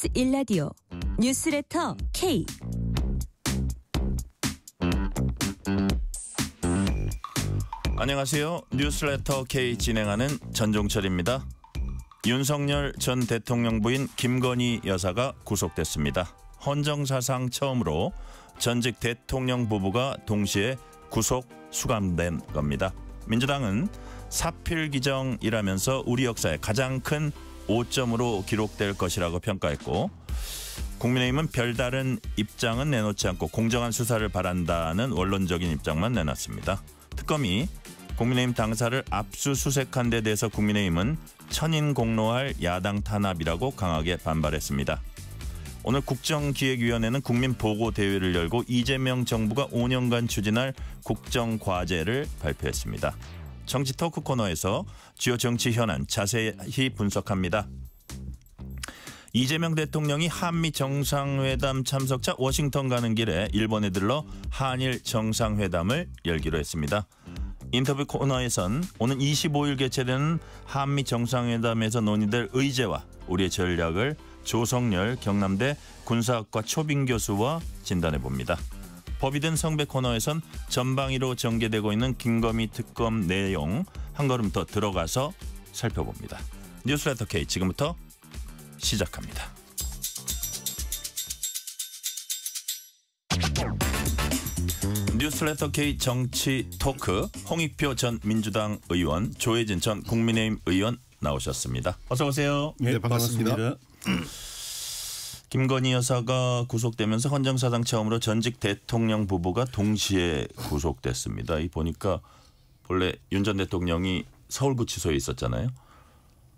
KBS 1라디오 뉴스레터 K. 안녕하세요. 뉴스레터 K 진행하는 전종철입니다. 윤석열 전 대통령 부인 김건희 여사가 구속됐습니다. 헌정사상 처음으로 전직 대통령 부부가 동시에 구속 수감된 겁니다. 민주당은 사필기정이라면서 우리 역사의 가장 큰 오점으로 기록될 것이라고 평가했고, 국민의힘은 별다른 입장은 내놓지 않고 공정한 수사를 바란다는 원론적인 입장만 내놨습니다. 특검이 국민의힘 당사를 압수수색한 데 대해서 국민의힘은 천인공노할 야당 탄압이라고 강하게 반발했습니다. 오늘 국정기획위원회는 국민보고대회를 열고 이재명 정부가 5년간 추진할 국정과제를 발표했습니다. 정치 토크 코너에서 주요 정치 현안 자세히 분석합니다. 이재명 대통령이 한미 정상회담 참석차 워싱턴 가는 길에 일본에 들러 한일 정상회담을 열기로 했습니다. 인터뷰 코너에선 오는 25일 개최되는 한미 정상회담에서 논의될 의제와 우리의 전략을 조성열 경남대 군사학과 초빙 교수와 진단해봅니다. 법이 든 성배 코너에선 전방위로 전개되고 있는 김건희 특검 내용 한 걸음 더 들어가서 살펴봅니다. 뉴스레터 K 지금부터 시작합니다. 뉴스레터 K 정치 토크, 홍익표 전 민주당 의원, 조혜진 전 국민의힘 의원 나오셨습니다. 어서 오세요. 네, 반갑습니다. 김건희 여사가 구속되면서 헌정사상 처음으로 전직 대통령 부부가 동시에 구속됐습니다. 이 보니까 본래 윤 전 대통령이 서울구치소에 있었잖아요.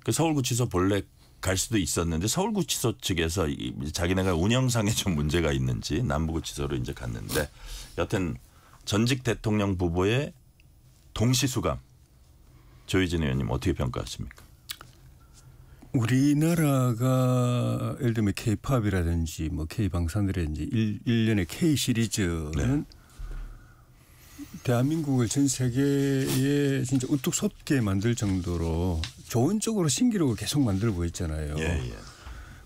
그 서울구치소 본래 갈 수도 있었는데 서울구치소 측에서 자기네가 운영상에 좀 문제가 있는지 남부구치소로 이제 갔는데, 여튼 전직 대통령 부부의 동시 수감, 조희진 의원님 어떻게 평가하십니까? 우리나라가 예를 들면 K-팝이라든지 뭐 K-방산이라든지 일련의 K-시리즈는 대한민국을 전 세계에 진짜 우뚝 솟게 만들 정도로 좋은 쪽으로 신기록을 계속 만들고 있잖아요.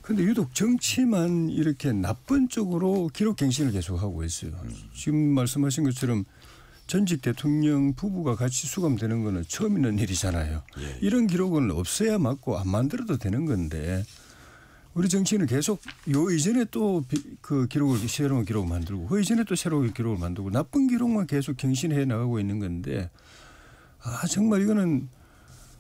그런데 유독 정치만 이렇게 나쁜 쪽으로 기록 갱신을 계속하고 있어요. 지금 말씀하신 것처럼 전직 대통령 부부가 같이 수감되는 거는 처음 있는 일이잖아요. 이런 기록은 없어야 맞고 안 만들어도 되는 건데, 우리 정치는 계속 요 이전에 또 그 기록을, 새로운 기록을 만들고 그 이전에 또 새로운 기록을 만들고 나쁜 기록만 계속 갱신해 나가고 있는 건데, 정말 이거는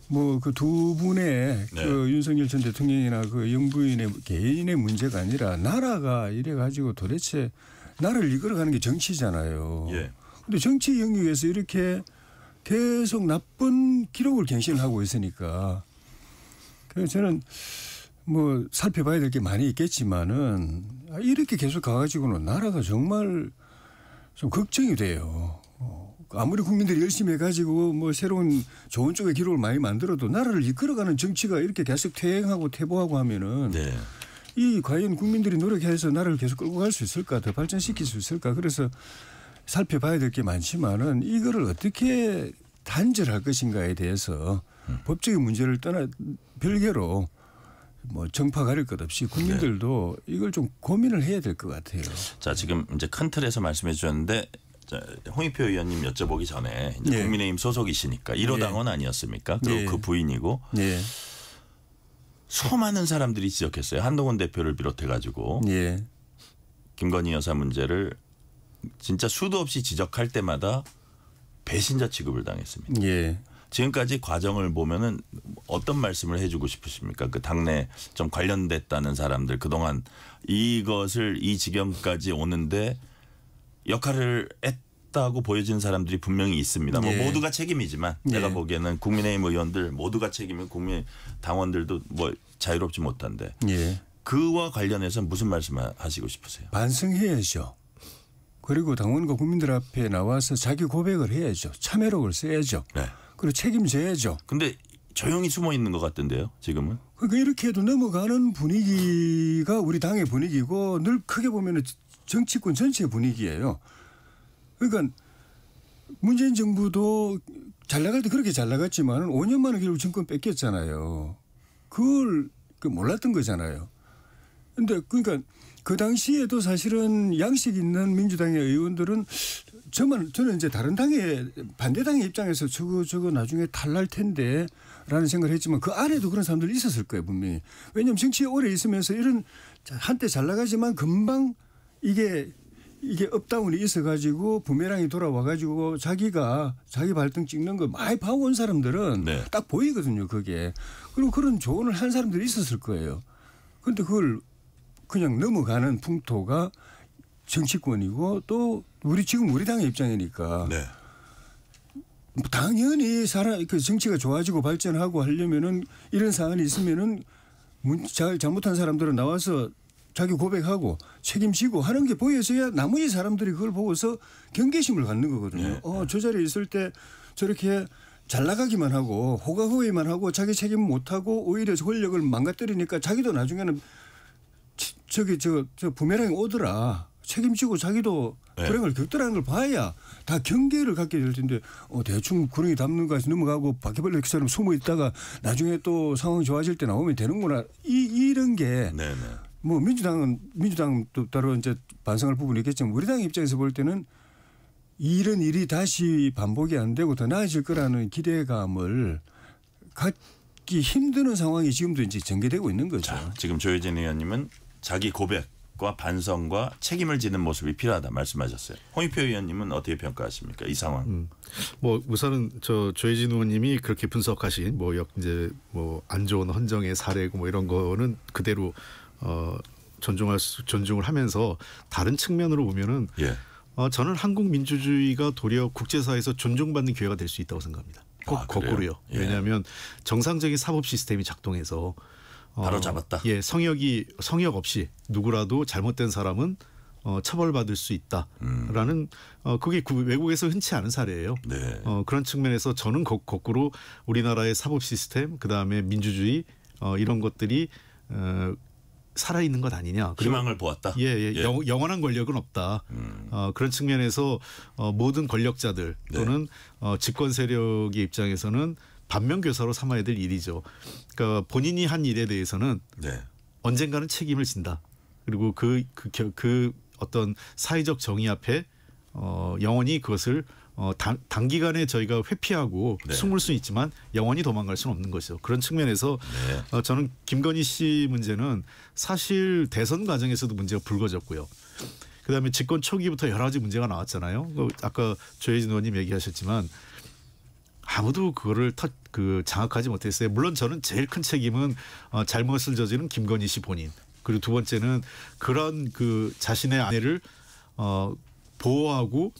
뭐 그 두 분의 그 윤석열 전 대통령이나 그 영부인의 개인의 문제가 아니라 나라가 이래 가지고 도대체 나라를 이끌어가는 게 정치잖아요. 근데 정치 영역에서 이렇게 계속 나쁜 기록을 갱신하고 있으니까, 그래서 저는 뭐 살펴봐야 될 게 많이 있겠지만은 이렇게 계속 가가지고는 나라가 정말 좀 걱정이 돼요. 아무리 국민들이 열심히 해가지고 뭐 새로운 좋은 쪽의 기록을 많이 만들어도 나라를 이끌어가는 정치가 이렇게 계속 퇴행하고 퇴보하고 하면은 이 과연 국민들이 노력해서 나라를 계속 끌고 갈 수 있을까, 더 발전시킬 수 있을까. 그래서 살펴봐야 될 게 많지만은 이거를 어떻게 단절할 것인가에 대해서 법적인 문제를 떠나 별개로 뭐 정파 가릴 것 없이 국민들도 이걸 좀 고민을 해야 될 것 같아요. 자, 지금 이제 큰 틀에서 말씀해 주셨는데, 홍익표 의원님 여쭤보기 전에 이제 국민의힘 소속이시니까 1호 당원 아니었습니까? 그리고 그 부인이고 수많은 사람들이 지적했어요. 한동훈 대표를 비롯해 가지고 김건희 여사 문제를 진짜 수도 없이 지적할 때마다 배신자 취급을 당했습니다. 지금까지 과정을 보면은 어떤 말씀을 해주고 싶으십니까? 그 당내 좀 관련됐다는 사람들, 그동안 이것을 이 지경까지 오는데 역할을 했다고 보여지는 사람들이 분명히 있습니다. 뭐 모두가 책임이지만 내가 보기에는 국민의힘 의원들 모두가 책임이고 국민 당원들도 뭐 자유롭지 못한데 그와 관련해서 무슨 말씀을 하시고 싶으세요? 반성해야죠. 그리고 당원과 국민들 앞에 나와서 자기 고백을 해야죠. 참여력을 써야죠. 그리고 책임져야죠. 근데 조용히 숨어 있는 것 같던데요, 지금은? 그러니까 이렇게 해도 넘어가는 분위기가 우리 당의 분위기고, 늘 크게 보면 정치권 전체의 분위기예요. 그러니까 문재인 정부도 잘 나갈 때 그렇게 잘 나갔지만 5년 만에 결국 정권 뺏겼잖아요. 그걸 몰랐던 거잖아요. 근데 그러니까 그 당시에도 사실은 양식 있는 민주당의 의원들은 저는 이제 다른 당의 반대당의 입장에서 저거 나중에 탈날 텐데 라는 생각을 했지만 그 안에도 그런 사람들이 있었을 거예요, 분명히. 왜냐하면 정치에 오래 있으면서 이런 한때 잘 나가지만 금방 이게 업다운이 있어가지고 부메랑이 돌아와가지고 자기가 자기 발등 찍는 거 많이 봐온 사람들은 네. 딱 보이거든요, 그게. 그리고 그런 조언을 한 사람들이 있었을 거예요. 그런데 그걸 그냥 넘어가는 풍토가 정치권이고 또 지금 우리 당의 입장이니까 네. 당연히 그 정치가 좋아지고 발전하고 하려면은 이런 사안이 있으면은 잘못한 사람들은 나와서 자기 고백하고 책임지고 하는 게 보여져야 나머지 사람들이 그걸 보고서 경계심을 갖는 거거든요. 네. 저 자리에 있을 때 저렇게 잘 나가기만 하고 호가호위만 하고 자기 책임 못하고 오히려 권력을 망가뜨리니까 자기도 나중에는 저 부메랑이 오더라. 책임지고 자기도 네. 불행을 겪더라는 걸 봐야 다 경계를 갖게 될 텐데 대충 구렁이 담는 것이 넘어가고 바퀴벌레처럼 숨어 있다가 나중에 또 상황이 좋아질 때 나오면 되는구나. 이런 게 뭐 민주당도 따로 이제 반성할 부분이 있겠지만 우리 당 입장에서 볼 때는 이런 일이 다시 반복이 안 되고 더 나아질 거라는 기대감을 갖기 힘드는 상황이 지금도 이제 전개되고 있는 거죠. 자, 지금 조혜진 의원님은 자기 고백과 반성과 책임을 지는 모습이 필요하다 말씀하셨어요. 홍익표 의원님은 어떻게 평가하십니까? 이 상황. 뭐 우선은 조혜진 의원님이 그렇게 분석하신 이제 안 좋은 헌정의 사례고 뭐 이런 거는 그대로 존중을 하면서 다른 측면으로 보면은 저는 한국 민주주의가 도리어 국제사회에서 존중받는 기회가 될 수 있다고 생각합니다. 꼭 거꾸로요. 왜냐하면 정상적인 사법 시스템이 작동해서 바로 잡았다. 성역 없이 누구라도 잘못된 사람은 처벌받을 수 있다라는 그게 외국에서 흔치 않은 사례예요. 네. 그런 측면에서 저는 거꾸로 우리나라의 사법 시스템 그다음에 민주주의 이런 것들이 살아있는 것 아니냐. 희망을 보았다. 영원한 권력은 없다. 그런 측면에서 모든 권력자들 또는 집권 세력의 입장에서는 반면교사로 삼아야 될 일이죠. 그러니까 본인이 한 일에 대해서는 언젠가는 책임을 진다. 그리고 그 어떤 사회적 정의 앞에 영원히 그것을 단기간에 저희가 회피하고 숨을 수 있지만 영원히 도망갈 수는 없는 것이죠. 그런 측면에서 저는 김건희 씨 문제는 사실 대선 과정에서도 문제가 불거졌고요. 그다음에 집권 초기부터 여러 가지 문제가 나왔잖아요. 아까 조혜진 의원님 얘기하셨지만 아무도 그거를 장악하지 못했어요. 물론 저는 제일 큰 책임은 잘못을 저지른 김건희 씨 본인. 그리고 두 번째는 그런 자신의 아내를 보호하고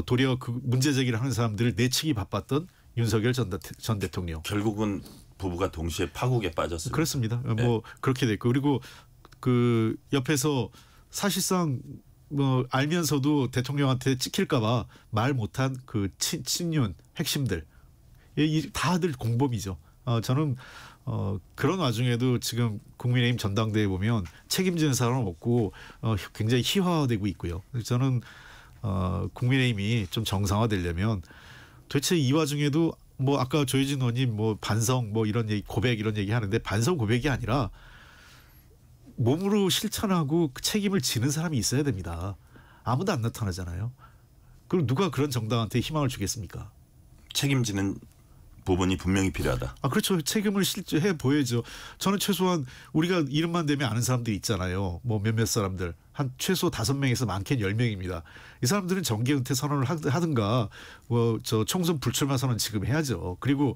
도리어 그 문제 제기를 하는 사람들을 내치기 바빴던 윤석열 전 대통령. 결국은 부부가 동시에 파국에 빠졌습니다. 그렇습니다. 그렇게 됐고 그리고 그 옆에서 사실상 알면서도 대통령한테 찍힐까봐 말 못한 그 친윤 핵심들 다들 공범이죠. 저는 그런 와중에도 지금 국민의힘 전당대회 보면 책임지는 사람은 없고 굉장히 희화화되고 있고요. 저는 국민의힘이 좀 정상화되려면 도대체 이 와중에도 아까 조혜진 의원님 반성 이런 얘기 고백 이런 얘기 하는데 반성 고백이 아니라 몸으로 실천하고 책임을 지는 사람이 있어야 됩니다. 아무도 안 나타나잖아요. 그럼 누가 그런 정당한테 희망을 주겠습니까? 책임지는 부분이 분명히 필요하다. 그렇죠. 책임을 실제해 보여야죠. 저는 최소한 우리가 이름만 대면 아는 사람들이 있잖아요. 몇몇 사람들. 한 최소 5명에서 많게는 10명입니다. 이 사람들은 정계 은퇴 선언을 하든가 총선 불출마 선언 지금 해야죠. 그리고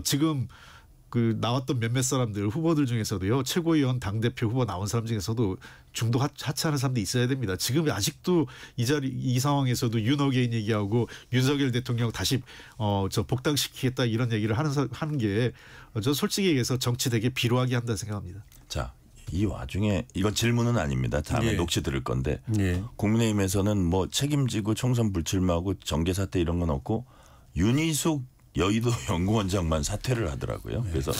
지금 나왔던 몇몇 사람들 후보들 중에서도요. 최고위원 당대표 후보 나온 사람 중에서도 중도 하차하는 사람도 있어야 됩니다. 지금 아직도 이 상황에서도 윤어게인 얘기하고 윤석열 대통령 다시 복당시키겠다 이런 얘기를 하는 게 저 솔직히 얘기해서 정치 되게 비루하게 한다 생각합니다. 자, 이 와중에 이건 질문은 아닙니다. 다음에 녹취 들을 건데 국민의힘에서는 책임지고 총선 불출마하고 정계 사퇴 이런 건 없고 윤희숙 여의도 연구원장만 사퇴를 하더라고요. 그래서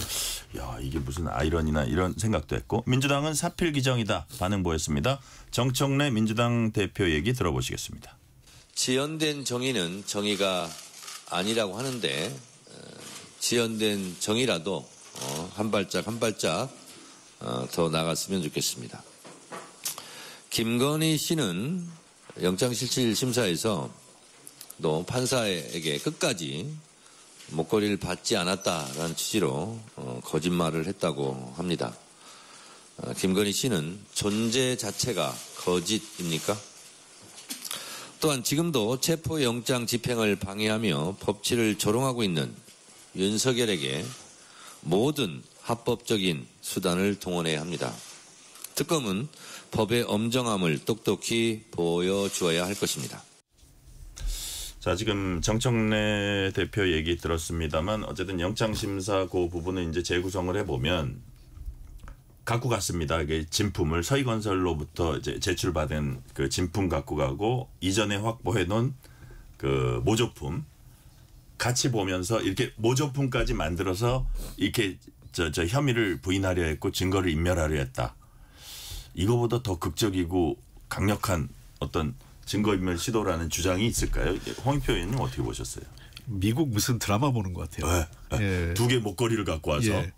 이게 무슨 아이러니나 이런 생각도 했고 민주당은 사필 기정이다 반응 보였습니다. 정청래 민주당 대표 얘기 들어보시겠습니다. 지연된 정의는 정의가 아니라고 하는데 지연된 정의라도 한 발짝 한 발짝 더 나갔으면 좋겠습니다. 김건희 씨는 영장실질심사에서 또 판사에게 끝까지 목걸이를 받지 않았다라는 취지로 거짓말을 했다고 합니다. 김건희 씨는 존재 자체가 거짓입니까? 또한 지금도 체포영장 집행을 방해하며 법치를 조롱하고 있는 윤석열에게 모든 합법적인 수단을 동원해야 합니다. 특검은 법의 엄정함을 똑똑히 보여주어야 할 것입니다. 자, 지금 정청래 대표 얘기 들었습니다만 어쨌든 영장심사 그 부분은 이제 재구성을 해보면 갖고 갔습니다. 이게 진품을 서희건설로부터 이제 제출받은 그 진품 갖고 가고 이전에 확보해 놓은 그 모조품 같이 보면서 이렇게 모조품까지 만들어서 이렇게 저 혐의를 부인하려 했고 증거를 인멸하려 했다. 이거보다 더 극적이고 강력한 어떤 증거인멸 시도라는 주장이 있을까요? 홍익표 의원님 어떻게 보셨어요? 미국 무슨 드라마 보는 것 같아요. 예. 두 개 목걸이를 갖고 와서. 예.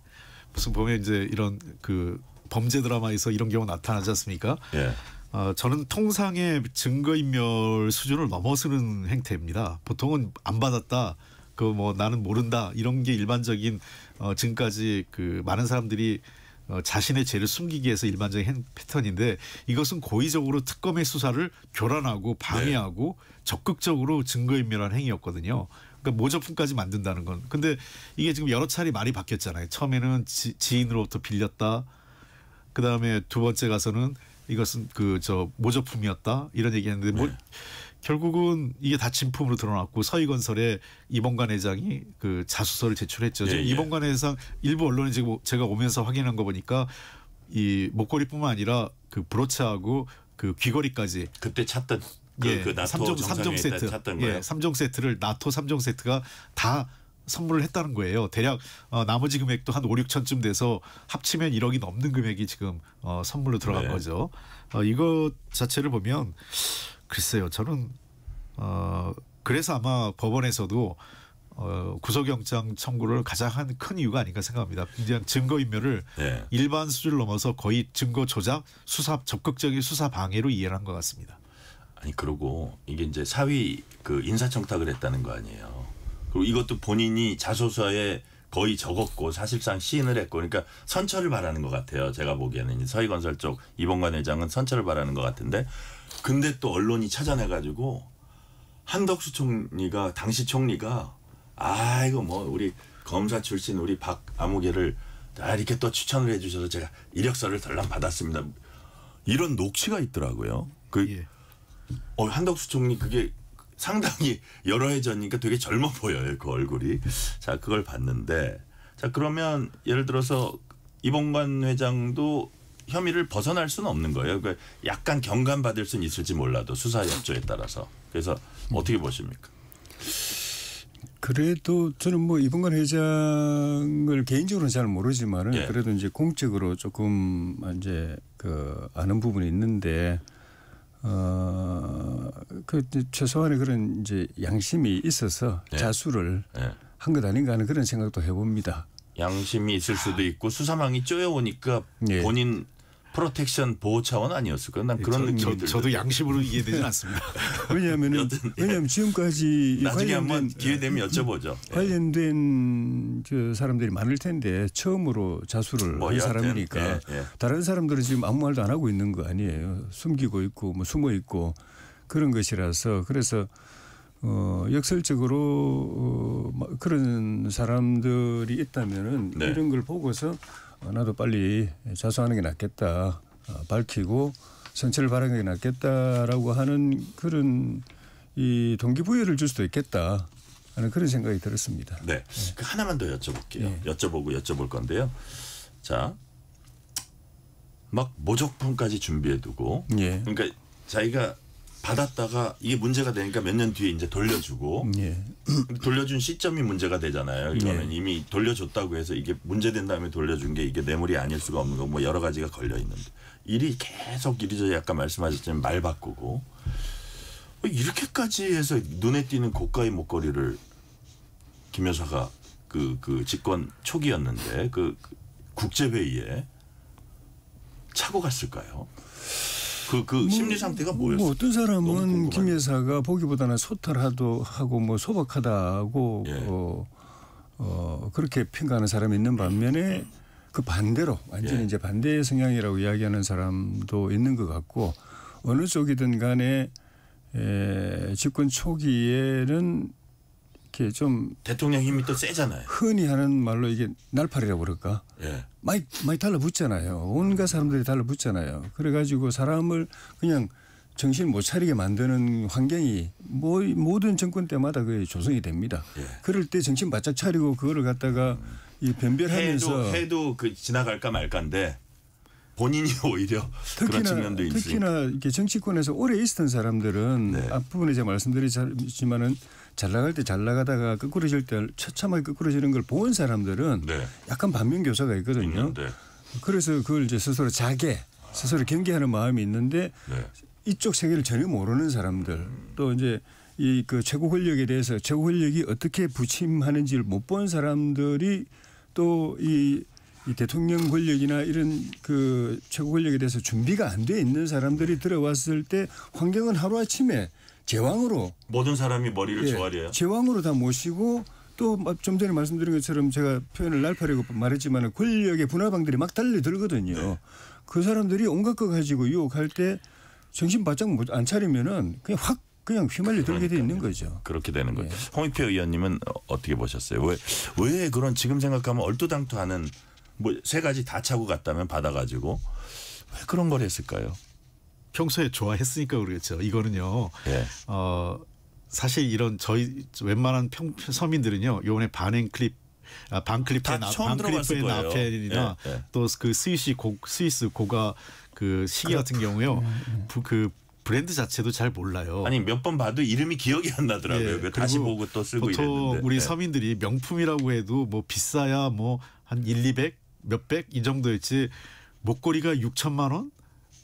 무슨 보면 이제 이런 그 범죄 드라마에서 이런 경우 나타나지 않습니까? 예. 저는 통상의 증거인멸 수준을 넘어서는 행태입니다. 보통은 안 받았다. 그 뭐 나는 모른다. 이런 게 일반적인 지금까지 그 많은 사람들이 자신의 죄를 숨기기 위해서 일반적인 패턴인데 이것은 고의적으로 특검의 수사를 교란하고 방해하고 적극적으로 증거인멸한 행위였거든요. 그러니까 모조품까지 만든다는 건. 근데 이게 지금 여러 차례 말이 바뀌었잖아요. 처음에는 지인으로부터 빌렸다. 그다음에 두 번째 가서는 이것은 그 모조품이었다. 이런 얘기했는데 뭐 결국은 이게 다 진품으로 드러났고 서희건설의 이봉관 회장이 그 자수서를 제출했죠. 지금 이봉관 회장 일부 언론에 지금 제가 오면서 확인한 거 보니까 이 목걸이뿐만 아니라 그 브로치하고 그 귀걸이까지 그때 찾던 그 나토 3종 세트, 찾던 거예요. 3종 세트를 나토 3종 세트가 다 선물을 했다는 거예요. 대략 나머지 금액도 한 5, 6천쯤 돼서 합치면 1억이 넘는 금액이 지금 선물로 들어간 거죠. 이것 자체를 보면 글쎄요. 저는 그래서 아마 법원에서도 구속영장 청구를 가장 큰 이유가 아닌가 생각합니다. 그냥 증거인멸을 일반 수준을 넘어서 거의 증거 조작, 적극적인 수사 방해로 이해를 한 것 같습니다. 아니 그러고 이게 이제 사위 그 인사청탁을 했다는 거 아니에요. 그리고 이것도 본인이 자소서에 거의 적었고 사실상 시인을 했고 그러니까 선처를 바라는 것 같아요. 제가 보기에는 서희건설 쪽 이봉관 회장은 선처를 바라는 것 같은데 근데 또 언론이 찾아내가지고 한덕수 총리가 당시 총리가 이거 뭐 우리 검사 출신 우리 박아무개를 이렇게 또 추천을 해주셔서 제가 이력서를 덜랑 받았습니다. 이런 녹취가 있더라고요. 한덕수 총리 그게 상당히 여러 해 전이니까 되게 젊어 보여요. 그 얼굴이. 자 그걸 봤는데 자 그러면 예를 들어서 이봉관 회장도 혐의를 벗어날 수는 없는 거예요. 그러니까 약간 경감받을 수는 있을지 몰라도 수사 협조에 따라서. 그래서 어떻게 보십니까? 그래도 저는 뭐 이봉관 회장을 개인적으로는 잘 모르지만은 그래도 이제 공적으로 조금 이제 그 아는 부분이 있는데 그 최소한의 그런 이제 양심이 있어서 자수를 한 것 아닌가 하는 그런 생각도 해봅니다. 양심이 있을 수도 있고 수사망이 쪼여오니까 본인 프로텍션 보호 차원 아니었을까요? 난 그런 느낌이 들어요. 저도 양심으로 이해되진 않습니다. 왜냐하면 지금까지 나중에 한번 기회 되면 여쭤보죠. 관련된 그 사람들이 많을 텐데 처음으로 자수를 한 사람이니까 다른 사람들은 지금 아무 말도 안 하고 있는 거 아니에요. 숨기고 있고 뭐 숨어 있고 그런 것이라서 그래서 역설적으로 그런 사람들이 있다면은 이런 걸 보고서 나도 빨리 자수하는 게 낫겠다. 밝히고 선처를 바라는 게 낫겠다라고 하는 그런 이 동기부여를 줄 수도 있겠다 하는 그런 생각이 들었습니다. 네. 하나만 더 여쭤볼게요. 여쭤볼 건데요. 자, 막 모조품까지 준비해두고 그러니까 자기가 받았다가 이게 문제가 되니까 몇 년 뒤에 이제 돌려주고 돌려준 시점이 문제가 되잖아요. 이거는 이미 돌려줬다고 해서 이게 문제된 다음에 돌려준 게 이게 뇌물이 아닐 수가 없는 거 뭐 여러 가지가 걸려 있는데 일이 계속 이리저리 아까 말씀하셨지만 말 바꾸고 이렇게까지 해서 눈에 띄는 고가의 목걸이를 김 여사가 그 집권 초기였는데 그 국제회의에 차고 갔을까요? 그 심리 상태가 뭐였어요? 뭐 어떤 사람은 김 여사가 보기보다는 소탈하고 뭐 소박하다고 그렇게 평가하는 사람이 있는 반면에 그 반대로 완전히 이제 반대의 성향이라고 이야기하는 사람도 있는 것 같고 어느 쪽이든 간에 집권 초기에는 이렇게 좀 대통령 힘이 또 세잖아요. 흔히 하는 말로 이게 날파리라고 그럴까? 예. 많이 달라붙잖아요. 온갖 사람들이 달라붙잖아요. 그래가지고 사람을 그냥 정신 못 차리게 만드는 환경이 모든 정권 때마다 그게 조성이 됩니다. 예. 그럴 때 정신 바짝 차리고 그거를 갖다가 이 변별하면서 해도 그 지나갈까 말까인데 본인이 오히려 그런 측면도 있으니까. 특히나 이렇게 정치권에서 오래 있었던 사람들은 앞부분에 제가 말씀드리지만은 잘 나갈 때 잘 나가다가 거꾸로질 때 처참하게 거꾸로지는 걸 본 사람들은 약간 반면교사가 있거든요. 그래서 그걸 이제 스스로 스스로 경계하는 마음이 있는데 이쪽 세계를 전혀 모르는 사람들 또 이제 이 그 최고 권력에 대해서 최고 권력이 어떻게 부침하는지를 못 본 사람들이 또 이 대통령 권력이나 이런 그 최고 권력에 대해서 준비가 안 돼 있는 사람들이 들어왔을 때 환경은 하루아침에 제왕으로 모든 사람이 머리를 조아려요. 제왕으로 다 모시고 또 좀 전에 말씀드린 것처럼 제가 표현을 날파리고 말했지만 권력의 분화방들이 막 달려들거든요. 그 사람들이 온갖 거 가지고 유혹할 때 정신 바짝 안 차리면은 그냥 휘말려 들게 돼 있는 거죠. 그렇게 되는 거죠. 홍익표 의원님은 어떻게 보셨어요? 왜 그런 지금 생각하면 얼토당토하는 뭐 세 가지 다 차고 갔다면 받아가지고 왜 그런 걸 했을까요? 평소에 좋아했으니까 그러겠죠. 이거는요. 사실 이런 저희 웬만한 서민들은요. 요번에 반클립 나펜이나 또 그 스위스 고가 그 시계 같은 경우요. 그 브랜드 자체도 잘 몰라요. 아니 몇 번 봐도 이름이 기억이 안 나더라고요. 다시 보고 또 쓰고 보통 이랬는데. 우리 서민들이 명품이라고 해도 뭐 비싸야 뭐 한 1,200 몇백 이 정도였지 목걸이가 6천만 원?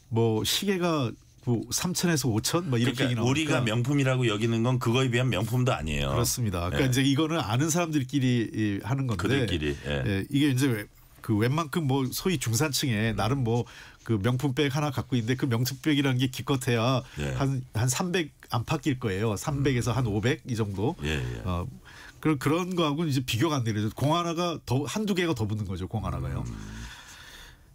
뭐 시계가 3천에서 5천 뭐 이렇게 그러니까 우리가 명품이라고 여기는 건 그거에 비한 명품도 아니에요. 그렇습니다. 그러니까 이제 이거는 아는 사람들끼리 하는 건데 그들끼리 이게 이제 그 웬만큼 뭐 소위 중산층에 나름 뭐 그 명품백 하나 갖고 있는데 그 명품백이라는 게 기껏해야 한 300 안팎일 거예요. 300에서 한 500 이 정도. 그런 거하고는 이제 비교가 안 되죠. 공 하나가 한두 개가 더 붙는 거죠. 공 하나가요.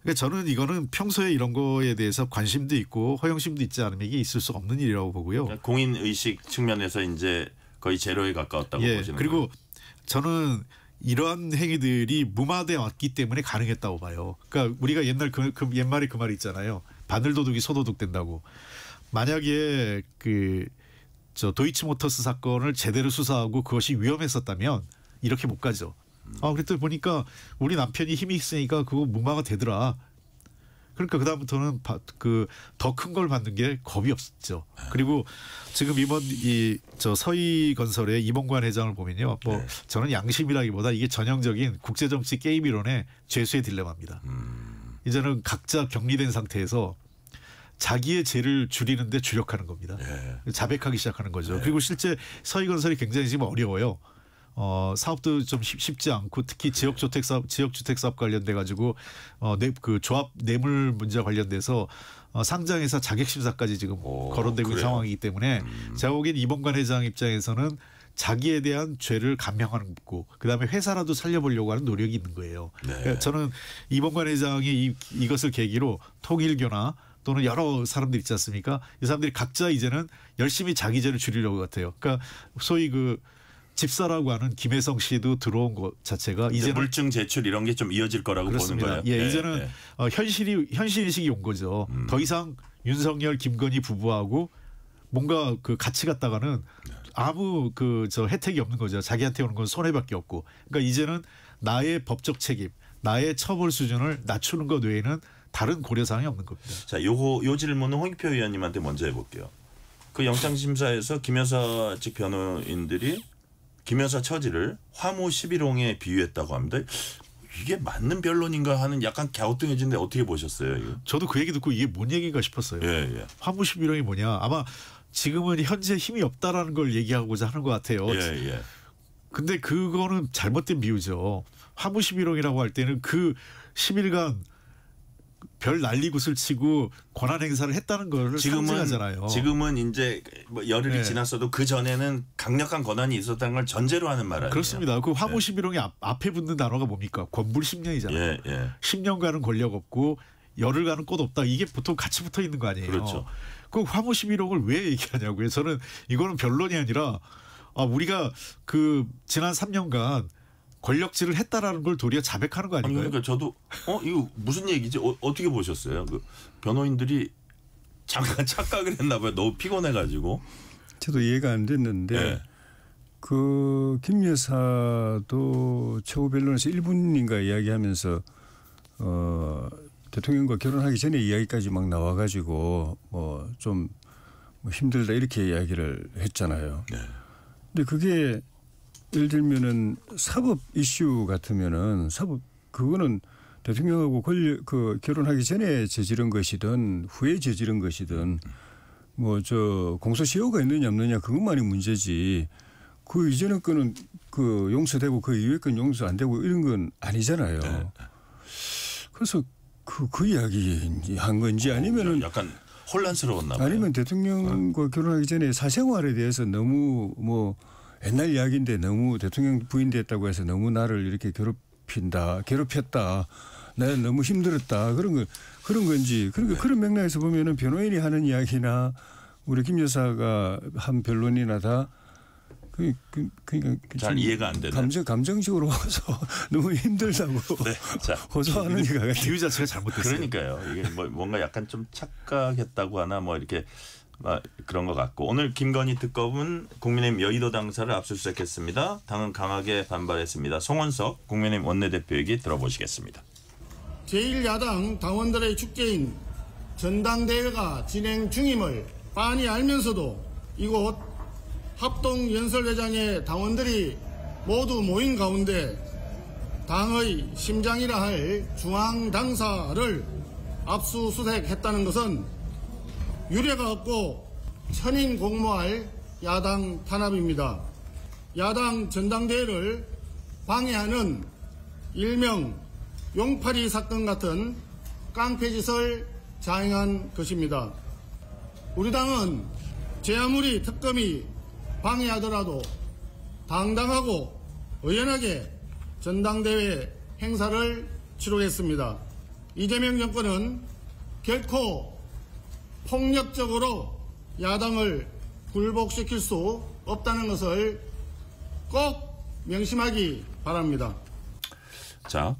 그러니까 저는 이거는 평소에 이런 거에 대해서 관심도 있고 허영심도 있지 않으면 이게 있을 수 없는 일이라고 보고요. 공인 의식 측면에서 이제 거의 제로에 가까웠다고 보시는 그리고 거예요. 저는 이러한 행위들이 무마돼 왔기 때문에 가능했다고 봐요. 그러니까 우리가 옛날 옛말에 그 말이 있잖아요. 바늘도둑이 소도둑 된다고. 만약에 도이치모터스 사건을 제대로 수사하고 그것이 위험했었다면 이렇게 못 가죠. 그랬더니 보니까 우리 남편이 힘이 있으니까 그거 무마가 되더라. 그러니까 그다음부터는 더 큰 걸 받는 게 겁이 없었죠. 그리고 지금 이번 서희건설의 이봉관 회장을 보면요. 저는 양심이라기보다 이게 전형적인 국제정치 게임 이론의 죄수의 딜레마입니다. 이제는 각자 격리된 상태에서 자기의 죄를 줄이는데 주력하는 겁니다. 자백하기 시작하는 거죠. 그리고 실제 서희건설이 굉장히 지금 어려워요. 사업도 좀 쉽지 않고 특히 지역주택 사업 관련돼 가지고 그 조합 뇌물 문제와 관련돼서 상장회사 자격심사까지 지금 거론되고 있는 상황이기 때문에 제가 보기엔 이봉관 회장 입장에서는 자기에 대한 죄를 감형하는 거고 그다음에 회사라도 살려보려고 하는 노력이 있는 거예요. 그러니까 저는 이봉관 회장이 이것을 계기로 통일교나 또는 여러 사람들 있지 않습니까? 이 사람들이 각자 이제는 열심히 자기 죄를 줄이려고 같아요. 그러니까 소위 집사라고 하는 김혜성 씨도 들어온 것 자체가 이제 물증 제출 이런 게 좀 이어질 거라고 그렇습니다. 보는 거예요. 이제는 현실의식이 온 거죠. 더 이상 윤석열, 김건희 부부하고 뭔가 같이 갔다가는 아무 혜택이 없는 거죠. 자기한테 오는 건 손해밖에 없고. 그러니까 이제는 나의 법적 책임, 나의 처벌 수준을 낮추는 것 외에는 다른 고려사항이 없는 겁니다. 자, 요 질문은 홍익표 의원님한테 먼저 해볼게요. 그 영장심사에서 김 여사 측 변호인들이 김 여사 처지를 화무 11홍에 비유했다고 합니다. 이게 맞는 변론인가 하는 약간 갸우뚱해진데 어떻게 보셨어요? 이거? 저도 그 얘기 듣고 이게 뭔 얘기인가 싶었어요. 화무 11홍이 뭐냐. 아마 지금은 현재 힘이 없다라는 걸 얘기하고자 하는 것 같아요. 근데 그거는 잘못된 비유죠. 화무 11홍이라고 할 때는 그 10일간 별 난리굿을 치고 권한 행사를 했다는 걸 상징하잖아요. 지금은 이제 뭐 열흘이 네. 지났어도 그 전에는 강력한 권한이 있었다는 걸 전제로 하는 말 아니에요. 그렇습니다. 그 화무시비롱의 앞에 붙는 단어가 뭡니까? 권불 10년이잖아요. 예, 예. 10년간은 권력 없고 열흘간은 꽃 없다. 이게 보통 같이 붙어 있는 거 아니에요. 그렇죠. 그 화무시비롱을 왜 얘기하냐고요. 저는 이거는 변론이 아니라 우리가 그 지난 3년간 권력질을 했다라는 걸 도리어 자백하는 거 아니 아닌가요? 그러니까 저도 이거 무슨 얘기지? 어떻게 보셨어요? 그 변호인들이 잠깐 착각을 했나 봐요. 너무 피곤해가지고. 저도 이해가 안 됐는데 네. 그 김 여사도 최후 변론에서 1분인가 이야기하면서 대통령과 결혼하기 전에 이야기까지 막 나와가지고 뭐 좀 힘들다 이렇게 이야기를 했잖아요. 네. 근데 그게 예를 들면은 사법 이슈 같으면은 그거는 대통령하고 결혼하기 전에 저지른 것이든 후에 저지른 것이든 뭐 공소시효가 있느냐 없느냐 그것만이 문제지 그 이전의 거는 그 용서되고 그 이후의 건 용서 안 되고 이런 건 아니잖아요. 네. 그래서 그 이야기 한 건지 아니면은 약간 혼란스러웠나 봐요. 아니면 대통령과 결혼하기 전에 사생활에 대해서 너무 뭐 옛날 이야기인데 너무 대통령 부인 됐다고 해서 너무 나를 이렇게 괴롭혔다. 나는 너무 힘들었다. 그런 건지. 그러니까 그런 맥락에서 보면은 변호인이 하는 이야기나 우리 김 여사가 한 변론이나 다 그러니까 잘 이해가 안 되는. 감정적으로 와서 너무 힘들다고 네. 자, 호소하는 얘기가 같아요. 비유 자체가 잘못됐어요. 그러니까요. 이게 뭔가 약간 좀 착각했다고 하나 뭐 이렇게 그런 것 같고 오늘 김건희 특검은 국민의힘 여의도 당사를 압수수색했습니다. 당은 강하게 반발했습니다. 송원석 국민의힘 원내대표 얘기 들어보시겠습니다. 제1야당 당원들의 축제인 전당대회가 진행 중임을 빤히 알면서도 이곳 합동연설회장에 당원들이 모두 모인 가운데 당의 심장이라 할 중앙당사를 압수수색했다는 것은 유례가 없고 천인공모할 야당 탄압입니다. 야당 전당대회를 방해하는 일명 용팔이 사건 같은 깡패짓을 자행한 것입니다. 우리 당은 제 아무리 특검이 방해하더라도 당당하고 의연하게 전당대회 행사를 치르겠습니다. 이재명 정권은 결코 폭력적으로 야당을 굴복시킬 수 없다는 것을 꼭 명심하기 바랍니다. 자,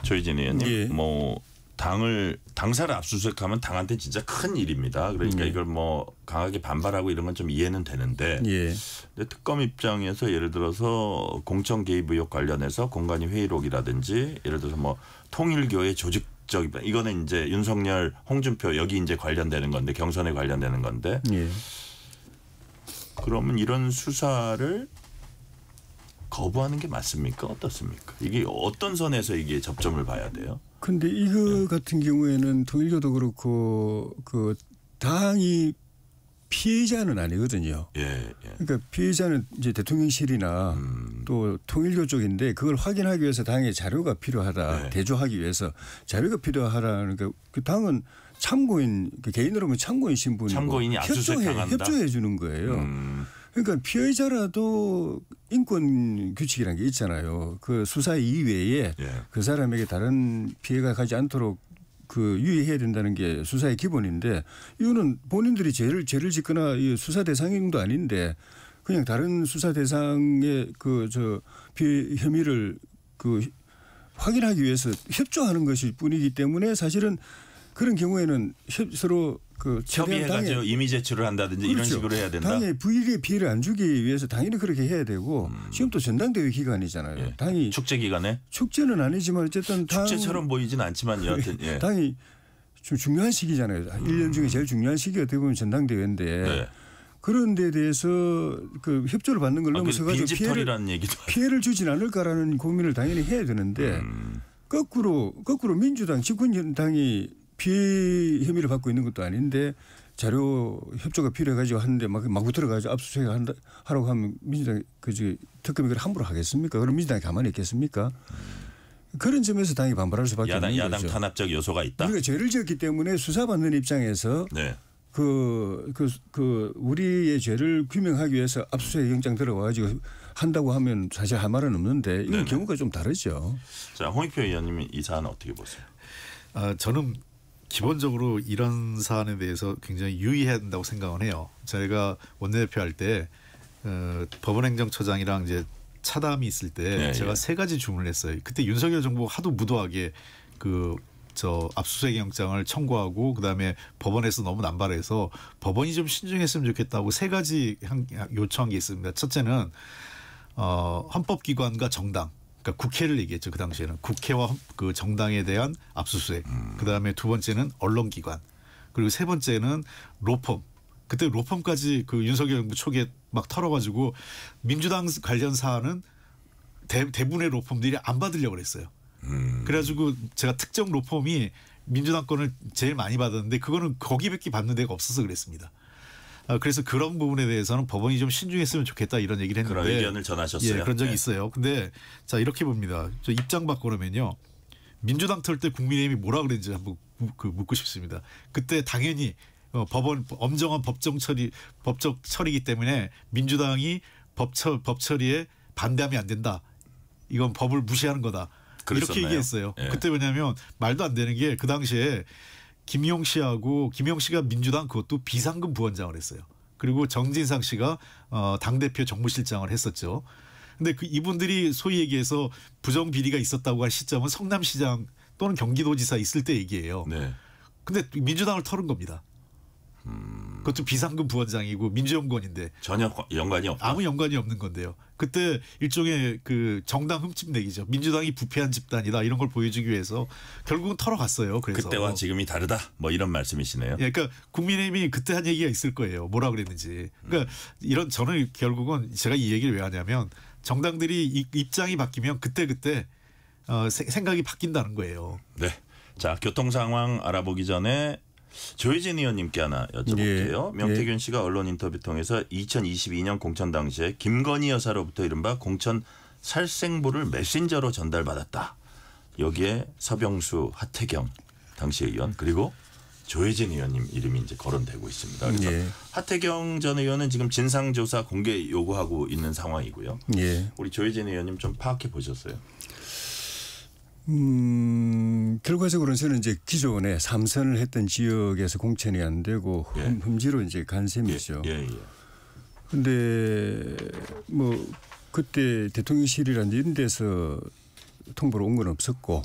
조희진 의원님, 예. 뭐 당사를 압수수색하면 당한테 진짜 큰 일입니다. 그러니까 이걸 뭐 강하게 반발하고 이런 건 좀 이해는 되는데, 예. 근데 특검 입장에서 예를 들어서 공천 개입 의혹 관련해서 공관위 회의록이라든지 예를 들어서 뭐 통일교의 조직적 이거는 이제 윤석열, 홍준표 여기 이제 관련되는 건데 경선에 관련되는 건데, 예. 그러면 이런 수사를 거부하는 게 맞습니까? 어떻습니까? 이게 어떤 선에서 이게 접점을 봐야 돼요? 근데 이거 같은 경우에는 통일교도 그렇고 그 당이 피해자는 아니거든요. 예. 그러니까 피해자는 이제 대통령실이나 또 통일교 쪽인데 그걸 확인하기 위해서 당에 자료가 필요하다. 네. 대조하기 위해서 자료가 필요하다는 그 당은 참고인 개인으로 보면 참고인 신분이고 참고인이 압수수색 당한다. 협조해 주는 거예요. 그러니까 피해자라도 인권 규칙이라는 게 있잖아요. 그 수사 이외에 그 사람에게 다른 피해가 가지 않도록 그 유의해야 된다는 게 수사의 기본인데 이거는 본인들이 죄를 짓거나 수사 대상도 아닌데 그냥 다른 수사 대상의 혐의를 확인하기 위해서 협조하는 것일 뿐이기 때문에 사실은 그런 경우에는 서로 협의해가지고 이미 제출을 한다든지 그렇죠. 이런 식으로 해야 된다. 당에 불리의 피해를 안 주기 위해서 당연히 그렇게 해야 되고 지금 또 전당대회 기간이잖아요. 예. 당이 축제 기간에 축제는 아니지만 어쨌든 축제처럼 보이진 않지만 여하튼 예. 당이 좀 중요한 시기잖아요. 1년 중에 제일 중요한 시기가 어떻게 보면 전당대회인데 네. 그런 데 대해서 그 협조를 받는 걸 넘어서가지고 빈집털이라는 얘기도 피해를 주진 않을까라는 고민을 당연히 해야 되는데 거꾸로 민주당 집권당이 피해 혐의를 받고 있는 것도 아닌데 자료 협조가 필요해가지고 하는데 막 들어가지고 압수수색 하라고 하면 민주당 특검이 그걸 함부로 하겠습니까? 그럼 민주당이 가만히 있겠습니까? 그런 점에서 당이 반발할 수밖에 없는 거죠. 야당 탄압적 요소가 있다. 우리가 죄를 지었기 때문에 수사받는 입장에서 네. 우리의 죄를 규명하기 위해서 압수수색 영장 들어와가지고 한다고 하면 사실 할 말은 없는데 이건 경우가 좀 다르죠. 자, 홍익표 의원님이 이 사안 어떻게 보세요? 저는 기본적으로 이런 사안에 대해서 굉장히 유의해야 된다고 생각을 해요. 저희가 원내대표 할 때 법원행정처장이랑 이제 차담이 있을 때 제가 3가지 주문을 했어요. 그때 윤석열 정부가 하도 무도하게 압수수색 영장을 청구하고 그다음에 법원에서 너무 남발해서 법원이 좀 신중했으면 좋겠다고 3가지 요청한 게 있습니다. 첫째는 헌법기관과 정당, 그러니까 국회를 얘기했죠. 그 당시에는 국회와 그 정당에 대한 압수수색. 그다음에 2번째는 언론기관. 그리고 3번째는 로펌. 그때 로펌까지 그 윤석열 정부 초기에 막 털어가지고 민주당 관련 사안은 대부분의 로펌들이 안 받으려고 그랬어요. 그래가지고 제가 특정 로펌이 민주당 건을 제일 많이 받았는데 그거는 거기밖에 받는 데가 없어서 그랬습니다. 그래서 그런 부분에 대해서는 법원이 좀 신중했으면 좋겠다 이런 얘기를 했는데 그런 의견을 전하셨어요. 예, 그런 적이 있어요. 근데 자 이렇게 봅니다. 저 입장 바꾸려면요. 민주당 털 때 국민의힘이 뭐라 그랬는지 한번 묻고 싶습니다. 그때 당연히 법원 엄정한 법적 처리이기 때문에 민주당이 법 처리에 반대하면 안 된다. 이건 법을 무시하는 거다. 그랬었나요? 이렇게 얘기했어요. 예. 그때 왜냐하면 말도 안 되는 게 그 당시에 김용 씨가 민주당 그것도 비상금 부원장을 했어요. 그리고 정진상 씨가 당대표 정무실장을 했었죠. 근데 이분들이 소위 얘기해서 부정 비리가 있었다고 할 시점은 성남시장 또는 경기도지사 있을 때 얘기예요. 네. 근데 민주당을 털은 겁니다. 그것도 비상금 부원장이고 민주연구원인데 전혀 연관이 없다. 아무 연관이 없는 건데요. 그때 일종의 그 정당 흠집내기죠. 민주당이 부패한 집단이다 이런 걸 보여주기 위해서 결국은 털어갔어요. 그래서 그때와 지금이 다르다. 뭐 이런 말씀이시네요. 예, 그러니까 국민의힘이 그때 한 얘기가 있을 거예요. 뭐라 그랬는지. 그러니까 저는 결국은 제가 이 얘기를 왜 하냐면 정당들이 입장이 바뀌면 그때 생각이 바뀐다는 거예요. 네. 자, 교통 상황 알아보기 전에 조혜진 의원님께 하나 여쭤볼게요. 명태균 씨가 언론 인터뷰 통해서 2022년 공천 당시에 김건희 여사로부터 이른바 공천 살생부를 메신저로 전달받았다. 여기에 서병수, 하태경 당시 의원 그리고 조혜진 의원님 이름이 이제 거론되고 있습니다. 그래서 하태경 전 의원은 지금 진상조사 공개 요구하고 있는 상황이고요. 우리 조혜진 의원님 좀 파악해 보셨어요? 결과적으로는 저는 이제 기존에 3선을 했던 지역에서 공천이 안 되고 흠지로 이제 간 셈이죠. 그런데 뭐 그때 대통령실이란 이런 데서 통보로 온 건 없었고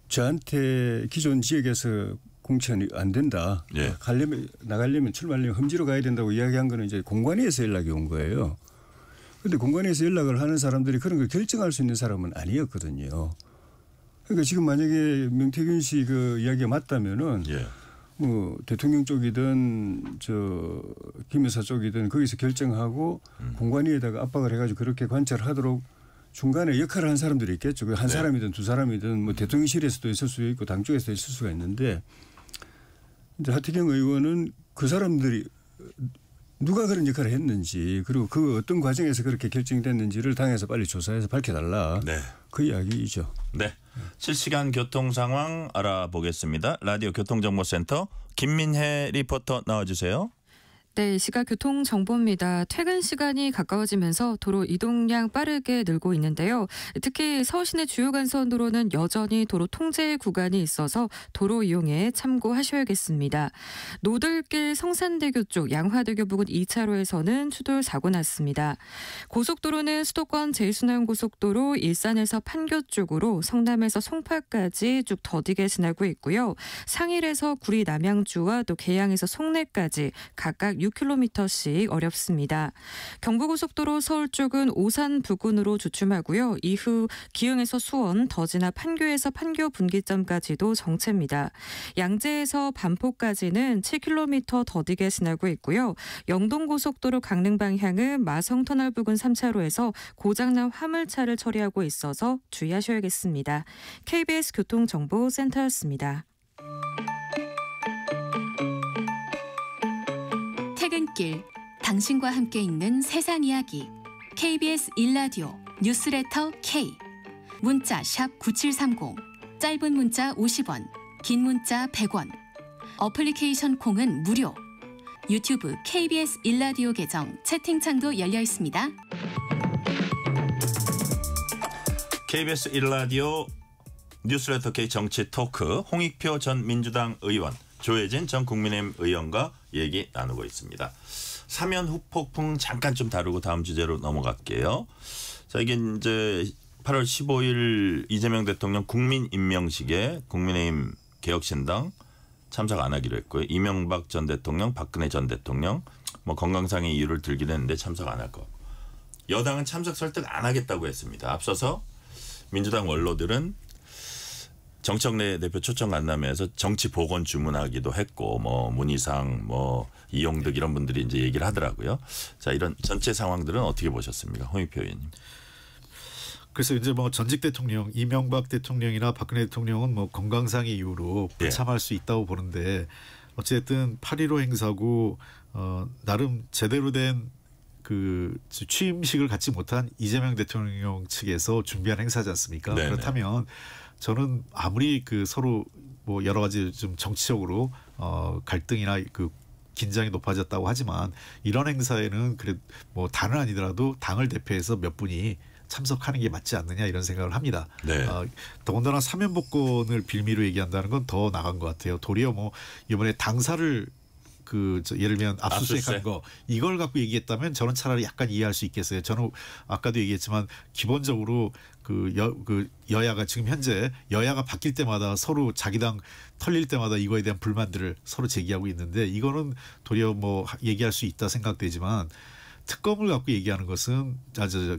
저한테 기존 지역에서 공천이 안 된다. 나가려면 출마하려면 흠지로 가야 된다고 이야기한 거는 이제 공관위에서 연락이 온 거예요. 그런데 공관위에서 연락을 하는 사람들이 그런 걸 결정할 수 있는 사람은 아니었거든요. 그러니까 지금 만약에 명태균 씨 그 이야기가 맞다면은 뭐 대통령 쪽이든 김 여사 쪽이든 거기서 결정하고 공관위에다가 압박을 해가지고 그렇게 관찰하도록 중간에 역할을 한 사람들이 있겠죠. 한 사람이든 두 사람이든 뭐 대통령실에서도 있을 수 있고 당 쪽에서도 있을 수가 있는데 이제 하태경 의원은 그 사람들이 누가 그런 역할을 했는지 그리고 그 어떤 과정에서 그렇게 결정됐는지를 당에서 빨리 조사해서 밝혀달라. 그 이야기이죠. 네. 실시간 교통 상황 알아보겠습니다. 라디오 교통정보센터 김민혜 리포터 나와주세요. 네, 이 시각 교통정보입니다. 퇴근 시간이 가까워지면서 도로 이동량 빠르게 늘고 있는데요. 특히 서울시내 주요 간선도로는 여전히 도로 통제 구간이 있어서 도로 이용에 참고하셔야겠습니다. 노들길 성산대교 쪽 양화대교 부근 2차로에서는 추돌 사고 났습니다. 고속도로는 수도권 제1순환고속도로 일산에서 판교 쪽으로 성남에서 송파까지 쭉 더디게 지나고 있고요. 상일에서 구리 남양주와 또 계양에서 송내까지 각각 6km씩 어렵습니다. 경부고속도로 서울 쪽은 오산 부근으로 주춤하고요. 이후 기흥에서 수원, 더지나 판교에서 판교 분기점까지도 정체입니다. 양재에서 반포까지는 7km 더디게 지나고 있고요. 영동고속도로 강릉 방향은 마성터널 부근 3차로에서 고장난 화물차를 처리하고 있어서 주의하셔야겠습니다. KBS 교통정보센터였습니다. 퇴근길, 당신과 함께 있는 세상 이야기. KBS 1라디오 뉴스레터 K. 문자 샵 9730, 짧은 문자 50원, 긴 문자 100원. 어플리케이션 콩은 무료. 유튜브 KBS 일라디오 계정 채팅창도 열려 있습니다. KBS 일라디오 뉴스레터 K 정치 토크 홍익표 전 민주당 의원, 조혜진 전 국민의힘 의원과 얘기 나누고 있습니다. 사면 후폭풍 잠깐 좀 다루고 다음 주제로 넘어갈게요. 자, 이게 이제 8월 15일 이재명 대통령 국민 임명식에 국민의힘 개혁신당 참석 안 하기로 했고요. 이명박 전 대통령, 박근혜 전 대통령 뭐 건강상의 이유를 들긴 했는데 참석 안 할 거. 여당은 참석 설득 안 하겠다고 했습니다. 앞서서 민주당 원로들은 정청래 대표 초청 간담회에서 정치 복원 주문하기도 했고 뭐 문희상 뭐 이용득 이런 분들이 이제 얘기를 하더라고요. 자, 이런 전체 상황들은 어떻게 보셨습니까? 홍익표 의원님. 그래서 이제 뭐 전직 대통령 이명박 대통령이나 박근혜 대통령은 뭐 건강상의 이유로 불참할 수 있다고 보는데 어쨌든 8.15 행사고 나름 제대로 된 그 취임식을 갖지 못한 이재명 대통령 측에서 준비한 행사지 않습니까? 네네. 그렇다면 저는 아무리 그 서로 뭐 여러 가지 좀 정치적으로 갈등이나 그 긴장이 높아졌다고 하지만 이런 행사에는 그래 뭐 당은 아니더라도 당을 대표해서 몇 분이 참석하는 게 맞지 않느냐 이런 생각을 합니다. 네. 더군다나 사면복권을 빌미로 얘기한다는 건 더 나간 것 같아요. 도리어 뭐 이번에 당사를 예를 들면 압수수색한 거 이걸 갖고 얘기했다면 저는 차라리 약간 이해할 수 있겠어요. 저는 아까도 얘기했지만 기본적으로 여야가 지금 현재 여야가 바뀔 때마다 서로 자기 당 털릴 때마다 이거에 대한 불만들을 서로 제기하고 있는데 이거는 도리어 뭐 얘기할 수 있다 생각되지만 특검을 갖고 얘기하는 것은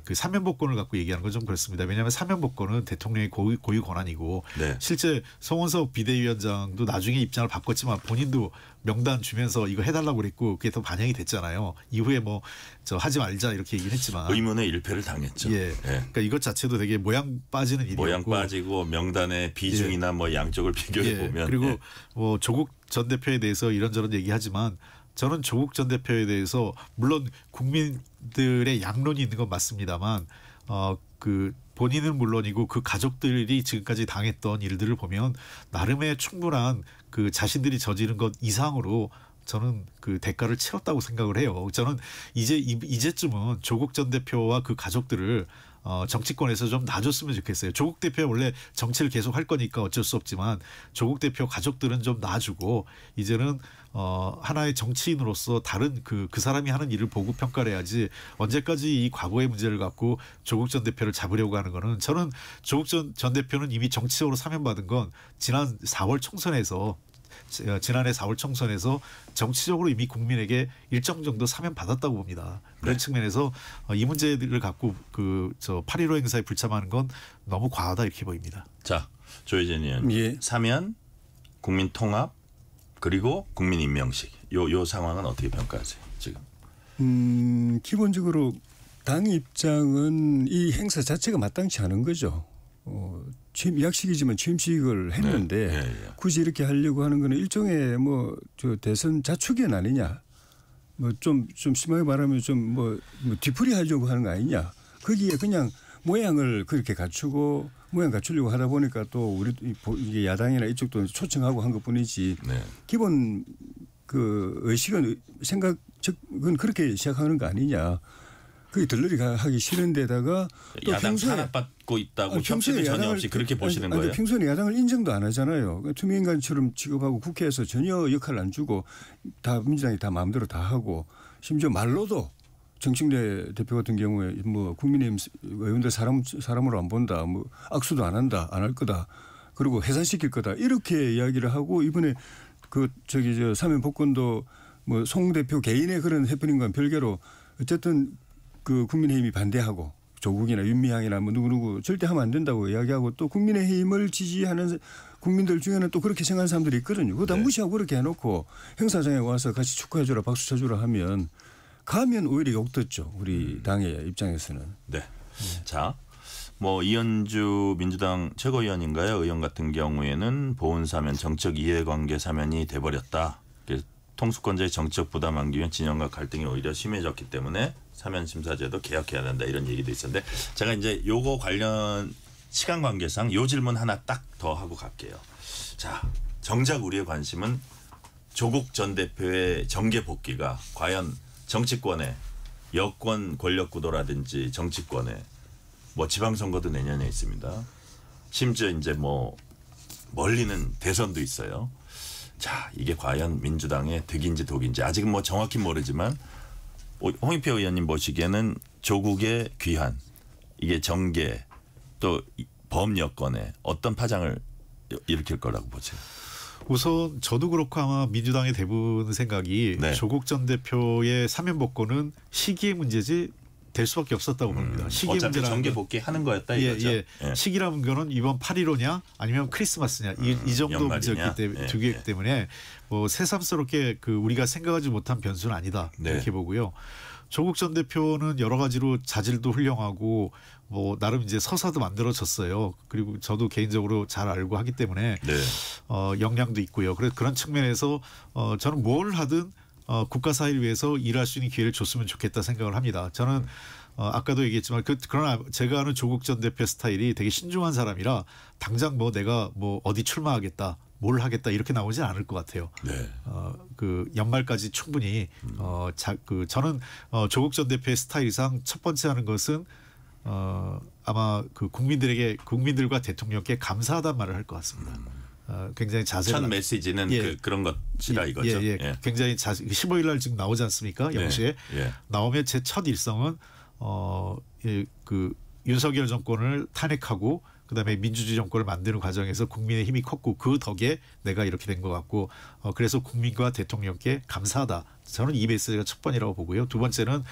그 사면복권을 갖고 얘기하는 건 좀 그렇습니다. 왜냐하면 사면복권은 대통령의 고유 권한이고 네. 실제 송원석 비대위원장도 나중에 입장을 바꿨지만 본인도 명단 주면서 이거 해달라고 그랬고 그게 더 반영이 됐잖아요. 이후에 뭐 하지 말자 이렇게 얘기를 했지만 의문의 일패를 당했죠. 예. 네. 그러니까 이것 자체도 되게 모양 빠지는 일이었고 모양 빠지고 명단의 비중이나 뭐 양쪽을 비교해 보면 그리고 뭐 조국 전 대표에 대해서 이런저런 얘기하지만 저는 조국 전 대표에 대해서 물론 국민들의 양론이 있는 건 맞습니다만 그 본인은 물론이고 그 가족들이 지금까지 당했던 일들을 보면 나름의 충분한 그 자신들이 저지른 것 이상으로 저는 그 대가를 치렀다고 생각을 해요. 저는 이제쯤은 조국 전 대표와 그 가족들을 정치권에서 좀 놔줬으면 좋겠어요. 조국 대표 원래 정치를 계속 할 거니까 어쩔 수 없지만 조국 대표 가족들은 좀 놔주고 이제는 하나의 정치인으로서 다른 그 사람이 하는 일을 보고 평가를 해야지 언제까지 이 과거의 문제를 갖고 조국 전 대표를 잡으려고 하는 거는 저는 조국 전 대표는 이미 정치적으로 사면받은 건 지난해 4월 총선에서 정치적으로 이미 국민에게 일정 정도 사면받았다고 봅니다. 그런 측면에서 이 문제들을 갖고 8.15 행사에 불참하는 건 너무 과하다 이렇게 보입니다. 자, 조혜진 의원. 예. 사면, 국민 통합, 그리고 국민 임명식. 요 상황은 어떻게 평가하세요? 지금. 기본적으로 당 입장은 이 행사 자체가 마땅치 않은 거죠. 약식이지만 취임식을 했는데 네. 네. 굳이 이렇게 하려고 하는 거는 일종의 대선 자축연 아니냐. 좀 심하게 말하면 좀 뒤풀이 하려고 하는 거 아니냐. 거기에 그냥 모양을 그렇게 모양 갖추려고 하다 보니까 또 우리 이게 야당이나 이쪽도 초청하고 한 것뿐이지. 네. 기본 그 의식은 생각은 그렇게 시작하는 거 아니냐. 그게 들러리 하기 싫은데다가 또 야당 탄압받고 있다고 협치도 전혀 없이 그렇게 보시는 거예요? 평소에 야당을 인정도 안 하잖아요. 투명인간처럼 취급하고 국회에서 전혀 역할을 안 주고 다 민주당이 다 마음대로 다 하고 심지어 말로도 정청래 대표 같은 경우에 국민의힘 의원들 사람으로 안 본다, 악수도 안 한다, 안 할 거다, 그리고 해산시킬 거다 이렇게 이야기를 하고 이번에 사면 복권도 송 대표 개인의 그런 해프닝과는 별개로 어쨌든 그 국민의힘이 반대하고 조국이나 윤미향이나 누구누구 절대 하면 안 된다고 이야기하고 또 국민의힘을 지지하는 국민들 중에는 또 그렇게 생각하는 사람들이 있거든요. 그거 다 무시하고 그렇게 해놓고 행사장에 와서 같이 축하해주라 박수 쳐주라 하면 가면 오히려 욕 듣죠. 우리 당의 입장에서는. 네. 자, 이현주 민주당 최고위원인가요? 의원 같은 경우에는 보훈사면 정책 이해관계 사면이 돼버렸다. 통수권자의 정치적 부담 안기 위한 진영과 갈등이 오히려 심해졌기 때문에 사면심사제도 개혁해야 된다 이런 얘기도 있었는데 제가 이제 요거 관련 시간 관계상 요 질문 하나 딱 더 하고 갈게요. 자, 정작 우리의 관심은 조국 전 대표의 정계 복귀가 과연 정치권의 여권 권력 구도라든지 정치권에 뭐 지방선거도 내년에 있습니다. 심지어 이제 뭐 멀리는 대선도 있어요. 자, 이게 과연 민주당의 득인지 독인지 아직은 뭐 정확히 모르지만 홍익표 의원님 보시기에는 조국의 귀환, 이게 정계 또 범여권에 어떤 파장을 일으킬 거라고 보세요? 우선 저도 그렇고 아마 민주당의 대부분 생각이 네. 조국 전 대표의 사면 복권은 시기의 문제지 될 수밖에 없었다고 봅니다. 시기의 어차피 문제라는 정계 건 복귀하는 거였다 이거죠. 예. 시기라는 거는 이번 8.15냐 아니면 크리스마스냐 이 정도 연말이냐? 문제였기 때문에 두 개였기 때문에 뭐 새삼스럽게 그 우리가 생각하지 못한 변수는 아니다 이렇게 보고요. 조국 전 대표는 여러 가지로 자질도 훌륭하고 뭐 나름 이제 서사도 만들어졌어요. 그리고 저도 개인적으로 잘 알고 하기 때문에 역량도 있고요. 그래서 그런 측면에서 저는 뭘 하든 국가 사회를 위해서 일할 수 있는 기회를 줬으면 좋겠다 생각을 합니다. 저는 아까도 얘기했지만 그러나 제가 아는 조국 전 대표 스타일이 되게 신중한 사람이라 당장 뭐 내가 뭐 어디 출마하겠다. 뭘 하겠다 이렇게 나오진 않을 것 같아요. 네. 그 연말까지 충분히 저는 조국 전 대표의 스타일상 첫 번째 하는 것은 아마 그 국민들과 대통령께 감사하다는 말을 할 것 같습니다. 굉장히 자세히 첫 메시지는 그런 것이라 이거죠. 굉장히 15일 날 지금 나오지 않습니까? 영시에 나오면 제 첫 일성은 그 윤석열 정권을 탄핵하고 그다음에 민주주의 정권을 만드는 과정에서 국민의 힘이 컸고 그 덕에 내가 이렇게 된 것 같고 그래서 국민과 대통령께 감사하다. 저는 이 메시지가 첫 번이라고 보고요. 두 번째는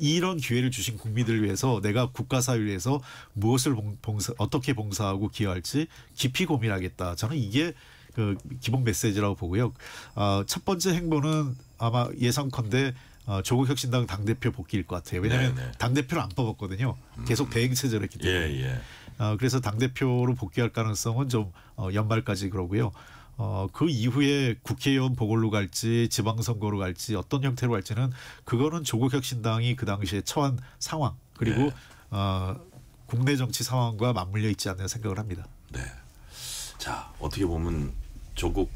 이런 기회를 주신 국민들을 위해서 내가 국가사회를 위해서 무엇을 어떻게 봉사하고 기여할지 깊이 고민하겠다. 저는 이게 그 기본 메시지라고 보고요. 첫 번째 행보는 아마 예상컨대 조국 혁신당 당대표 복귀일 것 같아요. 왜냐하면 당대표를 안 뽑았거든요. 계속 대행체제로 했기 때문에. 그래서 당대표로 복귀할 가능성은 좀 연말까지 그러고요. 그 이후에 국회의원 보궐로 갈지 지방선거로 갈지 어떤 형태로 갈지는 그거는 조국 혁신당이 그 당시에 처한 상황 그리고 국내 정치 상황과 맞물려 있지 않나 생각을 합니다. 네. 자, 어떻게 보면 조국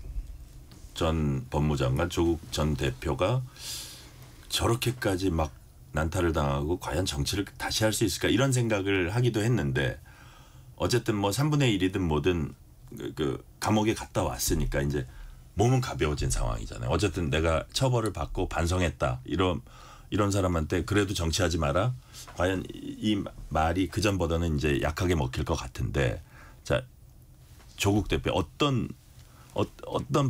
전 법무장관, 조국 전 대표가 저렇게까지 막 난타를 당하고 과연 정치를 다시 할 수 있을까 이런 생각을 하기도 했는데 어쨌든 뭐 3분의 1이든 뭐든 그 감옥에 갔다 왔으니까 이제 몸은 가벼워진 상황이잖아요. 어쨌든 내가 처벌을 받고 반성했다. 이런 사람한테 그래도 정치하지 마라. 과연 이 말이 그전보다는 이제 약하게 먹힐 것 같은데 자, 조국 대표 어떤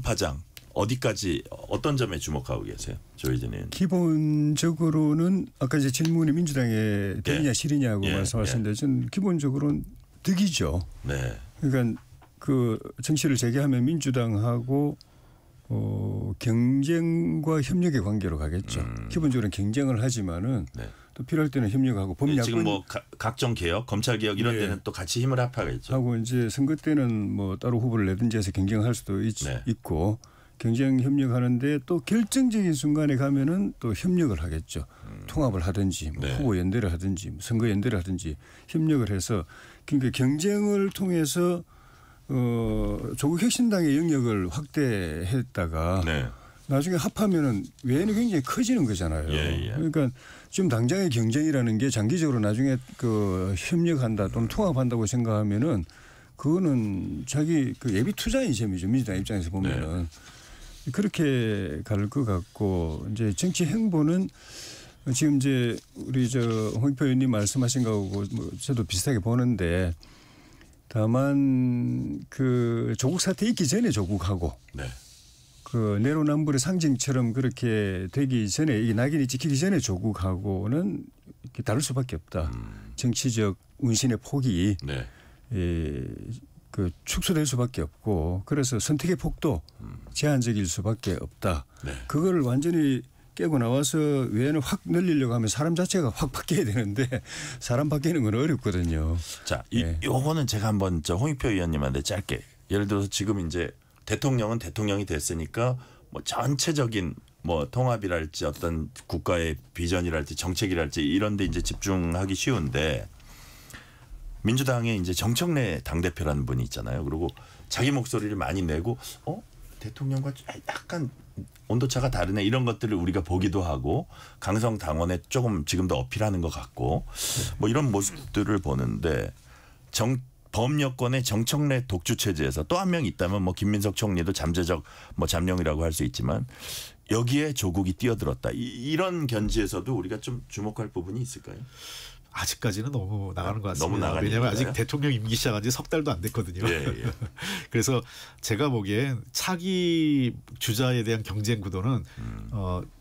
파장 어디까지 어떤 점에 주목하고 계세요? 조희진 의원님. 기본적으로는 아까 이제 질문이 민주당의 득이냐 실이냐고 말씀하셨는데 저는 기본적으로는 득이죠. 네. 그러니까 그 정치를 재개하면 민주당하고 경쟁과 협력의 관계로 가겠죠. 기본적으로는 경쟁을 하지만은 또 필요할 때는 협력하고 법야권 지금 뭐 각종 개혁, 검찰 개혁 이런 데는 또 같이 힘을 합하겠죠. 하고 이제 선거 때는 뭐 따로 후보를 내든지 해서 경쟁할 수도 있고 경쟁 협력하는데 또 결정적인 순간에 가면은 또 협력을 하겠죠. 통합을 하든지 뭐 후보 연대를 하든지 선거 연대를 하든지 협력을 해서 그러니까 경쟁을 통해서 조국 혁신당의 영역을 확대했다가 나중에 합하면은 외에는 굉장히 커지는 거잖아요. 그러니까 지금 당장의 경쟁이라는 게 장기적으로 나중에 그 협력한다 또는 통합한다고 생각하면은 그거는 자기 그 예비 투자인 셈이죠. 민주당 입장에서 보면은 그렇게 갈 것 같고 이제 정치 행보는 지금 이제 우리 홍익표 의원님 말씀하신 거하고 뭐 저도 비슷하게 보는데 다만 그 조국 사태 있기 전에 조국하고 그 내로남불의 상징처럼 그렇게 되기 전에 이게 낙인이 찍히기 전에 조국하고는 이렇게 다를 수밖에 없다. 정치적 운신의 폭이 그 축소될 수밖에 없고 그래서 선택의 폭도 제한적일 수밖에 없다. 그걸 완전히 깨고 나와서 외연을 확 늘리려고 하면 사람 자체가 확 바뀌어야 되는데 사람 바뀌는 건 어렵거든요. 자, 요거는 제가 한번 홍익표 의원님한테 짧게 예를 들어서 지금 이제 대통령은 대통령이 됐으니까 뭐 전체적인 뭐 통합이랄지 어떤 국가의 비전이랄지 정책이랄지 이런 데 이제 집중하기 쉬운데 민주당의 이제 정청래 당대표라는 분이 있잖아요. 그리고 자기 목소리를 많이 내고 대통령과 약간 온도차가 다르네 이런 것들을 우리가 보기도 하고 강성 당원에 조금 지금도 어필하는 것 같고 뭐 이런 모습들을 보는데 범여권의 정청래 독주 체제에서 또 한 명 있다면 뭐 김민석 총리도 잠재적 뭐 잠룡이라고 할 수 있지만 여기에 조국이 뛰어들었다. 이런 견지에서도 우리가 좀 주목할 부분이 있을까요? 아직까지는 너무 나가는 것 같습니다. 너무 나가는 왜냐하면 건가요? 아직 대통령 임기 시작한 지 석 달도 안 됐거든요. 예. 그래서 제가 보기엔 차기 주자에 대한 경쟁 구도는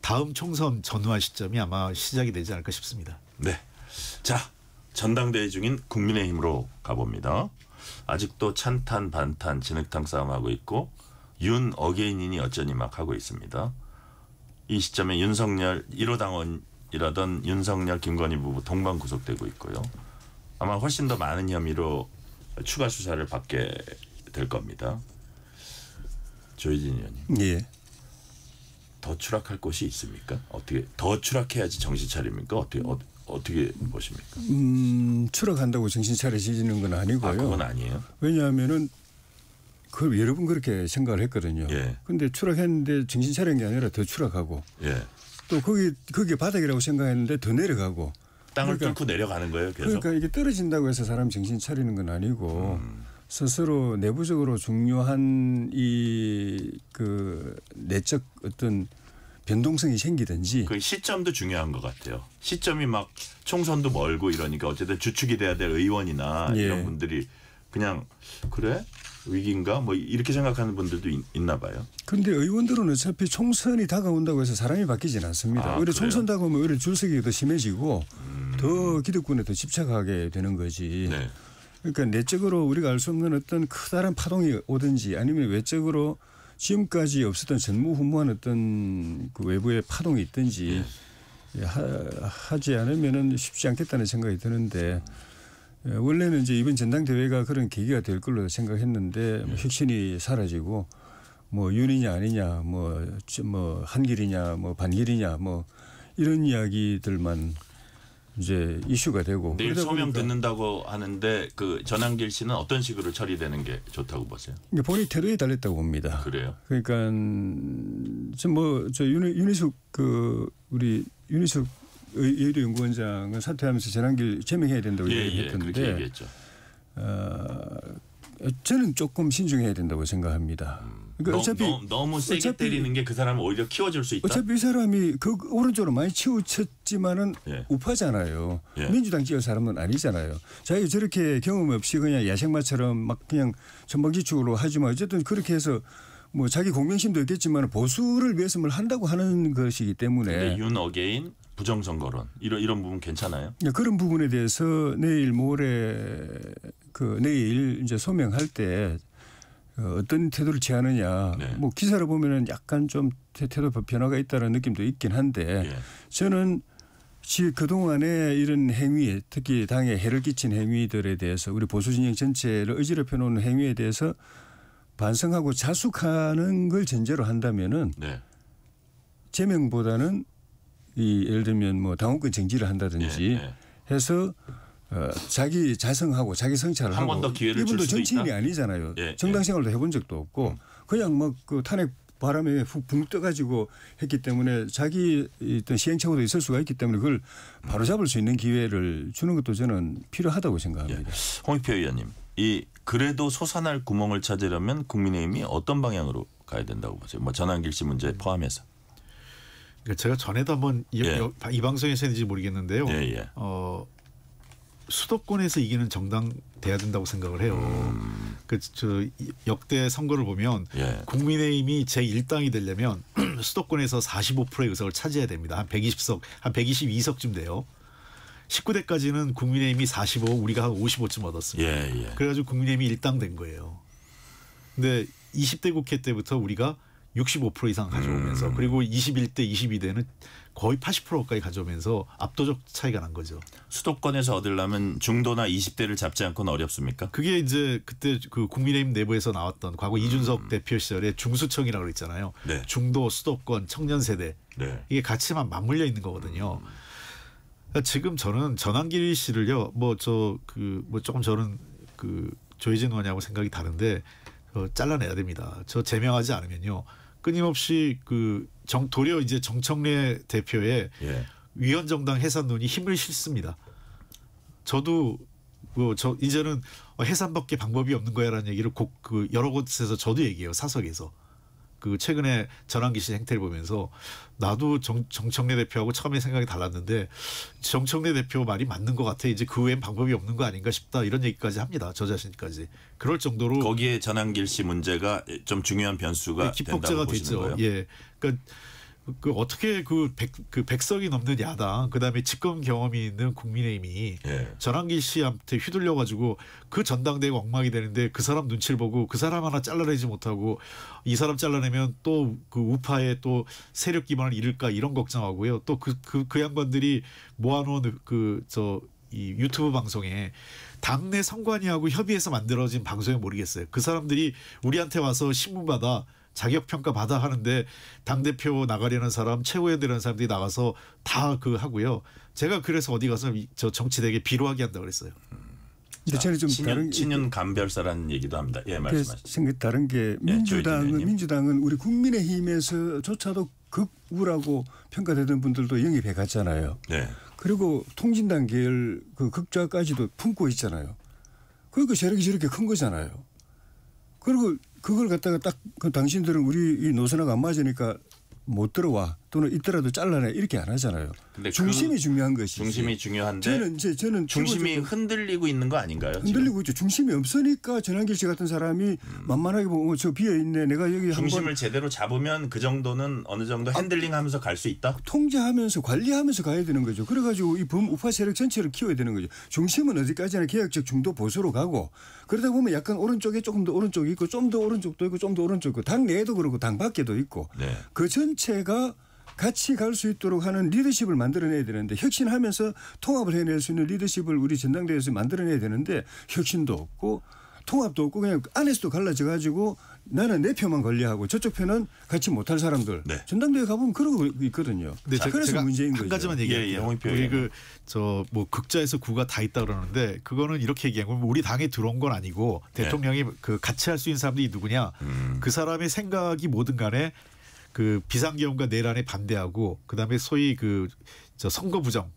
다음 총선 전후한 시점이 아마 시작이 되지 않을까 싶습니다. 네. 자, 전당대회 중인 국민의힘으로 가봅니다. 아직도 찬탄 반탄 진흙탕 싸움하고 있고 윤 어게인인이 여전히 막 하고 있습니다. 이 시점에 윤석열 1호 당원이라던 윤석열 김건희 부부 동반 구속되고 있고요. 아마 훨씬 더 많은 혐의로 추가 수사를 받게 될 겁니다. 조희진 의원님. 예. 더 추락할 곳이 있습니까? 어떻게 더 추락해야지 정신 차립니까? 어떻게 보십니까? 추락한다고 정신 차려지는 건 아니고요. 그건 아니에요. 왜냐하면은 그 여러 번 그렇게 생각을 했거든요. 그런데 예. 추락했는데 정신 차린 게 아니라 더 추락하고 예. 또 그게 바닥이라고 생각했는데 더 내려가고 땅을 뚫고 내려가는 거예요. 계속. 그러니까 이게 떨어진다고 해서 사람 정신 차리는 건 아니고 스스로 내부적으로 중요한 그 내적 어떤 변동성이 생기든지 그 시점도 중요한 것 같아요. 시점이 막 총선도 멀고 이러니까 어쨌든 주축이 돼야 될 의원이나 예. 이런 분들이 그냥 그래? 위기인가? 뭐 이렇게 생각하는 분들도 있나 봐요. 그런데 의원들은 어차피 총선이 다가온다고 해서 사람이 바뀌지는 않습니다. 오히려 그래요? 총선 다가오면 오히려 줄서기가 더 심해지고 더 기득권에 더 집착하게 되는 거지. 네. 그러니까 내적으로 우리가 알 수 없는 어떤 커다란 파동이 오든지 아니면 외적으로 지금까지 없었던 전무후무한 어떤 그 외부의 파동이 있든지 하지 않으면은 쉽지 않겠다는 생각이 드는데 원래는 이제 이번 전당대회가 그런 계기가 될 걸로 생각했는데 뭐 혁신이 사라지고 뭐 윤이냐 아니냐 뭐 한길이냐 뭐 반길이냐 뭐 이런 이야기들만 이제 이슈가 되고 내일 소명 듣는다고 하는데 그 전한길 씨는 어떤 식으로 처리되는 게 좋다고 보세요? 본인 태도에 달렸다고 봅니다. 그래요? 그러니까 저 윤희숙 우리 윤희숙 의료연구원장은 사퇴하면서 전한길 제명해야 된다고 얘기했던데 그렇게 얘기했죠. 저는 조금 신중해야 된다고 생각합니다. 그러니까 너무 세게 때리는 게 그 사람을 오히려 키워줄 수 있다. 어차피 이 사람이 그 오른쪽으로 많이 치우쳤지만은 우파잖아요. 민주당 지역 사람은 아니잖아요. 자기가 저렇게 경험 없이 그냥 야생마처럼 막 그냥 전방지축으로 하지만 어쨌든 그렇게 해서 뭐 자기 공명심도 있겠지만 보수를 위해서 뭘 한다고 하는 것이기 때문에. 윤 어게인 부정선거론 이런 부분 괜찮아요? 그런 부분에 대해서 내일 모레 내일 이제 소명할 때 어떤 태도를 취하느냐. 뭐 기사를 보면은 약간 좀 태도 변화가 있다는 느낌도 있긴 한데 저는 그동안에 이런 행위 특히 당에 해를 끼친 행위들에 대해서 우리 보수 진영 전체를 어지럽혀 놓는 행위에 대해서 반성하고 자숙하는 걸 전제로 한다면은 제명보다는 예를 들면 뭐 당원권 정지를 한다든지 해서 자기 자성하고 자기 성찰을 하고 한 번 더 기회를 줄 이분도 수도 정치인이 있다? 아니잖아요. 정당 생활도 해본 적도 없고 그냥 뭐 그 탄핵 바람에 훅 붕 떠가지고 했기 때문에 자기 어떤 시행착오도 있을 수가 있기 때문에 그걸 바로잡을 수 있는 기회를 주는 것도 저는 필요하다고 생각합니다. 홍익표 의원님, 그래도 솟아날 구멍을 찾으려면 국민의힘이 어떤 방향으로 가야 된다고 보세요? 뭐 전한길 씨 문제 포함해서. 제가 전에도 한번 이 방송에서 했는지 모르겠는데요. 수도권에서 이기는 정당 돼야 된다고 생각을 해요. 저 역대 선거를 보면 국민의힘이 제1당이 되려면 수도권에서 45%의 의석을 차지해야 됩니다. 한 120석, 한 122석쯤 돼요. 19대까지는 국민의힘이 45, 우리가 한 55쯤 얻었습니다. 그래가지고 국민의힘이 1당 된 거예요. 근데 20대 국회 때부터 우리가 65% 이상 가져오면서 그리고 21대, 22대는 거의 80%까지 가져오면서 압도적 차이가 난 거죠. 수도권에서 얻으려면 중도나 20대를 잡지 않고는 어렵습니까? 그게 이제 그때 그 국민의힘 내부에서 나왔던 과거 이준석 대표 시절에 중수청이라고 그랬잖아요. 중도, 수도권, 청년 세대 이게 같이만 맞물려 있는 거거든요. 그러니까 지금 저는 전환길 씨를요, 조금 저는 조혜진 의원하고 생각이 다른데 잘라내야 됩니다. 저 제명하지 않으면요, 끊임없이 도리어 이제 정청래 대표의 위헌정당 해산론이 힘을 실습니다. 저도 이제는 해산밖에 방법이 없는 거야라는 얘기를 여러 곳에서 저도 얘기해요. 사석에서. 최근에 전환기 씨 행태를 보면서 나도 정청래 대표하고 처음에 생각이 달랐는데 정청래 대표 말이 맞는 것 같아. 이제 그 외엔 방법이 없는 거 아닌가 싶다. 이런 얘기까지 합니다. 저 자신까지. 그럴 정도로. 거기에 전환길 씨 문제가 좀 중요한 변수가 된다고 보시는 거예요? 예. 그러니까 어떻게 100석이 넘는 야당, 그다음에 집권 경험이 있는 국민의힘이 전환길 씨한테 휘둘려 가지고 그 전당대회가 엉망이 되는데 그 사람 눈치를 보고 그 사람 하나 잘라내지 못하고 이 사람 잘라내면 또 우파의 또 세력 기반을 잃을까 이런 걱정하고요. 또 그 양반들이 모아놓은 이 유튜브 방송에 당내 선관위하고 협의해서 만들어진 방송에 모르겠어요. 그 사람들이 우리한테 와서 신문 받아 자격평가 받아 하는데 당대표 나가려는 사람, 최고위원 되는 사람들이 나가서 다 하고요. 제가 그래서 어디 가서 정치되게 비로하게 한다고 그랬어요. 근데 저는 좀 다른 친윤 감별사라는 얘기도 합니다. 예, 말씀하시죠. 다른 게 민주당은 우리 국민의힘에서조차도 극우라고 평가되던 분들도 영입해 갔잖아요. 네. 그리고 통진당 계열 극좌까지도 품고 있잖아요. 그러니까 세력이 저렇게 큰 거잖아요. 그리고 그걸 갖다가 딱 당신들은 우리 이 노선하고 안 맞으니까 못 들어와 또는 있더라도 잘라내 이렇게 안 하잖아요. 근데 중심이 중요한 것이지. 중심이 중요한데 저는 중심이 흔들리고 있는 거 아닌가요? 흔들리고 있죠. 중심이 없으니까 전환길 씨 같은 사람이 만만하게 보면 저 비어 있네. 내가 여기 중심을 제대로 잡으면 그 정도는 어느 정도 핸들링하면서 갈 수 있다. 통제하면서 관리하면서 가야 되는 거죠. 그래가지고 이 범우파 세력 전체를 키워야 되는 거죠. 중심은 어디까지나 개혁적 중도 보수로 가고 그러다 보면 약간 오른쪽에 조금 더 오른쪽이 있고 좀 더 오른쪽도 있고 좀 더 오른쪽 있고 당 내에도 그렇고 당 밖에도 있고 그 전체가 같이 갈 수 있도록 하는 리더십을 만들어내야 되는데 혁신하면서 통합을 해낼 수 있는 리더십을 우리 전당대회에서 만들어내야 되는데 혁신도 없고 통합도 없고 그냥 안에서도 갈라져 가지고 나는 내 표만 관리하고 저쪽 표는 같이 못할 사람들 전당대회 가보면 그러고 있거든요. 근데 그래서 문제인 거죠. 한 가지만 얘기할게요. 우리 극자에서 구가 다 있다 그러는데 그거는 이렇게 얘기하면 우리 당에 들어온 건 아니고 대통령이 같이 할 수 있는 사람들이 누구냐 그 사람의 생각이 뭐든 간에 비상계엄과 내란에 반대하고 그다음에 소위 선거 부정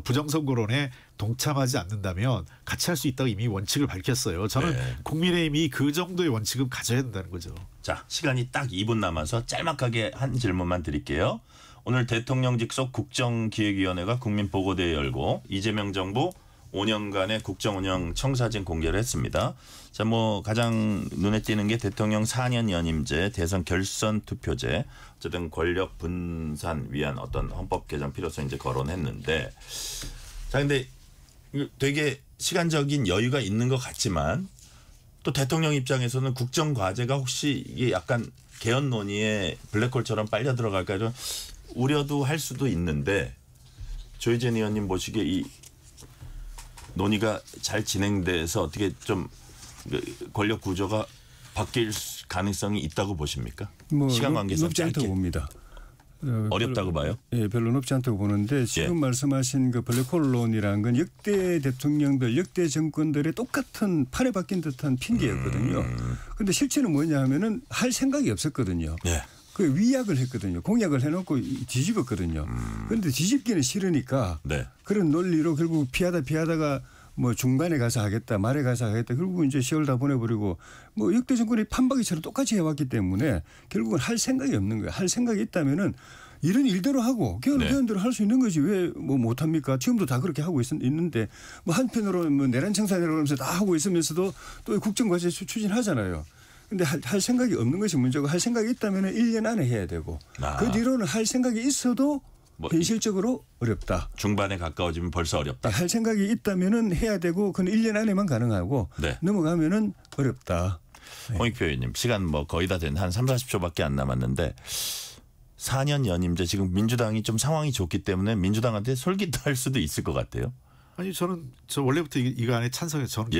부정 선거론에 동참하지 않는다면 같이 할 수 있다고 이미 원칙을 밝혔어요. 저는 국민의힘이 그 정도의 원칙은 가져야 된다는 거죠. 자, 시간이 딱 2분 남아서 짤막하게 한 질문만 드릴게요. 오늘 대통령 직속 국정기획위원회가 국민보고대회 열고 이재명 정부 5년간의 국정운영 청사진 공개를 했습니다. 자, 가장 눈에 띄는 게 대통령 4년 연임제, 대선 결선 투표제, 어쨌든 권력 분산 위한 어떤 헌법 개정 필요성 이제 거론했는데, 자, 근데 되게 시간적인 여유가 있는 것 같지만 또 대통령 입장에서는 국정 과제가 혹시 이게 약간 개헌 논의에 블랙홀처럼 빨려 들어갈까 이런 우려도 할 수도 있는데 조혜진 의원님 보시기에 이 논의가 잘 진행돼서 어떻게 좀 권력 구조가 바뀔 가능성이 있다고 보십니까? 시간 관계상 높지 않다고 봅니다. 어렵다고 봐요? 예, 별로 높지 않다고 보는데 지금 말씀하신 블랙홀론이라는 건 역대 대통령들, 역대 정권들의 똑같은 판에 박힌 듯한 핑계였거든요. 그런데 실체는 뭐냐 하면은 할 생각이 없었거든요. 그 위약을 했거든요. 공약을 해놓고 뒤집었거든요. 그런데 뒤집기는 싫으니까 그런 논리로 결국 피하다가 중간에 가서 하겠다, 말에 가서 하겠다. 결국 이제 10월 다 보내버리고 역대 정권이 판박이처럼 똑같이 해왔기 때문에 결국은 할 생각이 없는 거예요. 할 생각이 있다면은 이런 일대로 하고 개헌대로 할 수 있는 거지 왜 못합니까? 지금도 다 그렇게 하고 있는데 한편으로 내란 청산이라고 하면서 다 하고 있으면서도 또 국정과제 추진하잖아요. 근데 할 생각이 없는 것이 문제고 할 생각이 있다면 1년 안에 해야 되고 그 뒤로는 할 생각이 있어도 현실적으로 어렵다. 중반에 가까워지면 벌써 어렵다. 할 생각이 있다면 해야 되고 그건 1년 안에만 가능하고 넘어가면 어렵다. 홍익표 의원님 시간 거의 다 된 한 3, 40초밖에 안 남았는데 4년 연임제 지금 민주당이 좀 상황이 좋기 때문에 민주당한테 솔깃할 수도 있을 것 같아요. 아니 저 원래부터 이거 안에 찬성해서 저는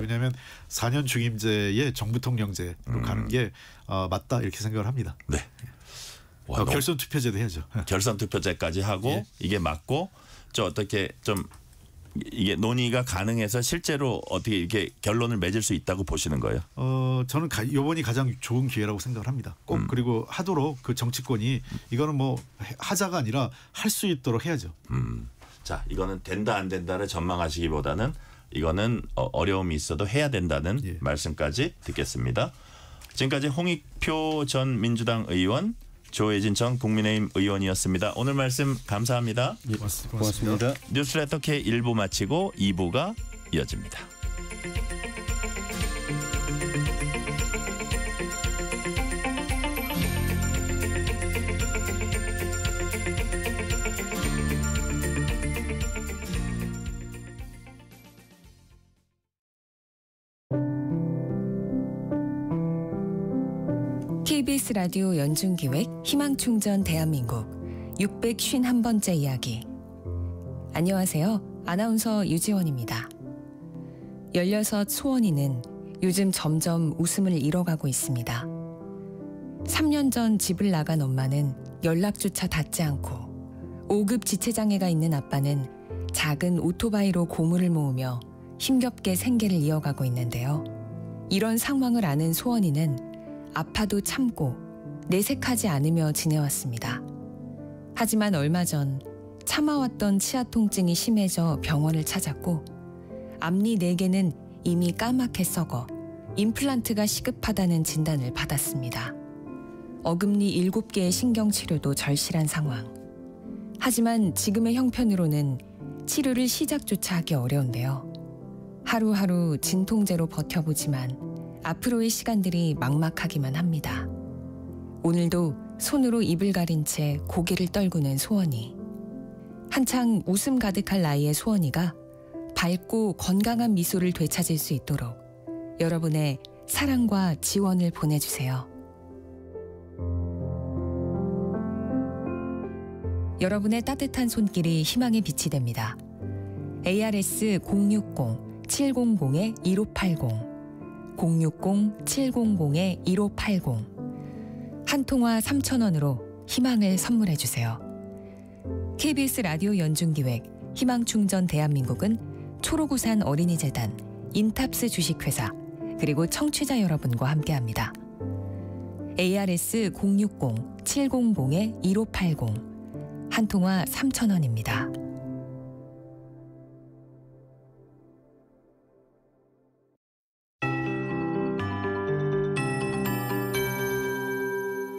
왜냐하면 4년 중임제에 정부통령제로 가는 게 맞다 이렇게 생각을 합니다. 네. 결선 투표제도 해야죠. 결선 투표제까지 하고 이게 맞고 좀 어떻게 좀 이게 논의가 가능해서 실제로 어떻게 이렇게 결론을 맺을 수 있다고 보시는 거예요? 저는 이번이 가장 좋은 기회라고 생각을 합니다. 꼭 그리고 하도록 그 정치권이 이거는 뭐 하자가 아니라 할 수 있도록 해야죠. 자, 이거는 된다 안 된다를 전망하시기보다는 이거는 어려움이 있어도 해야 된다는 말씀까지 듣겠습니다. 지금까지 홍익표 전 민주당 의원, 조혜진 전 국민의힘 의원이었습니다. 오늘 말씀 감사합니다. 예, 고맙습니다. 뉴스레터 K 1부 마치고 2부가 이어집니다. KBS 라디오 연중기획 희망충전 대한민국 651번째 이야기. 안녕하세요. 아나운서 유지원입니다. 16 소원이는 요즘 점점 웃음을 잃어가고 있습니다. 3년 전 집을 나간 엄마는 연락조차 닿지 않고 5급 지체장애가 있는 아빠는 작은 오토바이로 고물을 모으며 힘겹게 생계를 이어가고 있는데요. 이런 상황을 아는 소원이는 아파도 참고 내색하지 않으며 지내왔습니다. 하지만 얼마 전 참아왔던 치아 통증이 심해져 병원을 찾았고 앞니 4개는 이미 까맣게 썩어 임플란트가 시급하다는 진단을 받았습니다. 어금니 7개의 신경치료도 절실한 상황. 하지만 지금의 형편으로는 치료를 시작조차 하기 어려운데요. 하루하루 진통제로 버텨보지만 앞으로의 시간들이 막막하기만 합니다. 오늘도 손으로 입을 가린 채 고개를 떨구는 소원이. 한창 웃음 가득할 나이의 소원이가 밝고 건강한 미소를 되찾을 수 있도록 여러분의 사랑과 지원을 보내주세요. 여러분의 따뜻한 손길이 희망의 빛이 됩니다. ARS 060-700-1580 060-700-1580 한 통화 3,000원으로 희망을 선물해 주세요. KBS 라디오 연중기획 희망충전 대한민국은 초록우산 어린이재단, 인탑스 주식회사 그리고 청취자 여러분과 함께합니다. ARS 060-700-1580 한 통화 3,000원입니다.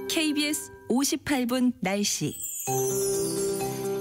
KBS 58분 날씨.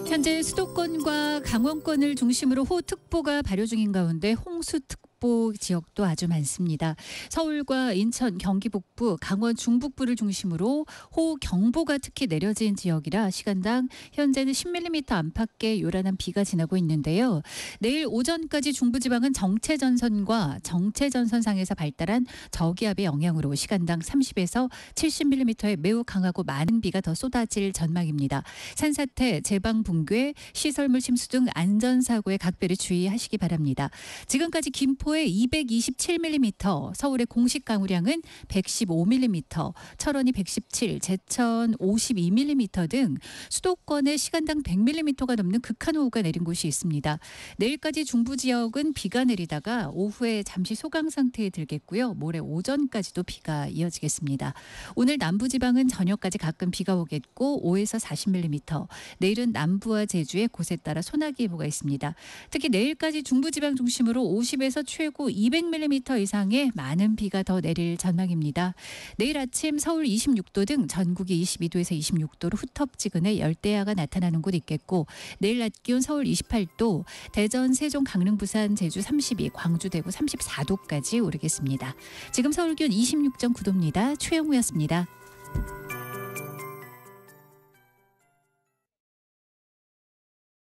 현재 수도권과 강원권을 중심으로 호우특보가 발효 중인 가운데 홍수특보 지역도 아주 많습니다. 서울과 인천, 경기 북부, 강원 중북부를 중심으로 호우경보가 특히 내려진 지역이라 시간당 현재는 10mm 안팎의 요란한 비가 지나고 있는데요. 내일 오전까지 중부지방은 정체전선과 정체전선상에서 발달한 저기압의 영향으로 시간당 30에서 70mm의 매우 강하고 많은 비가 더 쏟아질 전망입니다. 산사태, 제방 붕괴, 시설물 침수 등 안전사고에 각별히 주의하시기 바랍니다. 지금까지 김포에 227mm, 서울의 공식 강우량은 115mm, 철원이 117, 제천 52mm 등 수도권에 시간당 100mm가 넘는 극한호우가 내린 곳이 있습니다. 내일까지 중부 지역은 비가 내리다가 오후에 잠시 소강 상태에 들겠고요. 모레 오전까지도 비가 이어지겠습니다. 오늘 남부지방은 저녁까지 가끔 비가 오겠고 5에서 40mm, 내일은 남부와 제주에 곳에 따라 소나기 예보가 있습니다. 특히 내일까지 중부지방 중심으로 50에서 최고 200mm 이상의 많은 비가 더 내릴 전망입니다. 내일 아침 서울 26도 등 전국이 22도에서 26도로 후텁지근해 열대야가 나타나는 곳 있겠고 내일 낮 기온 서울 28도, 대전, 세종, 강릉, 부산, 제주 32, 광주, 대구 34도까지 오르겠습니다. 지금 서울 기온 26.9도입니다. 최영우였습니다.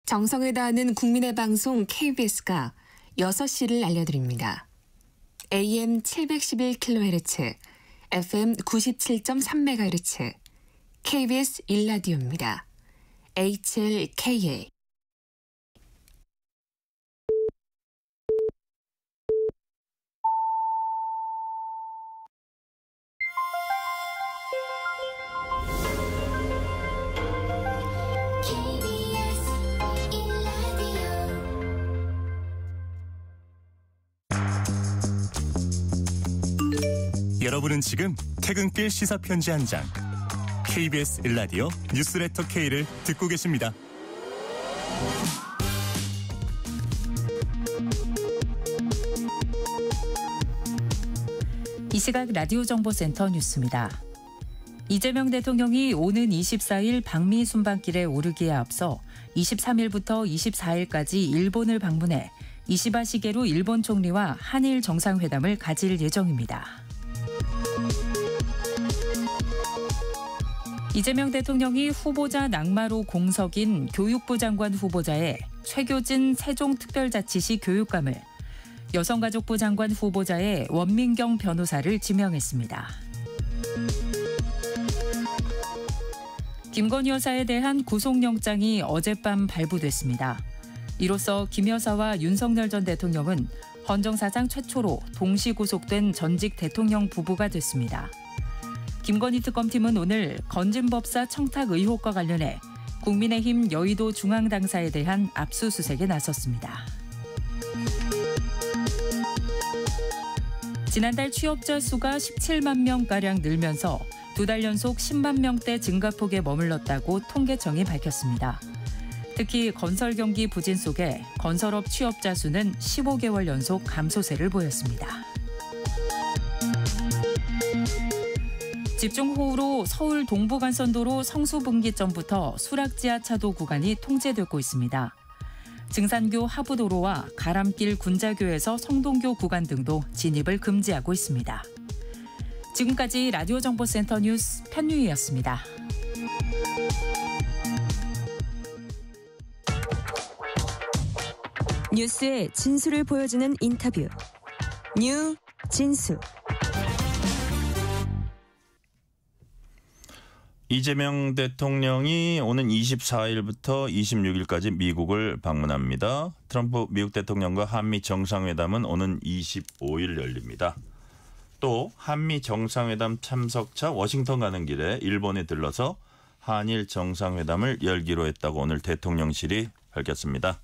정성을 다하는 국민의 방송 KBS가 6시를 알려드립니다. AM 711kHz, FM 97.3MHz, KBS 1라디오입니다. HLKA. KBS 1라디오 여러분은 지금 퇴근길 시사편지 한 장 KBS 1라디오 뉴스레터 K를 듣고 계십니다. 이 시각 라디오 정보센터 뉴스입니다. 이재명 대통령이 오는 24일 방미 순방길에 오르기에 앞서 23일부터 24일까지 일본을 방문해 이시바 시게루 일본 총리와 한일 정상회담을 가질 예정입니다. 이재명 대통령이 후보자 낙마로 공석인 교육부 장관 후보자에 최교진 세종특별자치시 교육감을, 여성가족부 장관 후보자에 원민경 변호사를 지명했습니다. 김건희 여사에 대한 구속영장이 어젯밤 발부됐습니다. 이로써 김 여사와 윤석열 전 대통령은 헌정사상 최초로 동시 구속된 전직 대통령 부부가 됐습니다. 김건희 특검팀은 오늘 건진법사 청탁 의혹과 관련해 국민의힘 여의도 중앙당사에 대한 압수수색에 나섰습니다. 지난달 취업자 수가 17만 명가량 늘면서 2달 연속 10만 명대 증가폭에 머물렀다고 통계청이 밝혔습니다. 특히 건설 경기 부진 속에 건설업 취업자 수는 15개월 연속 감소세를 보였습니다. 집중호우로 서울 동부간선도로 성수분기점부터 수락지하차도 구간이 통제되고 있습니다. 증산교 하부도로와 가람길 군자교에서 성동교 구간 등도 진입을 금지하고 있습니다. 지금까지 라디오 정보센터 뉴스 편유희였습니다. 뉴스의 진수를 보여주는 인터뷰. 뉴 진수. 이재명 대통령이 오는 24일부터 26일까지 미국을 방문합니다. 트럼프 미국 대통령과 한미 정상회담은 오는 25일 열립니다. 또 한미 정상회담 참석차 워싱턴 가는 길에 일본에 들러서 한일 정상회담을 열기로 했다고 오늘 대통령실이 밝혔습니다.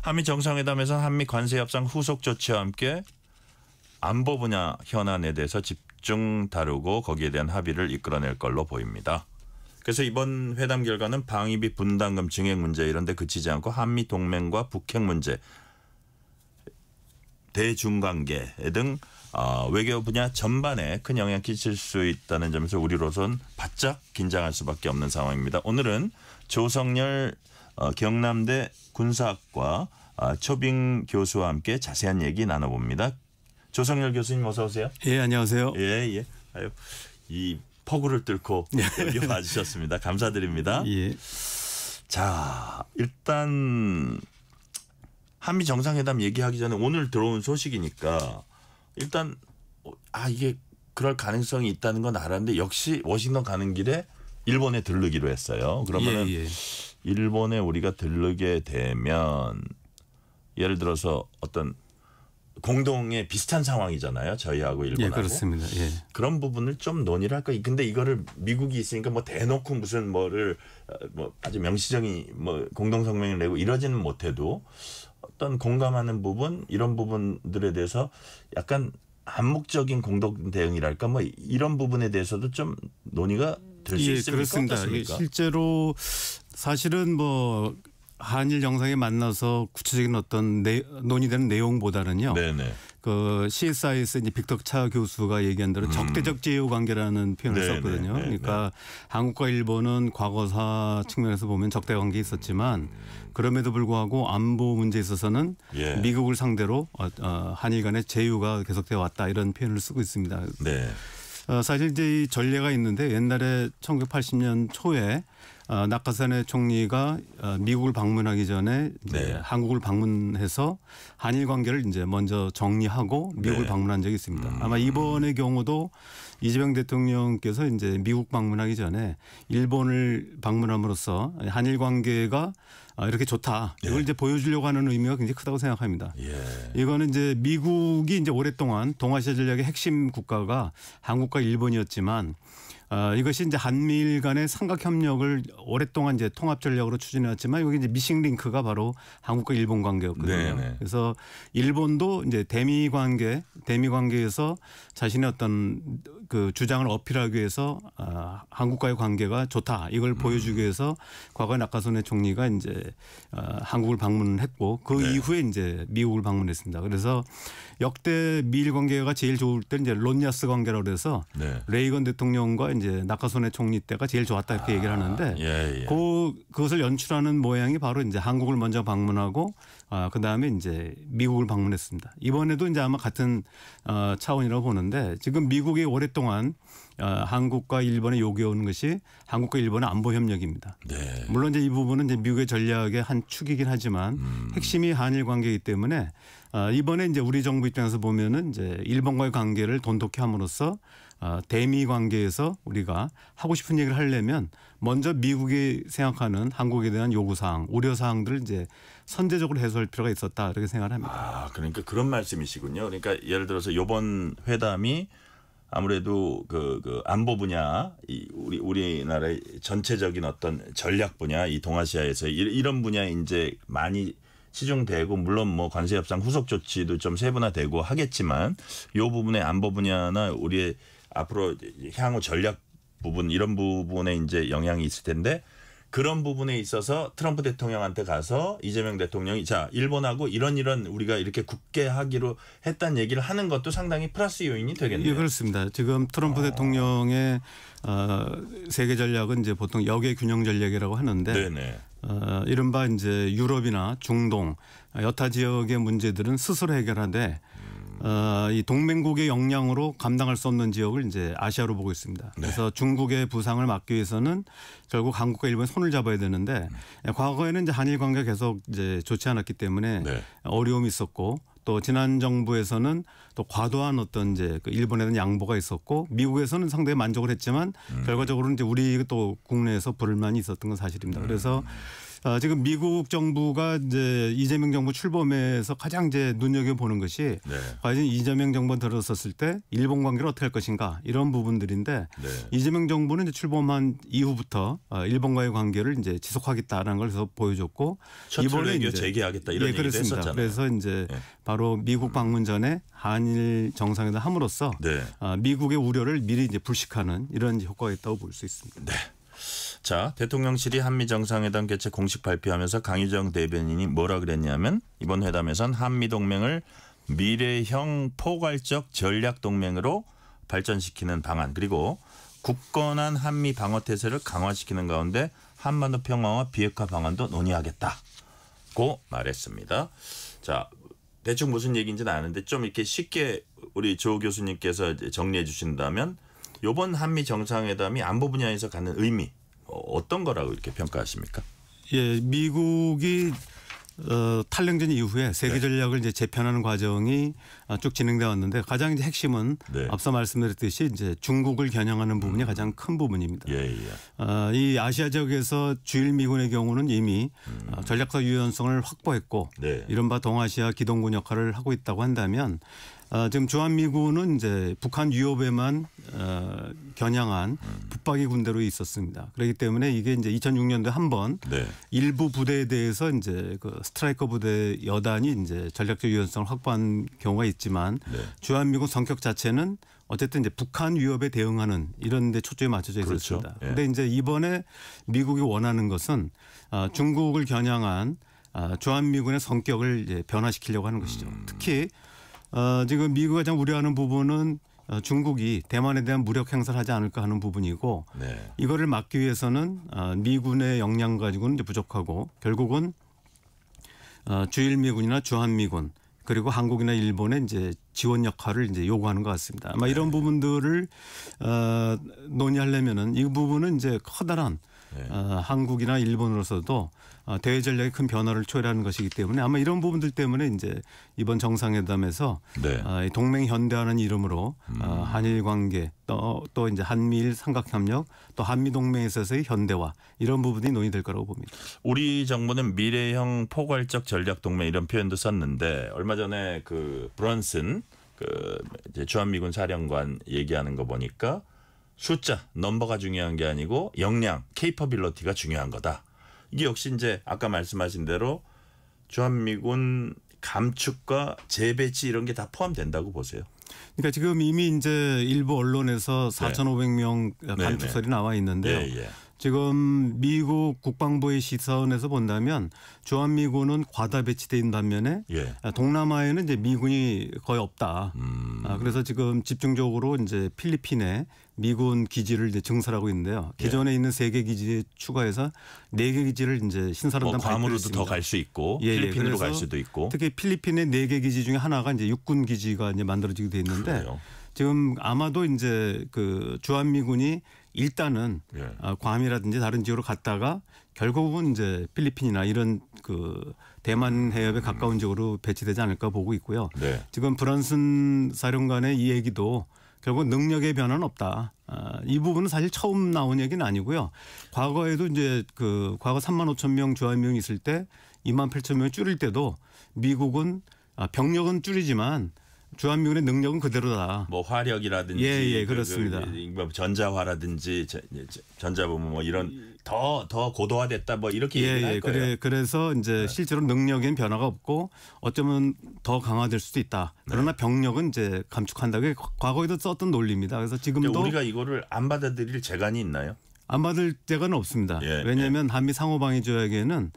한미 정상회담에서 한미 관세 협상 후속 조치와 함께 안보 분야 현안에 대해서 집중 다루고 거기에 대한 합의를 이끌어낼 걸로 보입니다. 그래서 이번 회담 결과는 방위비 분담금 증액 문제 이런 데 그치지 않고 한미 동맹과 북핵 문제, 대중관계 등 외교 분야 전반에 큰 영향을 끼칠 수 있다는 점에서 우리로선 바짝 긴장할 수밖에 없는 상황입니다. 오늘은 조성열 경남대 군사학과 초빙 교수와 함께 자세한 얘기 나눠봅니다. 조성열 교수님 어서 오세요. 예, 안녕하세요. 예. 아유, 이 폭우를 뚫고 여기 와주셨습니다. 감사드립니다. 예. 자, 일단 한미 정상회담 얘기하기 전에 오늘 들어온 소식이니까 일단 이게 그럴 가능성이 있다는 건 알았는데 역시 워싱턴 가는 길에 일본에 들르기로 했어요. 그러면은 일본에 우리가 들르게 되면 예를 들어서 어떤 공동의 비슷한 상황이잖아요. 저희하고 일본하고. 예, 그렇습니다. 예. 그런 부분을 좀 논의를 할까. 근데 이거를 미국이 있으니까 뭐 대놓고 무슨 뭐를 뭐 아주 명시적인 뭐 공동성명을 내고 이러지는 못해도 어떤 공감하는 부분 이런 부분들에 대해서 약간 암묵적인 공동 대응이랄까 뭐 이런 부분에 대해서도 좀 논의가 될 수 있습니까? 그렇습니다. 어떻습니까? 실제로 사실은 뭐 한일 정상이 만나서 구체적인 어떤 논의되는 내용보다는요. 네네. 그 CSI에서 이제 빅덕차 교수가 얘기한 대로 적대적 제휴 관계라는 표현을 썼거든요. 그러니까 한국과 일본은 과거사 측면에서 보면 적대 관계 있었지만 그럼에도 불구하고 안보 문제에 있어서는 미국을 상대로 한일 간의 제휴가 계속되어 왔다 이런 표현을 쓰고 있습니다. 네. 사실 이제 이 전례가 있는데 옛날에 1980년 초에 낙하산의 총리가 미국을 방문하기 전에 이제 한국을 방문해서 한일 관계를 이제 먼저 정리하고 미국을 방문한 적이 있습니다. 아마 이번의 경우도 이재명 대통령께서 이제 미국 방문하기 전에 일본을 방문함으로써 한일 관계가 이렇게 좋다. 이걸 이제 보여주려고 하는 의미가 굉장히 크다고 생각합니다. 이거는 이제 미국이 이제 오랫동안 동아시아 전략의 핵심 국가가 한국과 일본이었지만 이것이 이제 한미일 간의 삼각 협력을 오랫동안 이제 통합 전략으로 추진해왔지만 여기 이제 미싱 링크가 바로 한국과 일본 관계였거든요. 네네. 그래서 일본도 이제 대미 관계에서 자신의 어떤 그 주장을 어필하기 위해서 한국과의 관계가 좋다 이걸 보여주기 위해서 과거에 나카소네 총리가 이제 한국을 방문했고 그 이후에 이제 미국을 방문했습니다. 그래서 역대 미일 관계가 제일 좋을 때 이제 론야스 관계라고 해서 레이건 대통령과 이제 나카소네 총리 때가 제일 좋았다 이렇게 얘기를 하는데 그것을 연출하는 모양이 바로 이제 한국을 먼저 방문하고 그 다음에 이제 미국을 방문했습니다. 이번에도 이제 아마 같은 차원이라고 보는데 지금 미국이 오랫동안 한국과 일본에 요구해오는 것이 한국과 일본의 안보 협력입니다. 네. 물론 이제 이 부분은 이제 미국의 전략의 한 축이긴 하지만 핵심이 한일 관계이기 때문에 이번에 이제 우리 정부 입장에서 보면은 이제 일본과의 관계를 돈독히 함으로써 대미 관계에서 우리가 하고 싶은 얘기를 하려면 먼저 미국이 생각하는 한국에 대한 요구사항, 우려사항들을 이제 선제적으로 해소할 필요가 있었다 이렇게 생각을 합니다. 그러니까 그런 말씀이시군요. 그러니까 예를 들어서 이번 회담이 아무래도 그 안보 분야, 우리나라의 전체적인 어떤 전략 분야, 이 동아시아에서 이런 분야에 이제 많이 치중되고 물론 뭐 관세 협상 후속 조치도 좀 세분화되고 하겠지만 이 부분의 안보 분야나 우리의 앞으로 향후 전략 부분 이런 부분에 이제 영향이 있을 텐데 그런 부분에 있어서 트럼프 대통령한테 가서 이재명 대통령이 자 일본하고 이런 우리가 이렇게 굳게 하기로 했다는 얘기를 하는 것도 상당히 플러스 요인이 되겠네요. 예, 그렇습니다. 지금 트럼프 대통령의 세계 전략은 이제 보통 역의 균형 전략이라고 하는데 네네. 이른바 이제 유럽이나 중동 여타 지역의 문제들은 스스로 해결하되 이 동맹국의 역량으로 감당할 수 없는 지역을 이제 아시아로 보고 있습니다. 그래서 중국의 부상을 막기 위해서는 결국 한국과 일본이 손을 잡아야 되는데 과거에는 이제 한일 관계가 계속 이제 좋지 않았기 때문에 어려움이 있었고 또 지난 정부에서는 또 과도한 어떤 이제 그 일본에 대한 양보가 있었고 미국에서는 상당히 만족을 했지만 결과적으로는 이제 우리 또 국내에서 불만이 있었던 건 사실입니다. 그래서 지금 미국 정부가 이제 이재명 정부 출범해서 가장 이제 눈여겨보는 것이 과연 이재명 정부 들어섰을 때 일본 관계를 어떻게 할 것인가 이런 부분들인데 이재명 정부는 이제 출범한 이후부터 일본과의 관계를 이제 지속하겠다라는 걸 해서 보여줬고 이번에 이제 재개하겠다 이런 얘기도 했었잖아요. 그래서 이제 바로 미국 방문 전에 한일 정상회담 함으로써 미국의 우려를 미리 이제 불식하는 이런 효과가 있다고 볼 수 있습니다. 네. 자, 대통령실이 한미 정상회담 개최 공식 발표하면서 강희정 대변인이 뭐라 그랬냐면 이번 회담에선 한미 동맹을 미래형 포괄적 전략 동맹으로 발전시키는 방안 그리고 굳건한 한미 방어 태세를 강화시키는 가운데 한반도 평화와 비핵화 방안도 논의하겠다고 말했습니다. 자, 대충 무슨 얘기인지는 아는데 좀 이렇게 쉽게 우리 조 교수님께서 정리해 주신다면 이번 한미 정상회담이 안보 분야에서 갖는 의미 어떤 거라고 이렇게 평가하십니까? 예, 미국이 탈냉전 이후에 세계 전략을 이제 재편하는 과정이 쭉 진행되어 왔는데 가장 이제 핵심은 앞서 말씀드렸듯이 이제 중국을 겨냥하는 부분이 가장 큰 부분입니다. 이 아시아 지역에서 주일 미군의 경우는 이미 전략적 유연성을 확보했고 이른바 동아시아 기동군 역할을 하고 있다고 한다면 지금 주한미군은 이제 북한 위협에만 겨냥한 붙박이 군대로 있었습니다. 그렇기 때문에 이게 이제 2006년도에 한 번 일부 부대에 대해서 이제 그 스트라이커 부대 여단이 이제 전략적 유연성을 확보한 경우가 있지만 주한미군 성격 자체는 어쨌든 이제 북한 위협에 대응하는 이런 데 초점이 맞춰져 있었습니다. 그런데 이제 이번에 미국이 원하는 것은 중국을 겨냥한 주한미군의 성격을 이제 변화시키려고 하는 것이죠. 특히 지금 미국이 가장 우려하는 부분은 중국이 대만에 대한 무력 행사를 하지 않을까 하는 부분이고 이거를 막기 위해서는 미군의 역량 가지고는 이제 부족하고 결국은 주일미군이나 주한미군 그리고 한국이나 일본의 이제 지원 역할을 이제 요구하는 것 같습니다. 아마 이런 부분들을 논의하려면은 이 부분은 이제 커다란 한국이나 일본으로서도 대외 전략의 큰 변화를 초래하는 것이기 때문에 아마 이런 부분들 때문에 이제 이번 정상회담에서 동맹 현대화는 이름으로 한일 관계 또 이제 한미일 삼각협력 또 한미 동맹에 있어서의 현대화 이런 부분이 논의될 거라고 봅니다. 우리 정부는 미래형 포괄적 전략 동맹 이런 표현도 썼는데 얼마 전에 그 브런슨 그 이제 주한미군 사령관 얘기하는 거 보니까 숫자, 넘버가 중요한 게 아니고 역량, 케이퍼빌리티가 중요한 거다. 이게 역시 이제 아까 말씀하신 대로 주한미군 감축과 재배치 이런 게 다 포함된다고 보세요. 그러니까 지금 이미 이제 일부 언론에서 4,500명 감축설이 나와 있는데요. 예. 지금 미국 국방부의 시선에서 본다면 주한미군은 과다 배치된 반면에 동남아에는 이제 미군이 거의 없다. 그래서 지금 집중적으로 이제 필리핀에 미군 기지를 이제 증설하고 있는데요. 기존에 있는 3개 기지에 추가해서 4개 기지를 이제 신사람단 괌으로도 더 갈 수 있고 필리핀으로 갈 수도 있고. 특히 필리핀의 4개 기지 중에 하나가 이제 육군 기지가 이제 만들어지게 돼 있는데 그래요. 지금 아마도 이제 그 주한미군이 일단은 괌이라든지 다른 지역으로 갔다가 결국은 이제 필리핀이나 이런 그 대만 해협에 가까운 지역으로 배치되지 않을까 보고 있고요. 지금 브런슨 사령관의 이 얘기도 결국 능력의 변화는 없다. 이 부분은 사실 처음 나온 얘기는 아니고요. 과거에도 이제 그 과거 3만 5천 명 주한미군이 있을 때 2만 8천 명 줄일 때도 미국은 병력은 줄이지만 주한미군의 능력은 그대로다. 뭐 화력이라든지 그렇습니다. 전자화라든지 전자부문 뭐 이런 더 고도화됐다 뭐 이렇게 얘기를 할 거예요. 그래서 이제 실제로 능력에는 변화가 없고 어쩌면 더 강화될 수도 있다. 그러나 병력은 이제 감축한다. 그게 과거에도 썼던 논리입니다. 그래서 지금도 우리가 이거를 안 받아들일 재간이 있나요? 안 받을 때가 없습니다. 왜냐하면 한미 상호방위 조약에는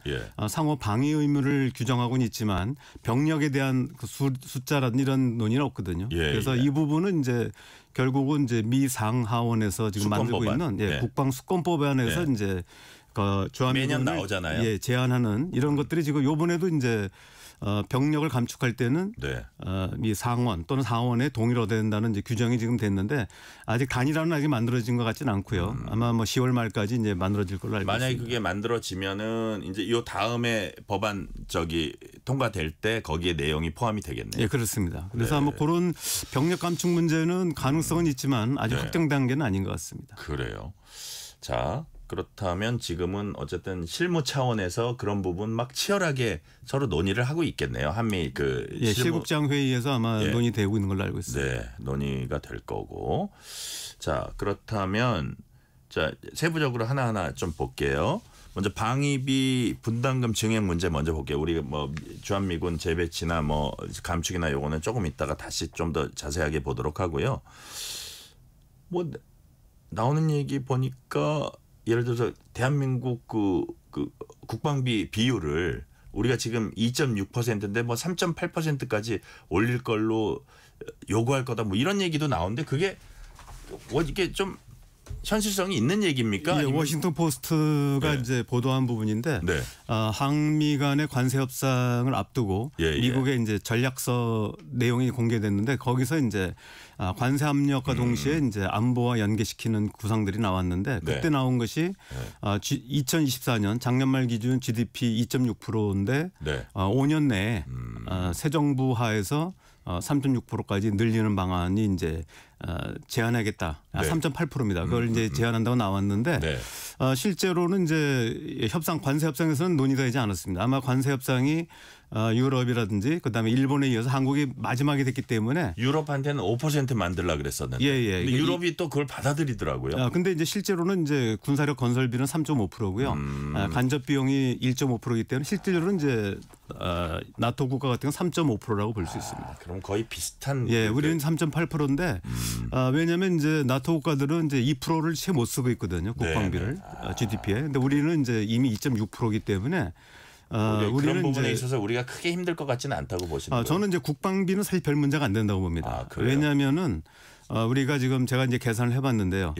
상호방위 의무를 규정하고는 있지만 병력에 대한 그 숫자라든지 이런 논의는 없거든요. 그래서 이 부분은 이제 결국은 이제 미 상하원에서 지금 만들고 있는 국방 수권법안에서 이제 그 주한미군을 매년 나오잖아요. 제한하는 이런 것들이 지금 요번에도 이제 병력을 감축할 때는 미 상원 또는 상원의 동의를 얻어야 된다는 이제 규정이 지금 됐는데 아직 단일화는 아직 만들어진 것 같지는 않고요. 아마 뭐 10월 말까지 이제 만들어질 걸로 알고 만약에 있습니다. 그게 만들어지면은 이제 이 다음에 법안 통과될 때 거기에 내용이 포함이 되겠네요. 예, 그렇습니다. 그래서 뭐 그런 병력 감축 문제는 가능성은 있지만 아직 확정 단계는 아닌 것 같습니다. 그래요. 자. 그렇다면 지금은 어쨌든 실무 차원에서 그런 부분 막 치열하게 서로 논의를 하고 있겠네요. 한미 실국장 회의에서 아마 논의되고 있는 걸로 알고 있습니다. 네, 논의가 될 거고. 자, 그렇다면 자 세부적으로 하나하나 좀 볼게요. 먼저 방위비 분담금 증액 문제 먼저 볼게요. 우리 뭐 주한미군 재배치나 뭐 감축이나 요거는 조금 있다가 다시 좀 더 자세하게 보도록 하고요. 뭐 나오는 얘기 보니까. 예를 들어서 대한민국 그 국방비 비율을 우리가 지금 2.6%인데 뭐 3.8%까지 올릴 걸로 요구할 거다 뭐 이런 얘기도 나오는데 그게 뭐 이게 좀 현실성이 있는 얘기입니까? 워싱턴 포스트가 이제 보도한 부분인데 한미 간의 관세 협상을 앞두고 미국의 이제 전략서 내용이 공개됐는데 거기서 이제 관세 압력과 동시에 이제 안보와 연계시키는 구상들이 나왔는데 그때 나온 것이 2024년 작년 말 기준 GDP 2.6%인데 5년 내에 새 정부 하에서 3.6%까지 늘리는 방안이 이제 제한하겠다. 3.8%입니다. 그걸 이제 제한한다고 나왔는데 실제로는 이제 관세 협상에서는 논의되지 않았습니다. 아마 관세 협상이 유럽이라든지 그다음에 일본에 이어서 한국이 마지막이 됐기 때문에 유럽한테는 5% 만들라 그랬었는데 근데 유럽이 또 그걸 받아들이더라고요. 근데 이제 실제로는 이제 군사력 건설비는 3.5%고요. 간접 비용이 1.5%이기 때문에 실질적으로는 이제 나토 국가 같은 건 3.5%라고 볼 수 있습니다. 그럼 거의 비슷한. 우리는 3.8%인데 왜냐하면 이제 나토 국가들은 이제 2%를 채 못 쓰고 있거든요. 국방비를 GDP에. 근데 우리는 이제 이미 2.6%이기 때문에. 우리는 그런 부분에 있어서 우리가 크게 힘들 것 같지는 않다고 보시는 거예요? 저는 이제 국방비는 사실 별 문제가 안 된다고 봅니다. 왜냐하면은 우리가 지금 제가 이제 계산을 해봤는데요.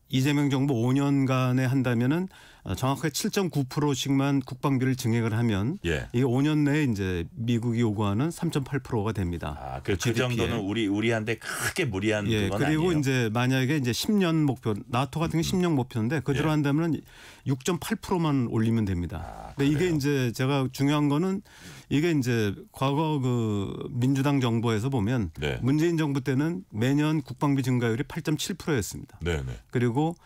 이재명 정부 5년간에 한다면은 정확하게 7.9%씩만 국방비를 증액을 하면 이게 5년 내에 이제 미국이 요구하는 3.8%가 됩니다. 그 정도는 우리한테 크게 무리한 건 그리고 아니에요. 이제 만약에 이제 10년 목표, 나토 같은 게 10년 목표인데 그대로 한다면 6.8%만 올리면 됩니다. 근데 이게 이제 제가 중요한 거는 이게 이제 과거 그 민주당 정부에서 보면 문재인 정부 때는 매년 국방비 증가율이 8.7%였습니다. 그리고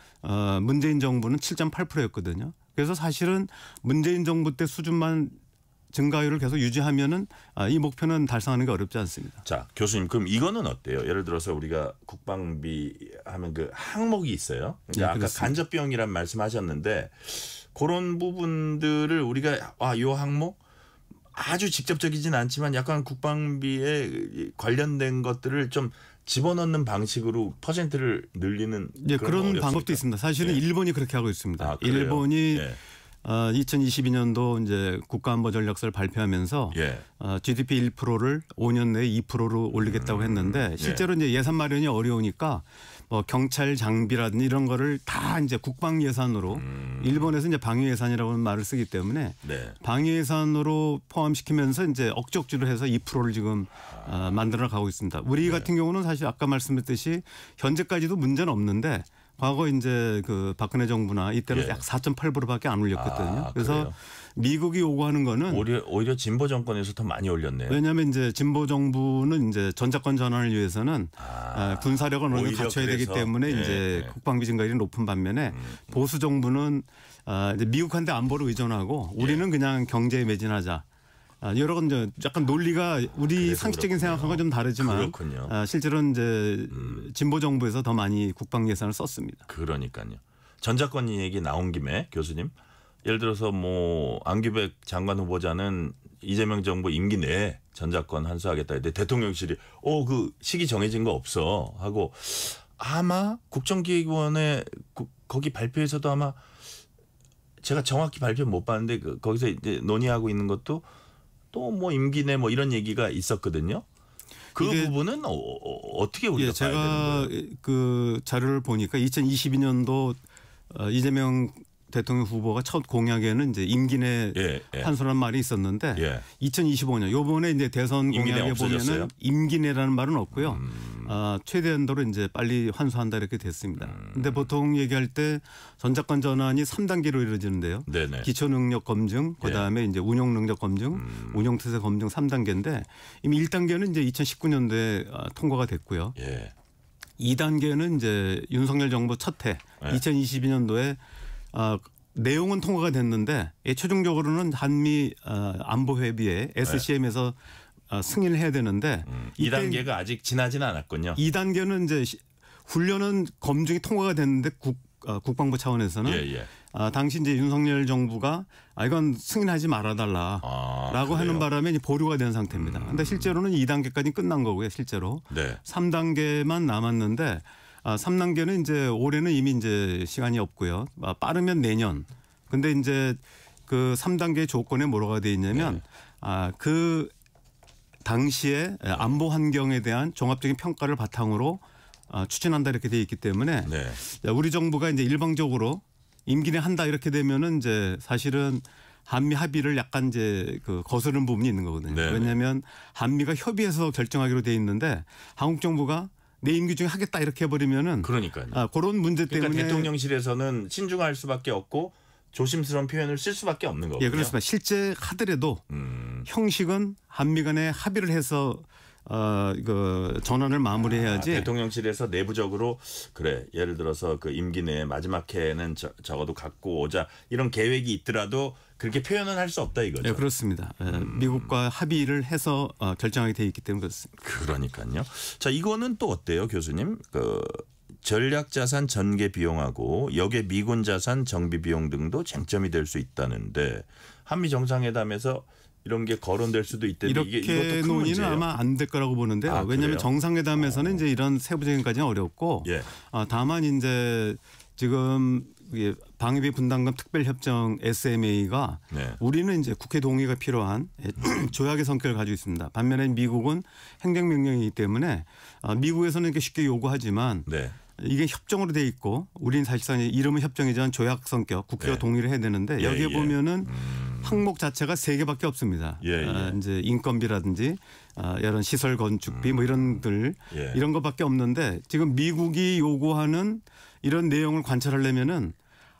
문재인 정부는 7.8%였거든요. 그래서 사실은 문재인 정부 때 수준만 증가율을 계속 유지하면은 이 목표는 달성하는 게 어렵지 않습니다. 자, 교수님 그럼 이거는 어때요? 예를 들어서 우리가 국방비 하면 그 항목이 있어요. 그러니까 아까 그렇습니다. 간접 비용이란 말씀하셨는데 그런 부분들을 우리가 이 항목 아주 직접적이진 않지만 약간 국방비에 관련된 것들을 좀 집어넣는 방식으로 퍼센트를 늘리는 그런 방법도 있습니다. 사실은 일본이 그렇게 하고 있습니다. 일본이 2022년도 이제 국가안보전략서를 발표하면서 GDP 1%를 5년 내에 2%로 올리겠다고 했는데 실제로 이제 예산 마련이 어려우니까 뭐 경찰 장비라든지 이런 거를 다 이제 국방 예산으로 일본에서 이제 방위 예산이라고 말을 쓰기 때문에 방위 예산으로 포함시키면서 이제 억지로 해서 2%를 지금 만들어 가고 있습니다. 우리 같은 경우는 사실 아까 말씀드렸듯이 현재까지도 문제는 없는데 과거 이제 그 박근혜 정부나 이때는 약 4.8%밖에 안 올렸거든요. 그래서 그래요? 미국이 요구하는 거는 오히려 진보 정권에서 더 많이 올렸네요. 왜냐하면 이제 진보 정부는 이제 전자권 전환을 위해서는 군사력을 어느 정도 갖춰야 되기 때문에 이제 국방비 증가율이 높은 반면에 보수 정부는 이제 미국한테 안보를 의존하고 우리는 그냥 경제에 매진하자. 여러 건 이제 약간 논리가 우리 상식적인 생각하고 좀 다르지만 실제로는 이제 진보 정부에서 더 많이 국방 예산을 썼습니다. 그러니까요. 전자권 얘기 나온 김에 교수님, 예를 들어서 뭐 안규백 장관 후보자는 이재명 정부 임기 내에 전자권 환수하겠다 했는데 대통령실이 그 시기 정해진 거 없어 하고 아마 국정기획위원회 거기 발표에서도 아마 제가 정확히 발표 못 봤는데 거기서 이제 논의하고 있는 것도 또 뭐 임기 내 뭐 이런 얘기가 있었거든요. 그 부분은 어떻게 우리가 봐야 제가 되는 거예요? 그 자료를 보니까 2022년도 이재명 대통령 후보가 첫 공약에는 이제 임기 내 환수라는 말이 있었는데 2025년 요번에 이제 대선 공약에 보면은 임기 내라는 말은 없고요. 최대 한도로 이제 빨리 환수한다 이렇게 됐습니다. 근데 보통 얘기할 때 전자권 전환이 3단계로 이루어지는데요. 기초 능력 검증, 그다음에 이제 운용 능력 검증, 운용 태세 검증 3단계인데 이미 1단계는 이제 2019년도에 통과가 됐고요. 2단계는 이제 윤석열 정부 첫 해 2022년도에 내용은 통과가 됐는데 최종적으로는 한미 안보회비에 SCM에서 승인을 해야 되는데 2단계가 아직 지나지는 않았군요. 2단계는 이제 훈련은 검증이 통과가 됐는데 국방부 차원에서는 당시 이제 윤석열 정부가 이건 승인하지 말아달라라고 하는 바람에 이제 보류가 된 상태입니다. 그런데 실제로는 2단계까지 끝난 거고요. 실제로 3단계만 남았는데 3단계는 이제 올해는 이미 이제 시간이 없고요. 빠르면 내년. 근데 이제 그 3단계 조건에 뭐라고 돼 있냐면 그 당시에 안보 환경에 대한 종합적인 평가를 바탕으로 추진한다 이렇게 돼 있기 때문에 우리 정부가 이제 일방적으로 임기 내 한다 이렇게 되면은 이제 사실은 한미 합의를 약간 이제 그 거스르는 부분이 있는 거거든요. 왜냐하면 한미가 협의해서 결정하기로 돼 있는데 한국 정부가 내 임기 중에 하겠다 이렇게 해버리면은 그러니까요. 그런 문제 때문에 그러니까 대통령실에서는 신중할 수밖에 없고 조심스러운 표현을 쓸 쓸 수밖에 없는 거고요. 그렇습니다. 실제 하더라도 형식은 한미 간에 합의를 해서 그 전환을 마무리해야지. 대통령실에서 내부적으로 그래 예를 들어서 그 임기 내 마지막 해에는 적어도 갖고 오자 이런 계획이 있더라도 그렇게 표현은 할 수 없다 이거죠. 그렇습니다. 미국과 합의를 해서 결정하게 돼 있기 때문에 그렇습니다. 그러니까요. 자 이거는 또 어때요, 교수님? 그 전략자산 전개 비용하고 역의 미군 자산 정비 비용 등도 쟁점이 될 수 있다는데 한미 정상회담에서 이런 게 거론될 수도 있다는데 이렇게 논의는 아마 안 될 거라고 보는데요. 왜냐하면 정상회담에서는 이제 이런 세부적인 까지는 어렵고 다만 이제 지금 방위비 분담금 특별협정 SMA가 우리는 이제 국회 동의가 필요한 조약의 성격을 가지고 있습니다. 반면에 미국은 행정명령이기 때문에 미국에서는 이렇게 쉽게 요구하지만 이게 협정으로 돼 있고 우리는 사실상 이름은 협정이지만 조약 성격 국회가 동의를 해야 되는데 여기에 보면은 항목 자체가 3개밖에 없습니다. 이제 인건비라든지 이런 시설 건축비 뭐 이런 것밖에 없는데 지금 미국이 요구하는 이런 내용을 관찰하려면은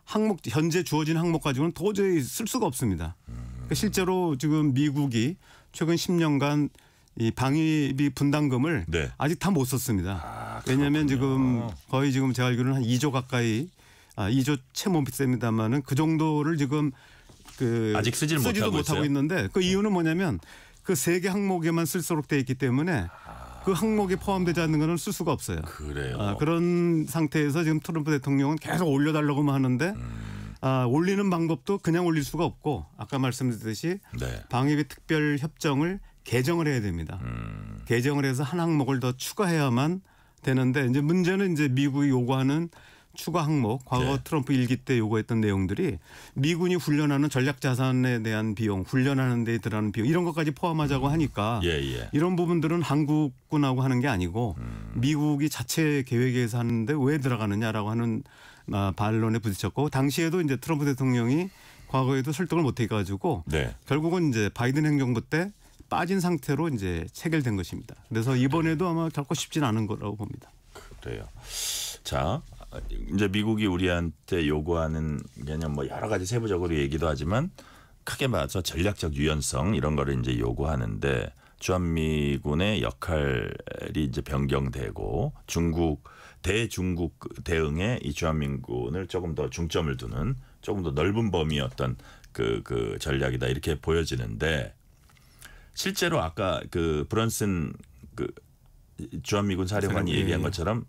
항목 현재 주어진 항목 가지고는 도저히 쓸 수가 없습니다. 그러니까 실제로 지금 미국이 최근 10년간 이 방위비 분담금을 아직 다 못 썼습니다. 왜냐하면 지금 거의 지금 제가 알기로는 한 2조 가까이 2조 채 못 씁니다만은 그 정도를 지금 아직 쓰지도 못하고 있는데 그 이유는 뭐냐면 그 3개 항목에만 쓸 수 있도록 돼 있기 때문에 그 항목에 포함되지 않는 거는 쓸 수가 없어요. 그래요. 그런 상태에서 지금 트럼프 대통령은 계속 올려달라고만 하는데 올리는 방법도 그냥 올릴 수가 없고 아까 말씀드렸듯이 방위비 특별 협정을 개정을 해야 됩니다. 개정을 해서 한 항목을 더 추가해야만 되는데 이제 문제는 이제 미국이 요구하는 추가 항목, 과거 트럼프 1기 때 요구했던 내용들이 미군이 훈련하는 전략 자산에 대한 비용, 훈련하는 데 들어가는 비용 이런 것까지 포함하자고 하니까 이런 부분들은 한국군하고 하는 게 아니고 미국이 자체 계획에서 하는데 왜 들어가느냐라고 하는 반론에 부딪혔고 당시에도 이제 트럼프 대통령이 과거에도 설득을 못 해가지고 결국은 이제 바이든 행정부 때 빠진 상태로 이제 체결된 것입니다. 그래서 이번에도 아마 결코 쉽지는 않은 거라고 봅니다. 그래요. 자. 이제 미국이 우리한테 요구하는 개념 뭐 여러 가지 세부적으로 얘기도 하지만 크게 봐서 전략적 유연성 이런 거를 이제 요구하는데 주한미군의 역할이 이제 변경되고 대중국 대응에 이 주한미군을 조금 더 중점을 두는 조금 더 넓은 범위의 어떤 그 전략이다 이렇게 보여지는데 실제로 아까 그 브런슨 그 주한미군 사령관이 얘기한 것처럼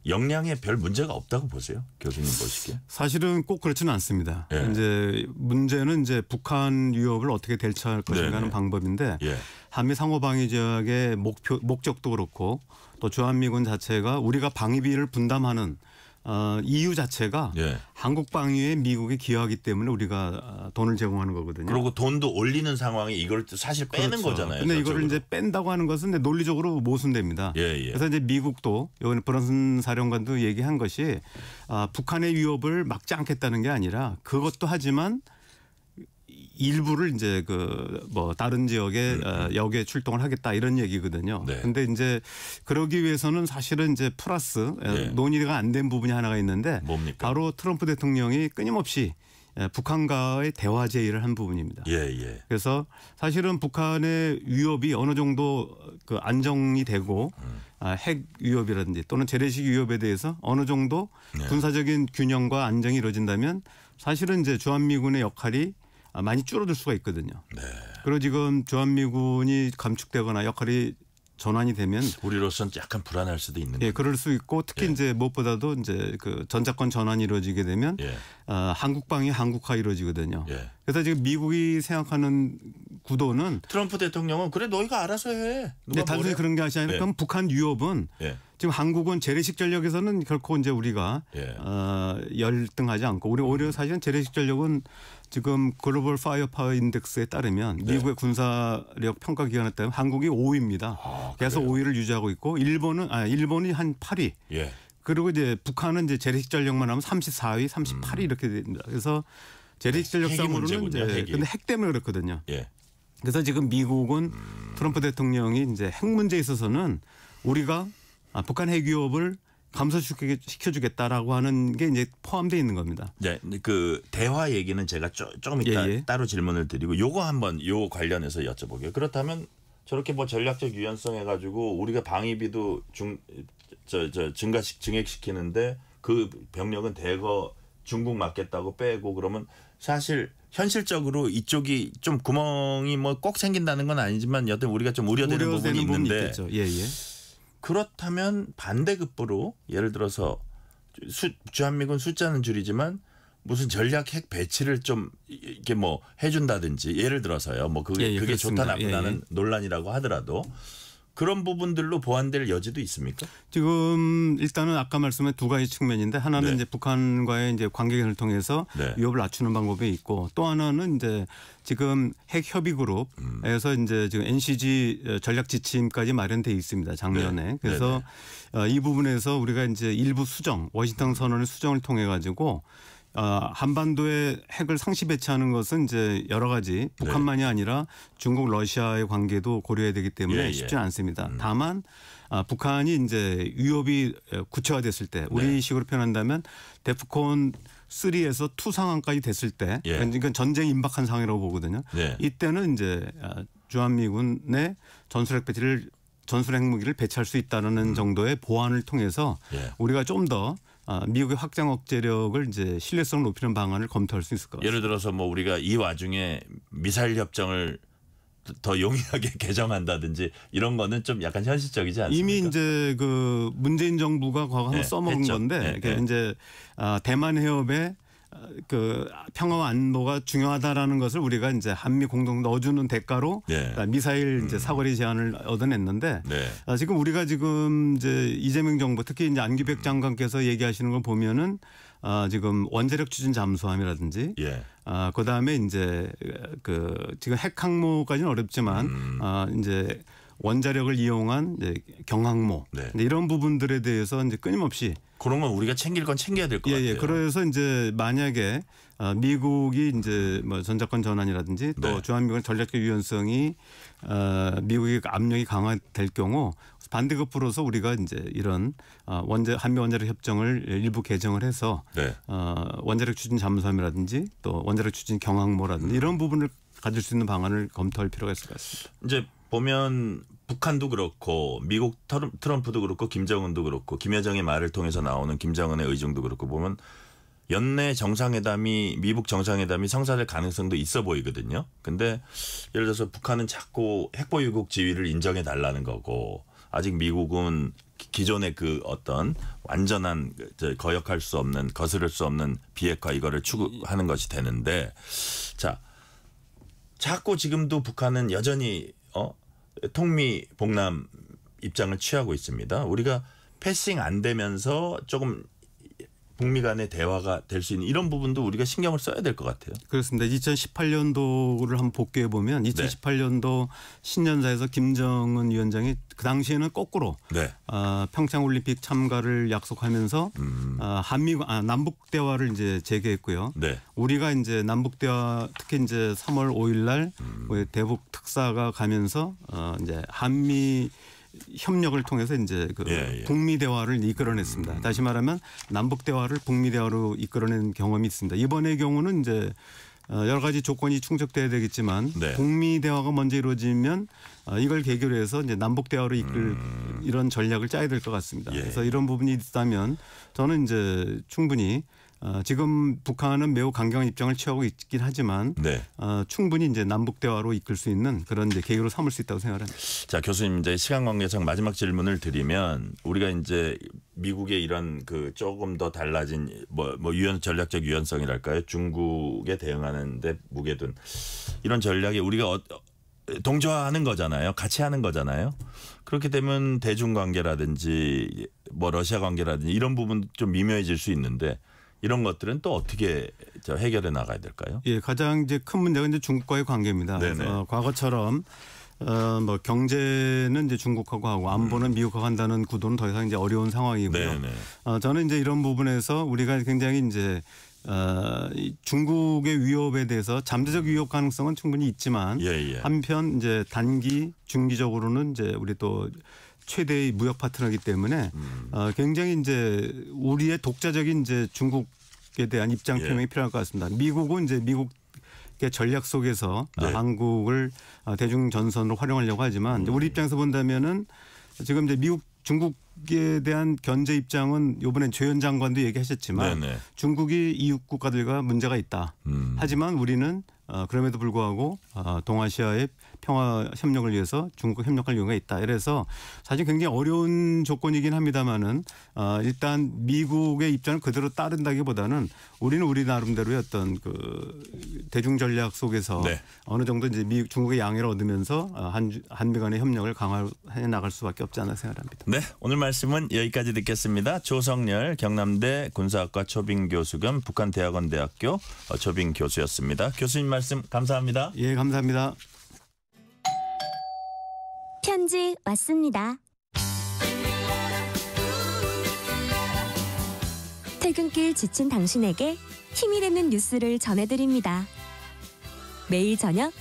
역량에 별 문제가 없다고 보세요, 교수님 보시기에? 사실은 꼭 그렇지는 않습니다. 이제 문제는 이제 북한 위협을 어떻게 대처할 것인가 하는 방법인데 한미 상호 방위 조약의 목적도 그렇고 또 주한미군 자체가 우리가 방위비를 분담하는 이유 자체가 한국 방위에 미국이 기여하기 때문에 우리가 돈을 제공하는 거거든요. 그리고 돈도 올리는 상황에 이걸 사실 빼는 거잖아요. 그런데 이거를 이제 뺀다고 하는 것은 논리적으로 모순됩니다. 그래서 이제 미국도 이번에 브런슨 사령관도 얘기한 것이 북한의 위협을 막지 않겠다는 게 아니라 그것도 하지만 일부를 이제 뭐 다른 지역에 역에 출동을 하겠다 이런 얘기거든요. 그런데 이제 그러기 위해서는 사실은 이제 플러스 논의가 안 된 부분이 하나가 있는데 뭡니까? 바로 트럼프 대통령이 끊임없이 북한과의 대화 제의를 한 부분입니다. 그래서 사실은 북한의 위협이 어느 정도 그 안정이 되고 핵 위협이라든지 또는 재래식 위협에 대해서 어느 정도 군사적인 균형과 안정이 이루어진다면 사실은 이제 주한미군의 역할이 많이 줄어들 수가 있거든요. 그리고 지금 주한미군이 감축되거나 역할이 전환이 되면 우리로서는 약간 불안할 수도 있는 거죠. 그럴 수 있고 특히 이제 무엇보다도 이제 그 전자권 전환이 이루어지게 되면 한국방위 한국화 이루어지거든요. 그래서 지금 미국이 생각하는 구도는 트럼프 대통령은 그래 너희가 알아서 해. 단순히 그런 게 아니라 그럼 북한 위협은 지금 한국은 재래식 전력에서는 결코 이제 우리가 열등하지 않고 우리 오히려 사실은 재래식 전력은 지금 글로벌 파이어파워 인덱스에 따르면 미국의 군사력 평가 기관에 따르면 한국이 5위입니다. 그래서 5위를 유지하고 있고 일본이 한 8위. 그리고 이제 북한은 이제 재래식 전력만 하면 34위, 38위 이렇게 됩니다. 그래서 재래식 전력상으로는 이제 근데 핵 때문에 그렇거든요. 그래서 지금 미국은 트럼프 대통령이 이제 핵 문제에 있어서는 우리가 북한 핵 위협을 감소시켜주겠다라고 하는 게 이제 포함되어 있는 겁니다. 그 대화 얘기는 제가 조금 이따 따로 질문을 드리고 요거 한번 요 관련해서 여쭤보게요. 그렇다면 저렇게 뭐 전략적 유연성 해가지고 우리가 방위비도 증액시키는데 그 병력은 대거 중국 맞겠다고 빼고 그러면 사실 현실적으로 이쪽이 좀 구멍이 뭐 꼭 생긴다는 건 아니지만 여튼 우리가 좀 우려되는 부분이 있는데 그렇다면 반대급부로 예를 들어서 주한미군 숫자는 줄이지만 무슨 전략 핵 배치를 좀 이렇게 뭐 해준다든지 예를 들어서요. 뭐 그게 좋다 나쁘다는 논란이라고 하더라도 그런 부분들로 보완될 여지도 있습니까? 지금 일단은 아까 말씀한 두 가지 측면인데 하나는 이제 북한과의 이제 관계 개선을 통해서 위협을 낮추는 방법이 있고 또 하나는 이제 지금 핵 협의 그룹에서 이제 지금 NCG 전략 지침까지 마련돼 있습니다. 작년에. 그래서 이 부분에서 우리가 이제 일부 수정, 워싱턴 선언의 수정을 통해 가지고 한반도에 핵을 상시 배치하는 것은 이제 여러 가지 북한만이 아니라 중국, 러시아의 관계도 고려해야 되기 때문에 쉽지는 않습니다. 다만 북한이 이제 위협이 구체화됐을 때 우리식으로 표현한다면 데프콘 3에서 2 상황까지 됐을 때 그러니까 전쟁 임박한 상황이라고 보거든요. 이때는 이제 주한미군의 전술핵 무기를 배치할 수 있다는 정도의 보완을 통해서 우리가 좀 더 미국의 확장 억제력을 이제 신뢰성을 높이는 방안을 검토할 수 있을 것 같습니다. 예를 들어서 뭐 우리가 이 와중에 미사일 협정을 더 용이하게 개정한다든지 이런 거는 좀 약간 현실적이지 않습니까? 이미 이제 그 문재인 정부가 과거 한번 써먹은 했죠. 건데 이제 대만 해협에 그 평화와 안보가 중요하다라는 것을 우리가 이제 한미 공동 넣어주는 대가로 미사일 이제 사거리 제한을 얻어냈는데 지금 우리가 지금 이제 이재명 정부 특히 이제 안규백 장관께서 얘기하시는 걸 보면은 지금 원자력 추진 잠수함이라든지 그다음에 이제 그 지금 핵 항모까지는 어렵지만 이제 원자력을 이용한 이제 경항모 이런 부분들에 대해서 이제 끊임없이 그런 건 우리가 챙길 건 챙겨야 될 것 같아요. 그래서 이제 만약에 미국이 이제 뭐 전작권 전환이라든지 또 주한미군 전략적 유연성이 미국의 압력이 강화될 경우 반대급부로서 우리가 이제 이런 한미 원자력 협정을 일부 개정을 해서 원자력 추진 잠수함이라든지 또 원자력 추진 경항모라든지 이런 부분을 가질 수 있는 방안을 검토할 필요가 있을 것 같습니다. 이제 보면 북한도 그렇고 미국 트럼프도 그렇고 김정은도 그렇고 김여정의 말을 통해서 나오는 김정은의 의중도 그렇고 보면 연내 정상회담이 미국 정상회담이 성사될 가능성도 있어 보이거든요. 근데 예를 들어서 북한은 자꾸 핵보유국 지위를 인정해 달라는 거고 아직 미국은 기존의 그 어떤 완전한 거역할 수 없는 거스를 수 없는 비핵화 이거를 추구하는 것이 되는데 자 자꾸 지금도 북한은 여전히 통미 봉남 입장을 취하고 있습니다. 우리가 패싱 안 되면서 조금 북미 간의 대화가 될 수 있는 이런 부분도 우리가 신경을 써야 될 것 같아요. 그렇습니다. 2018년도를 한번 복귀해 보면 2018년도 신년사에서 김정은 위원장이 그 당시에는 거꾸로 평창올림픽 참가를 약속하면서 남북 대화를 이제 재개했고요. 우리가 이제 남북 대화 특히 이제 3월 5일 날 대북 특사가 가면서 이제 한미 협력을 통해서 이제 그 북미 대화를 이끌어냈습니다. 다시 말하면 남북 대화를 북미 대화로 이끌어낸 경험이 있습니다. 이번의 경우는 이제 여러 가지 조건이 충족돼야 되겠지만 북미 대화가 먼저 이루어지면 이걸 계기로 해서 이제 남북 대화로 이끌 이런 전략을 짜야 될 것 같습니다. 그래서 이런 부분이 있다면 저는 이제 충분히 지금 북한은 매우 강경한 입장을 취하고 있긴 하지만 충분히 이제 남북 대화로 이끌 수 있는 그런 이제 계기로 삼을 수 있다고 생각합니다. 자, 교수님 이제 시간 관계상 마지막 질문을 드리면 우리가 이제 미국의 이런 그 조금 더 달라진 뭐 전략적 유연성이랄까요? 중국에 대응하는데 무게둔 이런 전략이 우리가 동조하는 거잖아요. 같이 하는 거잖아요. 그렇게 되면 대중 관계라든지 뭐 러시아 관계라든지 이런 부분도 좀 미묘해질 수 있는데 이런 것들은 또 어떻게 해결해 나가야 될까요? 가장 이제 큰 문제가 이제 중국과의 관계입니다. 과거처럼 뭐 경제는 이제 중국하고 하고 안보는 미국하고 한다는 구도는 더 이상 이제 어려운 상황이고요. 저는 이제 이런 부분에서 우리가 굉장히 이제 중국의 위협에 대해서 잠재적 위협 가능성은 충분히 있지만 한편 이제 단기 중기적으로는 이제 우리 또 최대의 무역 파트너이기 때문에 굉장히 이제 우리의 독자적인 이제 중국에 대한 입장 표명이 필요할 것 같습니다. 미국은 이제 미국의 전략 속에서 한국을 대중 전선으로 활용하려고 하지만 우리 입장에서 본다면은 지금 이제 중국에 대한 견제 입장은 이번에 조현 장관도 얘기하셨지만 중국이 이웃 국가들과 문제가 있다. 하지만 우리는 그럼에도 불구하고 동아시아의 평화 협력을 위해서 중국 협력할 이유가 있다. 이래서 사실 굉장히 어려운 조건이긴 합니다만은 일단 미국의 입장을 그대로 따른다기보다는 우리는 우리 나름대로의 어떤 그 대중 전략 속에서 어느 정도 이제 중국의 양해를 얻으면서 한미 간의 협력을 강화해 나갈 수밖에 없지 않나 생각합니다. 네, 오늘 말씀은 여기까지 듣겠습니다. 조성열 경남대 군사학과 초빙 교수 겸 북한대학원대학교 초빙 교수였습니다. 교수님 말씀 감사합니다. 예, 감사합니다. 편지 왔습니다. 퇴근길 지친 당신에게 힘이 되는 뉴스를 전해드립니다. 매일 저녁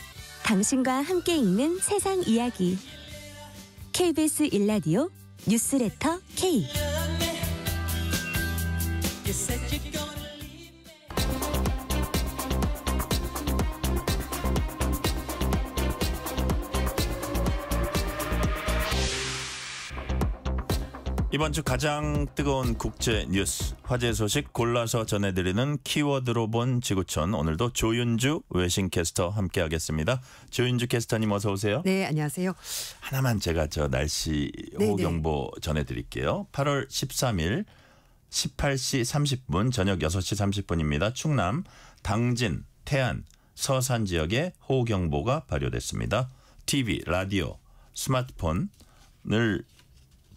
당신과 함께 읽는 세상 이야기. KBS 1라디오 뉴스레터 K. 이번 주 가장 뜨거운 국제 뉴스, 화제 소식 골라서 전해드리는 키워드로 본 지구촌. 오늘도 조윤주 외신캐스터 함께하겠습니다. 조윤주 캐스터님 어서 오세요. 네, 안녕하세요. 하나만 제가 날씨 호우경보 전해드릴게요. 8월 13일 18시 30분 저녁 6시 30분입니다. 충남, 당진, 태안, 서산 지역에 호우경보가 발효됐습니다. TV, 라디오, 스마트폰을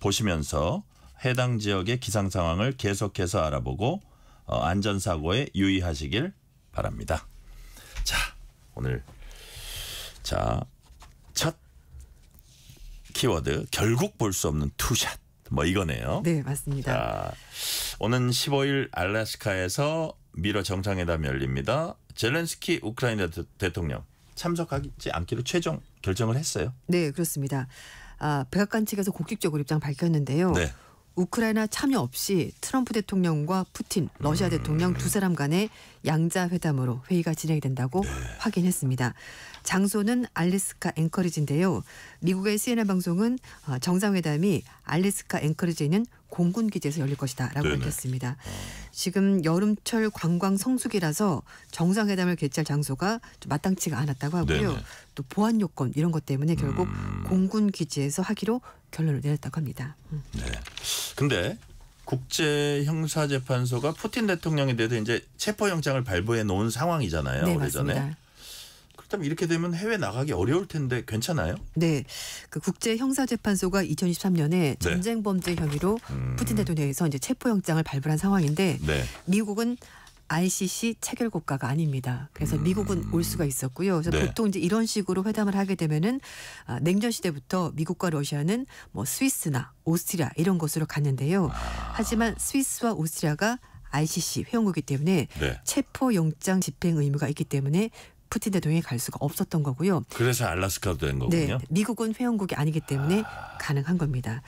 보시면서 해당 지역의 기상 상황을 계속해서 알아보고 안전사고에 유의하시길 바랍니다. 자, 오늘 첫 키워드 결국 볼 수 없는 투샷 이거네요. 네, 맞습니다. 자, 오는 15일 알래스카에서 미러 정상회담이 열립니다. 젤렌스키 우크라이나 대통령 참석하지 않기로 최종 결정을 했어요. 네, 그렇습니다. 백악관 측에서 공식적으로 입장 밝혔는데요. 네. 우크라이나 참여 없이 트럼프 대통령과 푸틴 러시아 대통령 두 사람 간의 양자 회담으로 회의가 진행이 된다고 확인했습니다. 장소는 알래스카 앵커리지인데요. 미국의 CNN 방송은 정상회담이 알래스카 앵커리지에 있는 공군 기지에서 열릴 것이다라고 밝혔습니다. 지금 여름철 관광 성수기라서 정상회담을 개최할 장소가 좀 마땅치가 않았다고 하고요. 네네. 또 보안 요건 이런 것 때문에 결국 공군 기지에서 하기로 결론을 내렸다고 합니다. 네. 근데 국제형사재판소가 푸틴 대통령에 대해서 이제 체포영장을 발부해 놓은 상황이잖아요. 네, 오래전에. 맞습니다. 그렇다면 이렇게 되면 해외 나가기 어려울 텐데 괜찮아요? 네, 그 국제형사재판소가 2023년에 전쟁 범죄 혐의로 푸틴 대통령에서 이제 체포영장을 발부한 상황인데 네. 미국은 ICC 체결 국가가 아닙니다. 그래서 미국은 올 수가 있었고요. 그래서 네. 보통 이제 이런 식으로 회담을 하게 되면은 냉전 시대부터 미국과 러시아는 스위스나 오스트리아 이런 곳으로 갔는데요. 하지만 스위스와 오스트리아가 ICC 회원국이기 때문에 네. 체포영장 집행 의무가 있기 때문에 푸틴 대통령이 갈 수가 없었던 거고요. 그래서 알래스카도 된 거군요. 네, 미국은 회원국이 아니기 때문에 가능한 겁니다.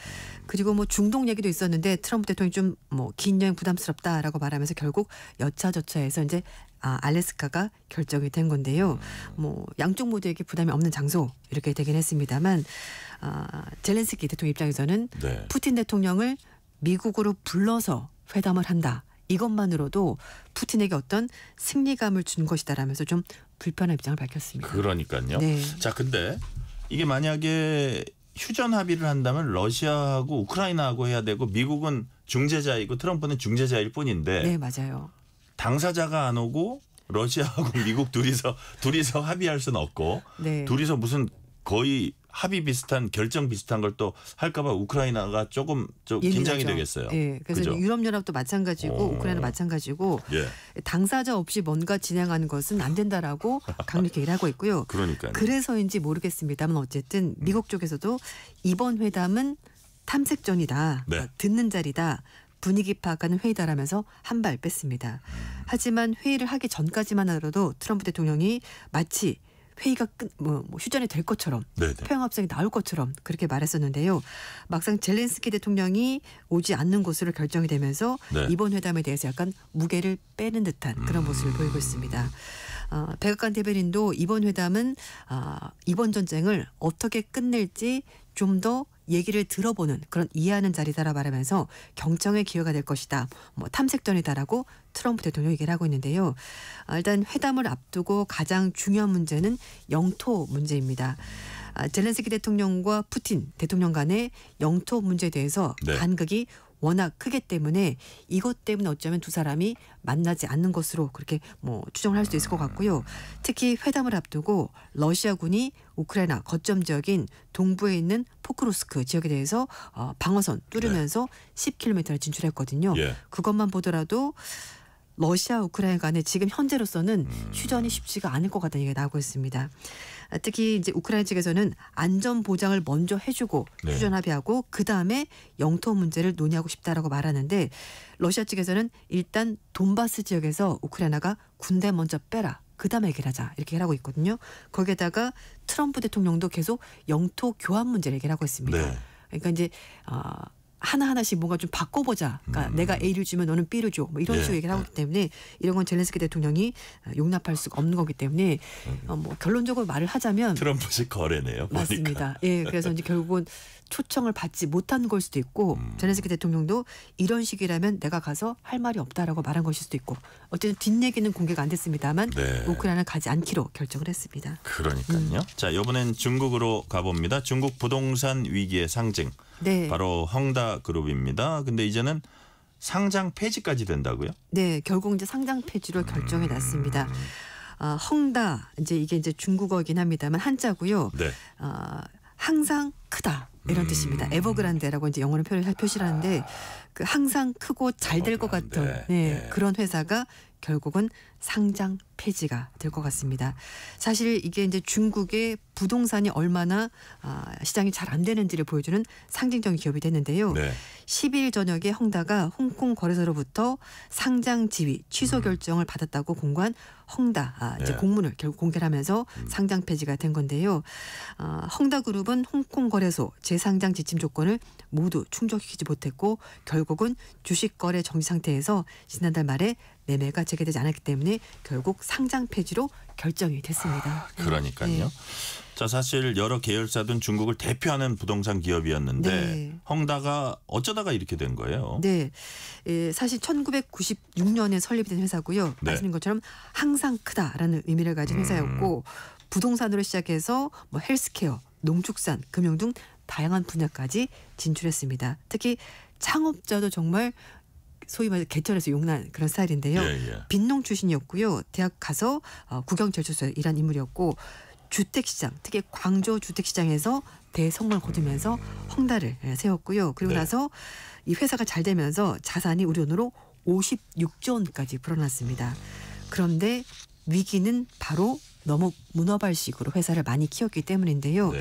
그리고 중동 얘기도 있었는데 트럼프 대통령이 좀 긴 여행 부담스럽다라고 말하면서 결국 여차저차해서 이제 알래스카가 결정이 된 건데요. 양쪽 모두에게 부담이 없는 장소 이렇게 되긴 했습니다만 젤렌스키 대통령 입장에서는 네. 푸틴 대통령을 미국으로 불러서 회담을 한다. 이것만으로도 푸틴에게 어떤 승리감을 준 것이다라면서 좀 불편한 입장을 밝혔습니다. 그러니까요. 네. 자, 근데 이게 만약에 휴전 합의를 한다면 러시아하고 우크라이나하고 해야 되고 미국은 중재자이고 트럼프는 중재자일 뿐인데 네, 맞아요. 당사자가 안 오고 러시아하고 미국 둘이서 합의할 수는 없고 네. 둘이서 무슨 거의 합의 비슷한 결정 비슷한 걸 또 할까봐 우크라이나가 조금 긴장이 되겠어요. 네, 그래서 그죠? 유럽연합도 마찬가지고 우크라이나 마찬가지고 예. 당사자 없이 뭔가 진행하는 것은 안 된다라고 강력히 얘기하고 있고요. 그러니까요. 그래서인지 모르겠습니다만 어쨌든 미국 쪽에서도 이번 회담은 탐색전이다. 네. 듣는 자리다. 분위기 파악하는 회의다라면서 한 발 뺐습니다. 하지만 회의를 하기 전까지만 하더라도 트럼프 대통령이 마치 회의가 휴전이 될 것처럼 평화협상이 나올 것처럼 그렇게 말했었는데요. 막상 젤렌스키 대통령이 오지 않는 것으로 결정이 되면서 네. 이번 회담에 대해서 약간 무게를 빼는 듯한 그런 모습을 보이고 있습니다. 백악관 대변인도 이번 회담은 이번 전쟁을 어떻게 끝낼지 좀 더 얘기를 들어보는 그런 이해하는 자리다라 말하면서 경청의 기회가 될 것이다. 탐색전이다라고 트럼프 대통령이 얘기를 하고 있는데요. 일단 회담을 앞두고 가장 중요한 문제는 영토 문제입니다. 젤렌스키 대통령과 푸틴 대통령 간의 영토 문제에 대해서 네. 간극이 워낙 크기 때문에 이것 때문에 어쩌면 두 사람이 만나지 않는 것으로 그렇게 추정을 할 수 있을 것 같고요. 특히 회담을 앞두고 러시아군이 우크라이나 거점 지역인 동부에 있는 포크로스크 지역에 대해서 방어선 뚫으면서 10km를 진출했거든요. 예. 그것만 보더라도 러시아 우크라이나 간에 지금 현재로서는 휴전이 쉽지가 않을 것 같다는 얘기가 나오고 있습니다. 특히 이제 우크라이나 측에서는 안전 보장을 먼저 해주고 네. 휴전 합의하고 그 다음에 영토 문제를 논의하고 싶다라고 말하는데 러시아 측에서는 일단 돈바스 지역에서 우크라이나가 군대 먼저 빼라. 그 다음에 얘기를 하자 이렇게 하고 있거든요. 거기에다가 트럼프 대통령도 계속 영토 교환 문제를 얘기를 하고 있습니다. 네. 그러니까 이제 하나하나씩 뭔가 좀 바꿔보자. 그러니까 내가 A를 주면 너는 B를 줘. 뭐 이런 식으로 얘기를 하고 있기 때문에 이런 건 젤렌스키 대통령이 용납할 수가 없는 거기 때문에 뭐 결론적으로 말을 하자면 트럼프식 거래네요. 맞습니다. 예, 그래서 이제 결국은 초청을 받지 못한 걸 수도 있고 젤렌스키 대통령도 이런 식이라면 내가 가서 할 말이 없다라고 말한 것일 수도 있고 어쨌든 뒷얘기는 공개가 안 됐습니다만 우크라이나는 가지 않기로 결정을 했습니다. 그러니까요. 자, 이번엔 중국으로 가봅니다. 중국 부동산 위기의 상징. 네. 바로 헝다 그룹입니다. 근데 이제는 상장 폐지까지 된다고요? 네, 결국 이제 상장 폐지로 결정이 났습니다. 헝다 이제 이게 이제 중국어이긴 합니다만 한자고요. 네. 항상 크다 이런 뜻입니다. 에버그란데라고 이제 영어로 표시를 하는데 그 항상 크고 잘 될 것 같은 그런 회사가 결국은 상장 폐지가 될 것 같습니다. 사실 이게 이제 중국의 부동산이 얼마나 시장이 잘 안 되는지를 보여주는 상징적인 기업이 됐는데요. 12일 저녁에 헝다가 홍콩 거래소로부터 상장 지위 취소 결정을 받았다고 공고한 헝다 이제 공문을 결국 공개를 하면서 상장 폐지가 된 건데요. 헝다그룹은 홍콩 거래소 재상장 지침 조건을 모두 충족시키지 못했고 결국은 주식 거래 정지 상태에서 지난달 말에 매매가 재개되지 않았기 때문에 결국 상장 폐지로 결정이 됐습니다. 그러니까요. 자, 사실 여러 계열사든 중국을 대표하는 부동산 기업이었는데 헝다가 어쩌다가 이렇게 된 거예요? 네, 사실 1996년에 설립된 회사고요. 말씀인 것처럼 항상 크다라는 의미를 가진 회사였고 부동산으로 시작해서 뭐 헬스케어, 농축산, 금융 등 다양한 분야까지 진출했습니다. 특히 창업자도 정말 소위 말해서 개천에서 용난 그런 스타일인데요. 빈농 출신이었고요. 대학 가서 국영제철소에 일한 인물이었고 주택시장, 특히 광주 주택시장에서 대성공을 거두면서 헝다를 세웠고요. 그리고 나서 이 회사가 잘 되면서 자산이 우리 돈으로 56조 원까지 불어났습니다. 그런데 위기는 바로 너무 문어발식으로 회사를 많이 키웠기 때문인데요.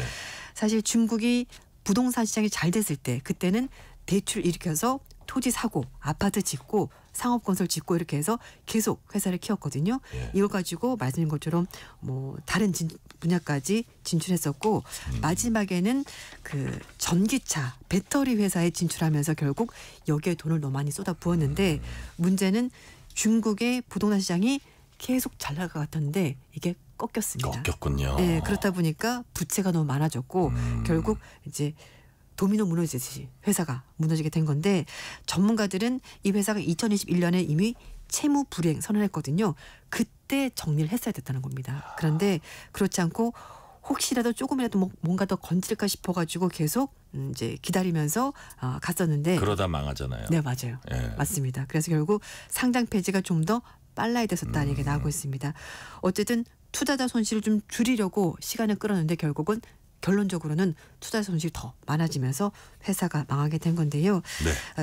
사실 중국이 부동산 시장이 잘 됐을 때 그때는 대출 일으켜서 토지 사고, 아파트 짓고 상업건설 짓고 이렇게 해서 계속 회사를 키웠거든요. 이걸 가지고 말씀인 것처럼 뭐 다른 분야까지 진출했었고 마지막에는 그 전기차, 배터리 회사에 진출하면서 결국 여기에 돈을 너무 많이 쏟아 부었는데 문제는 중국의 부동산 시장이 계속 잘 나갈 것 같았는데 이게 꺾였습니다. 꺾였군요. 네, 그렇다 보니까 부채가 너무 많아졌고 결국 이제 도미노 무너지듯이 회사가 무너지게 된 건데 전문가들은 이 회사가 2021년에 이미 채무 불이행 선언했거든요. 그때 정리를 했어야 됐다는 겁니다. 그런데 그렇지 않고 혹시라도 조금이라도 뭔가 더 건질까 싶어가지고 계속 이제 기다리면서 갔었는데 그러다 망하잖아요. 네, 맞아요. 맞습니다. 그래서 결국 상장 폐지가 좀 더 빨라야 됐었다는 얘기가 나오고 있습니다. 어쨌든 투자자 손실을 좀 줄이려고 시간을 끌었는데 결국은 결론적으로는 투자 손실이 더 많아지면서 회사가 망하게 된 건데요.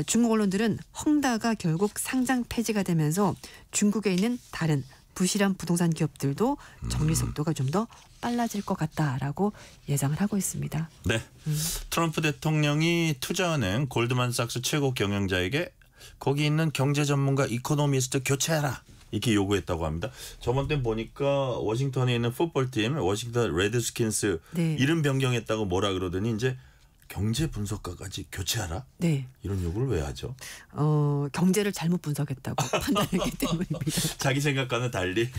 중국 언론들은 헝다가 결국 상장 폐지가 되면서 중국에 있는 다른 부실한 부동산 기업들도 정리 속도가 좀 더 빨라질 것 같다라고 예상을 하고 있습니다. 네, 트럼프 대통령이 투자은행 골드만삭스 최고 경영자에게 거기 있는 경제 전문가 이코노미스트 교체하라. 이렇게 요구했다고 합니다. 저번 때 보니까 워싱턴에 있는 풋볼팀 워싱턴 레드스킨스 이름 변경했다고 뭐라 그러더니 이제 경제 분석가까지 교체하라? 이런 요구를 왜 하죠? 경제를 잘못 분석했다고 판단했기 때문입니다. 자기 생각과는 달리?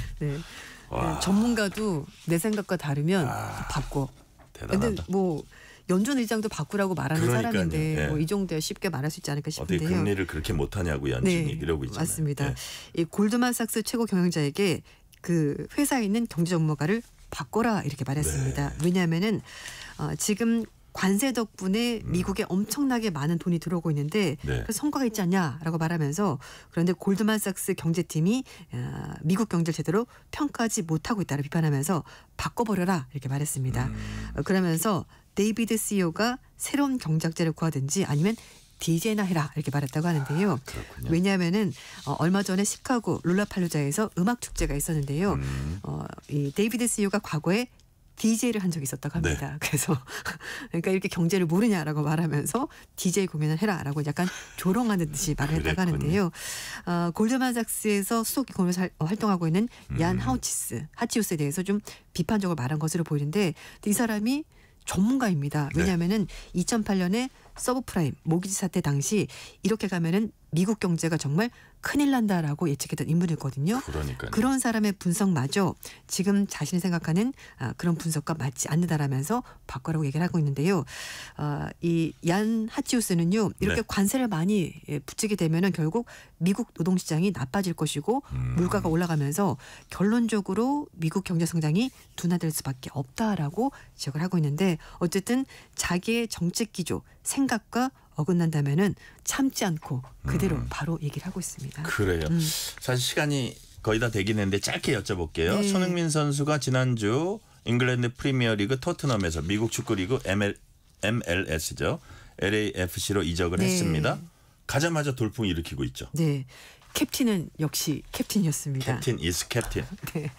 전문가도 내 생각과 다르면 바꿔. 대단하다. 근데 뭐 연준 의장도 바꾸라고 말하는 그러니까요. 사람인데 뭐 이 정도야 쉽게 말할 수 있지 않을까 싶은데요. 어떻게 금리를 그렇게 못하냐고 연준이 이러고 있잖아요. 맞습니다. 이 골드만삭스 최고 경영자에게 그 회사에 있는 경제 전문가를 바꿔라 이렇게 말했습니다. 왜냐하면은 지금 관세 덕분에 미국에 엄청나게 많은 돈이 들어오고 있는데 그 성과가 있지 않냐라고 말하면서 그런데 골드만삭스 경제팀이 미국 경제를 제대로 평가하지 못하고 있다고 비판하면서 바꿔버려라 이렇게 말했습니다. 그러면서 데이비드 CEO가 새로운 경작제를 구하든지 아니면 DJ나 해라 이렇게 말했다고 하는데요. 왜냐하면은 얼마 전에 시카고 롤라팔루자에서 음악 축제가 있었는데요. 이 데이비드 CEO가 과거에 DJ를 한 적이 있었다고 합니다. 그래서 그러니까 이렇게 경제를 모르냐라고 말하면서 DJ 공연을 해라라고 약간 조롱하는 듯이 말을 했다고 하는데요. 골드만삭스에서 수석 이코노미스트 활동하고 있는 얀 하치우스에 대해서 좀 비판적으로 말한 것으로 보이는데 이 사람이 전문가입니다. 왜냐하면은 2008년에 서브프라임 모기지 사태 당시 이렇게 가면은 미국 경제가 정말 큰일 난다라고 예측했던 인물이거든요. 그러니까요. 그런 사람의 분석마저 지금 자신이 생각하는 그런 분석과 맞지 않는다라면서 바꿔라고 얘기를 하고 있는데요. 이 얀 하치우스는요. 이렇게 네. 관세를 많이 붙이게 되면은 결국 미국 노동시장이 나빠질 것이고 물가가 올라가면서 결론적으로 미국 경제 성장이 둔화될 수밖에 없다라고 지적을 하고 있는데 어쨌든 자기의 정책 기조, 생각과 어긋난다면은 참지 않고 그대로 바로 얘기를 하고 있습니다. 그래요. 사실 시간이 거의 다 되긴 했는데 짧게 여쭤볼게요. 네. 손흥민 선수가 지난주 잉글랜드 프리미어리그 토트넘에서 미국 축구리그 MLS죠. LAFC로 이적을 네. 했습니다. 가자마자 돌풍을 일으키고 있죠. 네. 캡틴은 역시 캡틴이었습니다. 캡틴 is 캡틴. 네.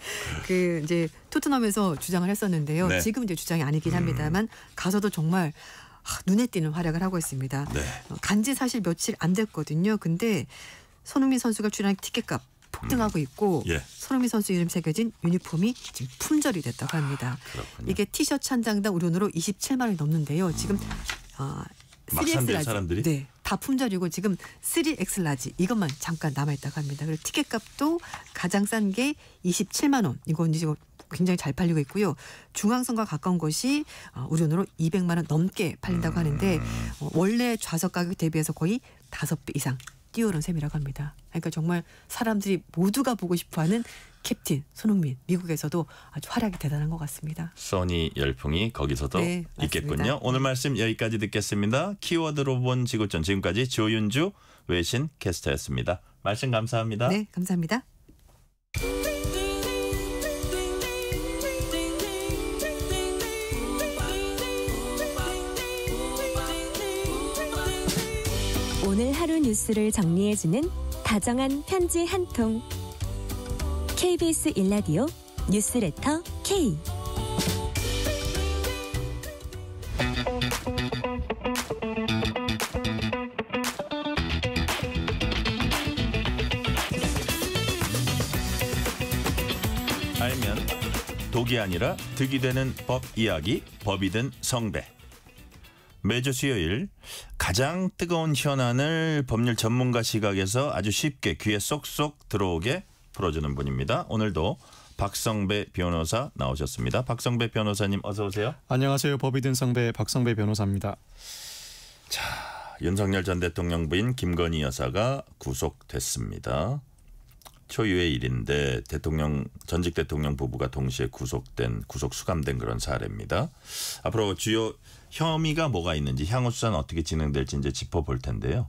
그 이제 토트넘에서 주장을 했었는데요. 네. 지금 이제 주장이 아니긴 합니다만 가서도 정말 눈에 띄는 활약을 하고 있습니다. 네. 간지 사실 며칠 안 됐거든요. 근데 손흥민 선수가 출연한 티켓값 폭등하고 있고 예. 손흥민 선수 이름 새겨진 유니폼이 지금 품절이 됐다고 합니다. 그렇군요. 이게 티셔츠 한 장당 우리 돈으로 27만 원이 넘는데요. 지금 막 산대요, 사람들이? 네, 다 품절이고 지금 3X 라지 이것만 잠깐 남아있다고 합니다. 그리고 티켓값도 가장 싼 게 27만 원. 이건 지금 굉장히 잘 팔리고 있고요. 중앙선과 가까운 곳이 우리 돈으로 200만 원 넘게 팔린다고 하는데 원래 좌석 가격 대비해서 거의 5배 이상 뛰어오른 셈이라고 합니다. 그러니까 정말 사람들이 모두가 보고 싶어하는 캡틴 손흥민 미국에서도 아주 활약이 대단한 것 같습니다. 써니 열풍이 거기서도 네, 있겠군요. 오늘 말씀 여기까지 듣겠습니다. 키워드로 본 지구촌 지금까지 조윤주 외신 캐스터였습니다. 말씀 감사합니다. 네, 감사합니다. 오늘 하루 뉴스를 정리해주는 다정한 편지 한 통. KBS 일라디오 뉴스레터 K. 알면 독이 아니라 득이 되는 법 이야기, 법이 든 성배. 매주 수요일 가장 뜨거운 현안을 법률 전문가 시각에서 아주 쉽게 귀에 쏙쏙 들어오게 풀어주는 분입니다. 오늘도 박성배 변호사 나오셨습니다. 박성배 변호사님 어서 오세요. 안녕하세요. 법이 든 성배 박성배 변호사입니다. 자, 윤석열 전 대통령 부인 김건희 여사가 구속됐습니다. 초유의 일인데 전직 대통령 부부가 동시에 구속 수감된 그런 사례입니다. 앞으로 주요 혐의가 뭐가 있는지 향후 수사는 어떻게 진행될지 이제 짚어볼 텐데요.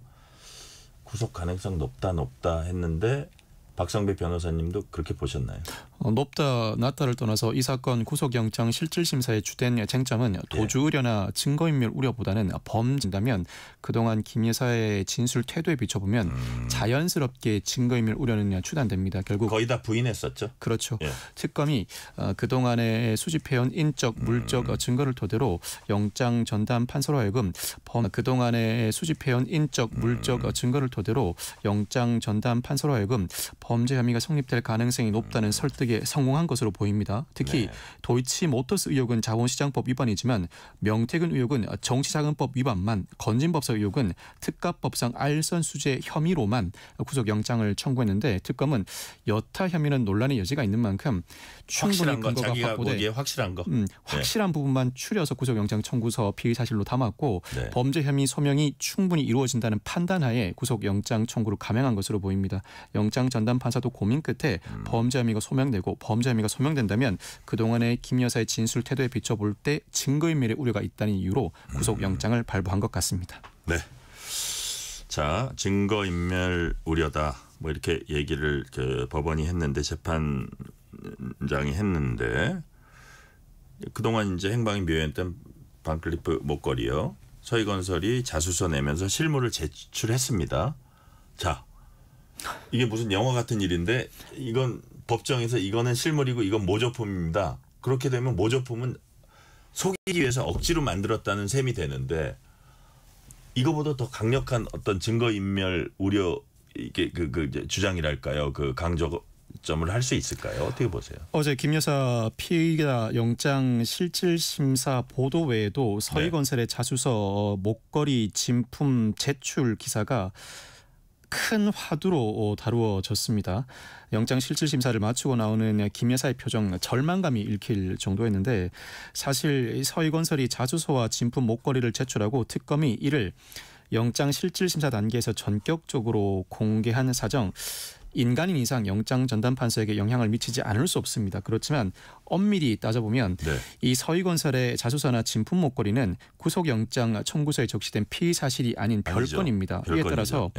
구속 가능성 높다 했는데 박성배 변호사님도 그렇게 보셨나요? 높다 낮다를 떠나서 이 사건 구속영장 실질심사의 주된 쟁점은 도주 우려나 증거인멸 우려보다는 범죄라면 그동안 김 여사의 진술 태도에 비춰보면 자연스럽게 증거인멸 우려는 추단됩니다. 결국 거의 다 부인했었죠. 그렇죠. 예. 특검이 그동안에 수집해온 인적, 물적 증거를 토대로 영장 전담 판사로 하여금 그동안에 수집해온 인적, 물적 증거를 토대로 영장 전담 판사로 하여금 범죄 혐의가 성립될 가능성이 높다는 설득에 성공한 것으로 보입니다. 특히 네. 도이치모터스 의혹은 자본시장법 위반이지만 명태균 의혹은 정치자금법 위반만, 건진법사 의혹은 특가법상 알선 수재 혐의로만 구속영장을 청구했는데 특검은 여타 혐의는 논란의 여지가 있는 만큼 충분히 확실한 거, 근거가 자기가 확보돼 보기에 확실한 거. 확실한 부분만 추려서 구속영장 청구서 피의 사실로 담았고 네. 범죄 혐의 소명이 충분히 이루어진다는 판단하에 구속영장 청구를 감행한 것으로 보입니다. 영장 전담 판사도 고민 끝에 범죄 혐의가 소명되고 범죄 혐의가 소명된다면 그동안의 김 여사의 진술 태도에 비춰볼 때 증거인멸의 우려가 있다는 이유로 구속영장을 발부한 것 같습니다. 네. 자, 증거인멸 우려다. 뭐 이렇게 얘기를 법원이 했는데 재판장이 했는데 그동안 이제 행방이 묘했던 반클리프 목걸이요. 서희건설이 자수서 내면서 실물을 제출했습니다. 자, 이게 무슨 영화 같은 일인데 이건 법정에서 이거는 실물이고 이건 모조품입니다. 그렇게 되면 모조품은 속이기 위해서 억지로 만들었다는 셈이 되는데 이거보다 더 강력한 어떤 증거인멸 우려 이게 그 주장이랄까요? 그 강조 점을 할 수 있을까요? 어떻게 보세요? 어제 김 여사 피의자 영장 실질심사 보도 외에도 서희건설의 자수서 목걸이 진품 제출 기사가 큰 화두로 다루어졌습니다. 영장 실질심사를 마치고 나오는 김 여사의 표정 절망감이 읽힐 정도였는데 사실 서희건설이 자수서와 진품 목걸이를 제출하고 특검이 이를 영장 실질심사 단계에서 전격적으로 공개한 사정 인간인 이상 영장 전담 판사에게 영향을 미치지 않을 수 없습니다. 그렇지만 엄밀히 따져보면 이 서희건설의 자수서나 진품 목걸이는 구속영장 청구서에 적시된 피의 사실이 아닌 별건입니다. 이에 따라서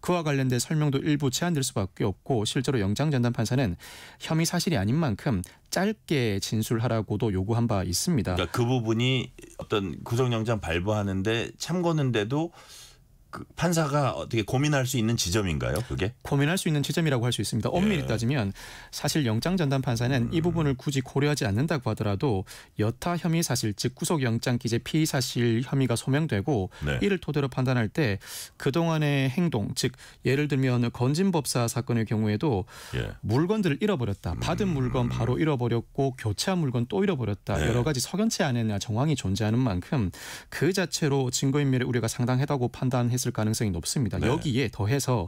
그와 관련된 설명도 일부 제한될 수밖에 없고 실제로 영장 전담 판사는 혐의 사실이 아닌 만큼 짧게 진술하라고도 요구한 바 있습니다. 그러니까 그 부분이 어떤 구속영장 발부하는데 참고는데도 그 판사가 어떻게 고민할 수 있는 지점인가요? 그게? 고민할 수 있는 지점이라고 할 수 있습니다. 엄밀히 따지면 사실 영장 전담 판사는 이 부분을 굳이 고려하지 않는다고 하더라도 여타 혐의 사실 즉 구속영장 기재 피의 사실 혐의가 소명되고 이를 토대로 판단할 때 그동안의 행동 즉 예를 들면 건진법사 사건의 경우에도 물건들을 잃어버렸다. 받은 물건 바로 잃어버렸고 교체한 물건 또 잃어버렸다. 여러 가지 석연치 않은 정황이 존재하는 만큼 그 자체로 증거인멸의 우려가 상당하다고 판단했을 가능성이 높습니다. 여기에 더해서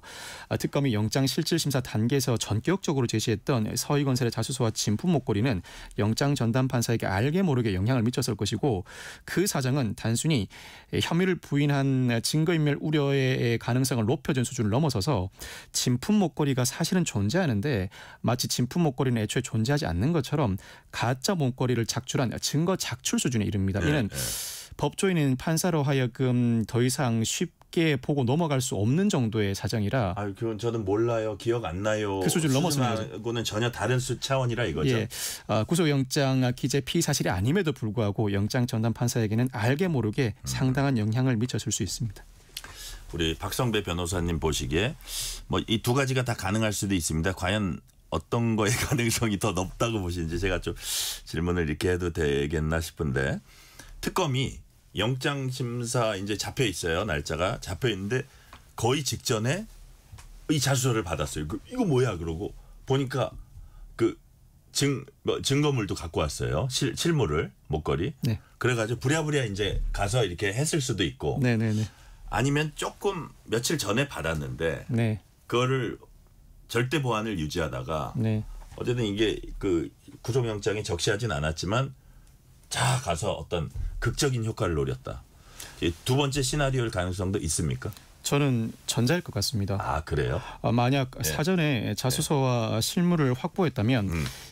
특검이 영장 실질심사 단계에서 전격적으로 제시했던 서희건설의 자수서와 진품 목걸이는 영장 전담 판사에게 알게 모르게 영향을 미쳤을 것이고 그 사정은 단순히 혐의를 부인한 증거인멸 우려의 가능성을 높여준 수준을 넘어서서 진품 목걸이가 사실은 존재하는데 마치 진품 목걸이는 애초에 존재하지 않는 것처럼 가짜 목걸이를 작출한 증거 작출 수준에 이릅니다. 이는 법조인인 판사로 하여금 더 이상 쉽게 보고 넘어갈 수 없는 정도의 사정이라. 그건 저는 몰라요. 기억 안 나요. 그 수준을 넘어서는 거는 전혀 다른 차원이라 이거죠. 구속영장 기재 피의 사실이 아님에도 불구하고 영장 전담 판사에게는 알게 모르게 상당한 영향을 미쳤을 수 있습니다. 우리 박성배 변호사님 보시기에 뭐 이 두 가지가 다 가능할 수도 있습니다. 과연 어떤 거의 가능성이 더 높다고 보시는지 제가 좀 질문을 이렇게 해도 되겠나 싶은데 특검이 영장 심사 이제 잡혀 있어요. 날짜가 잡혀 있는데 거의 직전에 이 자수서를 받았어요. 이거 뭐야 그러고 보니까 그 증거물도 갖고 왔어요. 실물을 목걸이. 그래가지고 부랴부랴 이제 가서 이렇게 했을 수도 있고. 아니면 조금 며칠 전에 받았는데 그거를 절대 보안을 유지하다가 어쨌든 이게 그 구속영장에 적시하진 않았지만 가서 어떤 극적인 효과를 노렸다. 두 번째 시나리오일 가능성도 있습니까? 저는 전자일 것 같습니다. 그래요? 만약 사전에 자수서와 실물을 확보했다면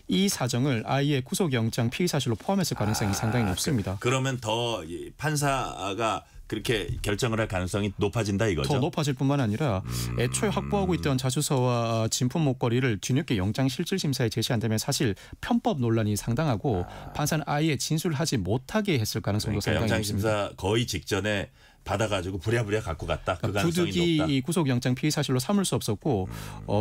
이 사정을 아예 구속영장 피의 사실로 포함했을 가능성이 상당히 높습니다. 그러면 더 판사가 그렇게 결정을 할 가능성이 높아진다 이거죠? 더 높아질 뿐만 아니라 애초에 확보하고 있던 자수서와 진품 목걸이를 뒤늦게 영장 실질심사에 제시한다면 사실 편법 논란이 상당하고 판사는 아예 진술하지 못하게 했을 가능성도 상당히 영장 있습니다. 심사 거의 직전에 받아가지고 부랴부랴 갖고 갔다. 그 가능성이 부득이 높다. 이 구속영장 피의 사실로 삼을 수 없었고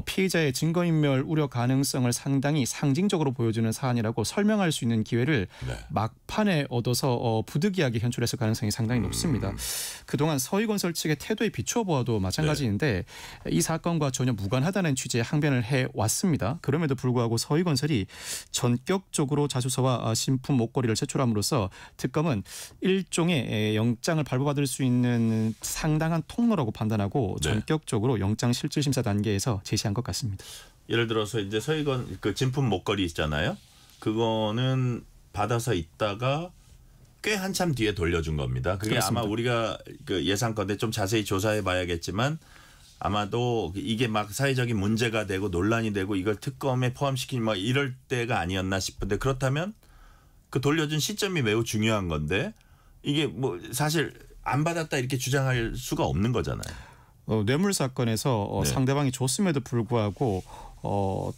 피의자의 증거인멸 우려 가능성을 상당히 상징적으로 보여주는 사안이라고 설명할 수 있는 기회를 막판에 얻어서 부득이하게 현출했을 가능성이 상당히 높습니다. 그동안 서희건설 측의 태도에 비추어 보아도 마찬가지인데 이 사건과 전혀 무관하다는 취지의 항변을 해왔습니다. 그럼에도 불구하고 서희건설이 전격적으로 자수서와 진품 목걸이를 제출함으로써 특검은 일종의 영장을 발부받을 수 있는 상당한 통로라고 판단하고 전격적으로 영장 실질심사 단계에서 제시한 것 같습니다. 예를 들어서 이제 서희건 그 진품 목걸이 있잖아요. 그거는 받아서 있다가 꽤 한참 뒤에 돌려준 겁니다. 그게 그렇습니다. 아마 우리가 그 예상컨대 좀 자세히 조사해 봐야겠지만 아마도 이게 막 사회적인 문제가 되고 논란이 되고 이걸 특검에 포함시키니 뭐 이럴 때가 아니었나 싶은데 그렇다면 그 돌려준 시점이 매우 중요한 건데 이게 뭐 사실 안 받았다 이렇게 주장할 수가 없는 거잖아요. 뇌물 사건에서 상대방이 줬음에도 불구하고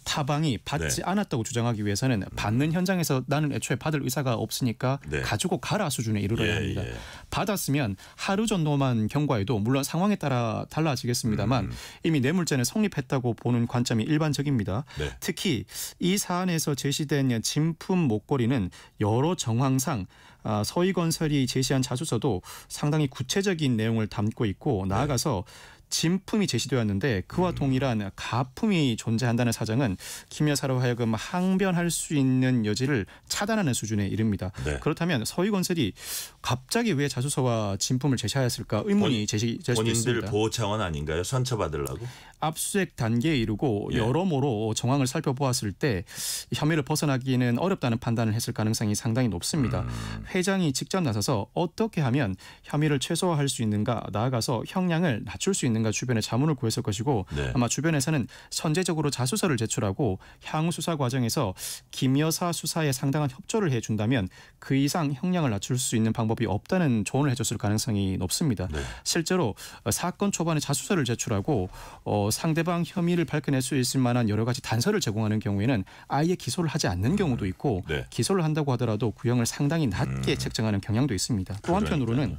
타방이 받지 않았다고 주장하기 위해서는 받는 현장에서 나는 애초에 받을 의사가 없으니까 가지고 가라 수준에 이르러야 합니다. 받았으면 하루 정도만 경과해도 물론 상황에 따라 달라지겠습니다만 이미 뇌물죄는 성립했다고 보는 관점이 일반적입니다. 특히 이 사안에서 제시된 진품 목걸이는 여러 정황상 서희건설이 제시한 자수서도 상당히 구체적인 내용을 담고 있고 나아가서 진품이 제시되었는데 그와 동일한 가품이 존재한다는 사정은 김 여사로 하여금 항변할 수 있는 여지를 차단하는 수준에 이릅니다. 네. 그렇다면 서희건설이 갑자기 왜 자수서와 진품을 제시하였을까 의문이 제시됐습니다. 본인들 보호 차원 아닌가요? 선처받으려고? 압수수색 단계에 이르고 여러모로 정황을 살펴보았을 때 혐의를 벗어나기는 어렵다는 판단을 했을 가능성이 상당히 높습니다. 회장이 직접 나서서 어떻게 하면 혐의를 최소화할 수 있는가, 나아가서 형량을 낮출 수 있는가 주변에 자문을 구했을 것이고 네. 아마 주변에서는 선제적으로 자수서를 제출하고 향후 수사 과정에서 김 여사 수사에 상당한 협조를 해준다면 그 이상 형량을 낮출 수 있는 방법이 없다는 조언을 해줬을 가능성이 높습니다. 네. 실제로 사건 초반에 자수서를 제출하고 상대방 혐의를 밝혀낼 수 있을 만한 여러 가지 단서를 제공하는 경우에는 아예 기소를 하지 않는 경우도 있고 네. 기소를 한다고 하더라도 구형을 상당히 낮게 책정하는 경향도 있습니다. 또 한편으로는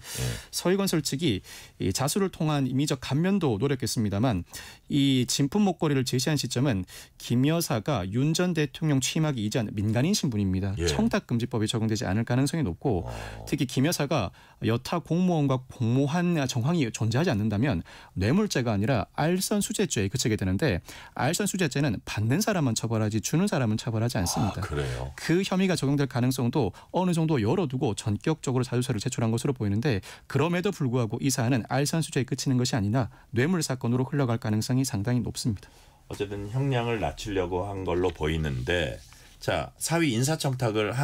서희건설 측이 이 자수를 통한 임의적 감면도 노력했습니다만 이 진품 목걸이를 제시한 시점은 김 여사가 윤 전 대통령 취임하기 이전 민간인 신분입니다. 청탁금지법이 적용되지 않을 가능성이 높고 특히 김 여사가 여타 공무원과 공모한 정황이 존재하지 않는다면 뇌물죄가 아니라 알선수재죄에 그치게 되는데 알선수재죄는 받는 사람만 처벌하지 주는 사람은 처벌하지 않습니다. 그래요? 그 혐의가 적용될 가능성도 어느 정도 열어두고 전격적으로 자수서를 제출한 것으로 보이는데 그럼에도 불구하고 이 사안은 알선수재에 그치는 것이 아니라 뇌물 사건으로 흘러갈 가능성이 상당히 높습니다. 어쨌든 형량을 낮추려고 한 걸로 보이는데 자 사위 인사청탁을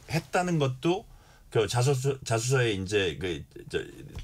했다는 것도 그 자수서에 이제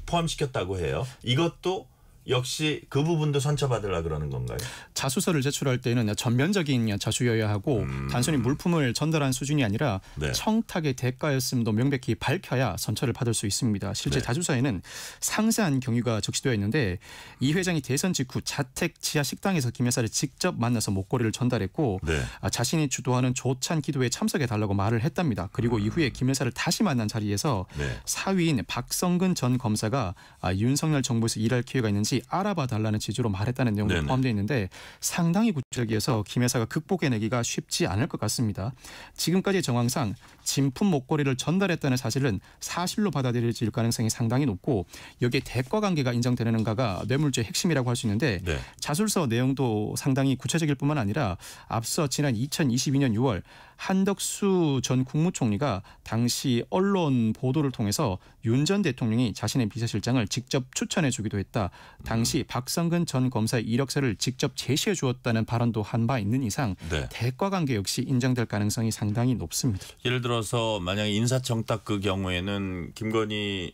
포함시켰다고 해요. 이것도 역시 그 부분도 선처받으려 그러는 건가요? 자수서를 제출할 때는 전면적인 자수여야 하고 단순히 물품을 전달한 수준이 아니라 네. 청탁의 대가였음도 명백히 밝혀야 선처를 받을 수 있습니다. 실제 네. 자수서에는 상세한 경위가 적시되어 있는데 이 회장이 대선 직후 자택 지하 식당에서 김 여사를 직접 만나서 목걸이를 전달했고 네. 자신이 주도하는 조찬 기도에 참석해달라고 말을 했답니다. 그리고 이후에 김 여사를 다시 만난 자리에서 네. 사위인 박성근 전 검사가 윤석열 정부에서 일할 기회가 있는지 알아봐 달라는 취지로 말했다는 내용도 네네. 포함되어 있는데 상당히 구체적이어서 김 여사가 극복해내기가 쉽지 않을 것 같습니다. 지금까지 정황상 진품 목걸이를 전달했다는 사실은 사실로 받아들여질 가능성이 상당히 높고 여기에 대가 관계가 인정되는가가 뇌물죄의 핵심이라고 할 수 있는데 네. 자술서 내용도 상당히 구체적일 뿐만 아니라 앞서 지난 2022년 6월 한덕수 전 국무총리가 당시 언론 보도를 통해서 윤 전 대통령이 자신의 비서실장을 직접 추천해 주기도 했다. 당시 박성근 전 검사의 이력서를 직접 제시해 주었다는 발언도 한 바 있는 이상 네. 대가 관계 역시 인정될 가능성이 상당히 높습니다. 예를 들어서 만약에 인사청탁 그 경우에는 김건희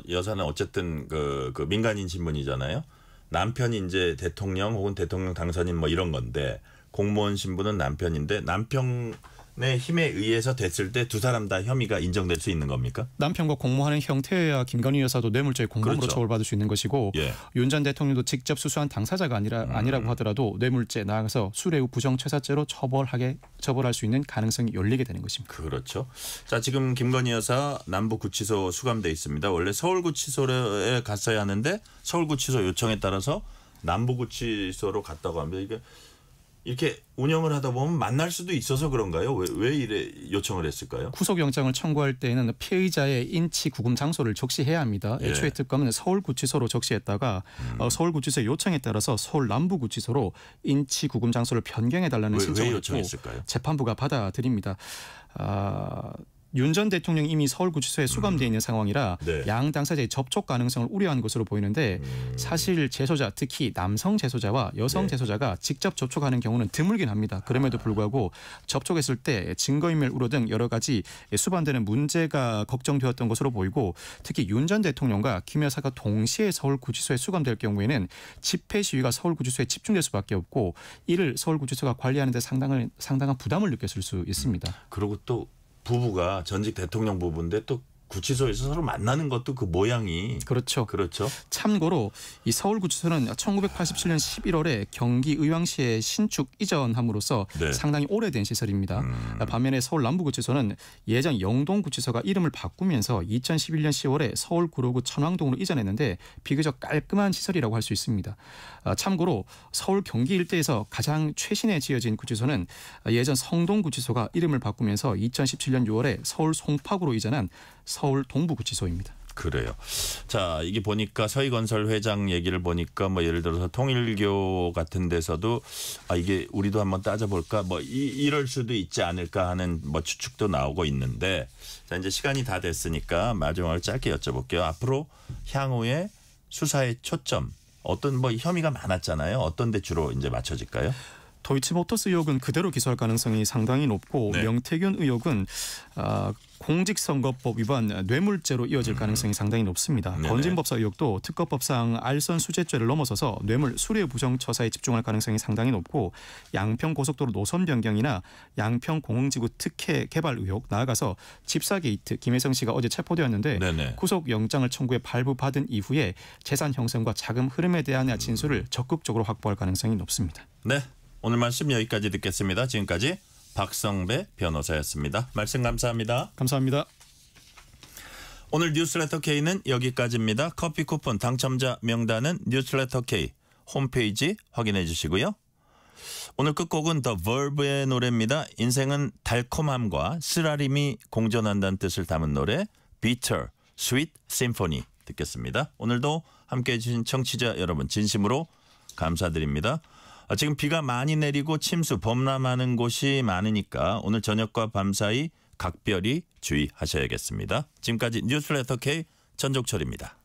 여사는 어쨌든 그 민간인 신분이잖아요. 남편이 이제 대통령 혹은 대통령 당선인 뭐 이런 건데 공무원 신분은 남편인데 남편의 힘에 의해서 됐을 때 두 사람 다 혐의가 인정될 수 있는 겁니까? 남편과 공모하는 형태야 김건희 여사도 뇌물죄의 공범으로 그렇죠. 처벌받을 수 있는 것이고 예. 윤 전 대통령도 직접 수수한 당사자가 아니라고 하더라도 뇌물죄 나아가서 수뢰후 부정최사죄로 처벌할 수 있는 가능성이 열리게 되는 것입니다. 그렇죠. 자 지금 김건희 여사 남부구치소 수감돼 있습니다. 원래 서울구치소에 갔어야 하는데 서울구치소 요청에 따라서 남부구치소로 갔다고 합니다. 이렇게 운영을 하다 보면 만날 수도 있어서 그런가요? 왜 이래 요청을 했을까요? 구속영장을 청구할 때는 피의자의 인치 구금 장소를 적시해야 합니다. 애초에 특검은 서울구치소로 적시했다가 서울구치소의 요청에 따라서 서울 남부구치소로 인치 구금 장소를 변경해달라는 신청을 왜 요청했을까요? 재판부가 받아들입니다. 윤 전 대통령이 이미 서울구치소에 수감되어 있는 상황이라 네. 양 당사자의 접촉 가능성을 우려한 것으로 보이는데 사실 재소자 특히 남성 재소자와 여성 재소자가 직접 접촉하는 경우는 드물긴 합니다. 그럼에도 불구하고 접촉했을 때 증거인멸 우려 등 여러 가지 수반되는 문제가 걱정되었던 것으로 보이고 특히 윤 전 대통령과 김 여사가 동시에 서울구치소에 수감될 경우에는 집회 시위가 서울구치소에 집중될 수밖에 없고 이를 서울구치소가 관리하는 데 상당한 부담을 느꼈을 수 있습니다. 그리고 또 부부가 전직 대통령 부부인데 또 구치소에서 서로 만나는 것도 그 모양이 그렇죠. 참고로 이 서울구치소는 1987년 11월에 경기 의왕시에 신축 이전함으로써 네. 상당히 오래된 시설입니다. 반면에 서울 남부구치소는 예전 영동구치소가 이름을 바꾸면서 2011년 10월에 서울 구로구 천왕동으로 이전했는데 비교적 깔끔한 시설이라고 할 수 있습니다. 참고로 서울 경기 일대에서 가장 최신에 지어진 구치소는 예전 성동구치소가 이름을 바꾸면서 2017년 6월에 서울 송파구로 이전한 서울 동부구치소입니다. 그래요. 자, 이게 보니까 서희건설 회장 얘기를 보니까 뭐 예를 들어서 통일교 같은 데서도 이게 우리도 한번 따져볼까 뭐 이럴 수도 있지 않을까 하는 뭐 추측도 나오고 있는데, 자, 이제 시간이 다 됐으니까 마지막으로 짧게 여쭤볼게요. 앞으로 향후에 수사의 초점 어떤 뭐 혐의가 많았잖아요. 어떤 데 주로 이제 맞춰질까요? 도이치모터스 의혹은 그대로 기소할 가능성이 상당히 높고 네. 명태균 의혹은 공직선거법 위반 뇌물죄로 이어질 가능성이 상당히 높습니다. 네네. 건진법사 의혹도 특검법상 알선수재죄를 넘어서서 뇌물 수뢰 부정 처사에 집중할 가능성이 상당히 높고, 양평 고속도로 노선 변경이나 양평 공흥지구 특혜 개발 의혹, 나아가서 집사 게이트 김혜성 씨가 어제 체포되었는데 네네. 구속영장을 청구해 발부받은 이후에 재산 형성과 자금 흐름에 대한 진술을 적극적으로 확보할 가능성이 높습니다. 네. 오늘 말씀 여기까지 듣겠습니다. 지금까지 박성배 변호사였습니다. 말씀 감사합니다. 감사합니다. 오늘 뉴스레터 K는 여기까지입니다. 커피 쿠폰 당첨자 명단은 뉴스레터 K 홈페이지 확인해 주시고요. 오늘 끝곡은 더 벌브의 노래입니다. 인생은 달콤함과 쓰라림이 공존한다는 뜻을 담은 노래 Bitter Sweet Symphony 듣겠습니다. 오늘도 함께해 주신 청취자 여러분 진심으로 감사드립니다. 지금 비가 많이 내리고 침수, 범람하는 곳이 많으니까 오늘 저녁과 밤 사이 각별히 주의하셔야겠습니다. 지금까지 뉴스레터 K 전종철입니다.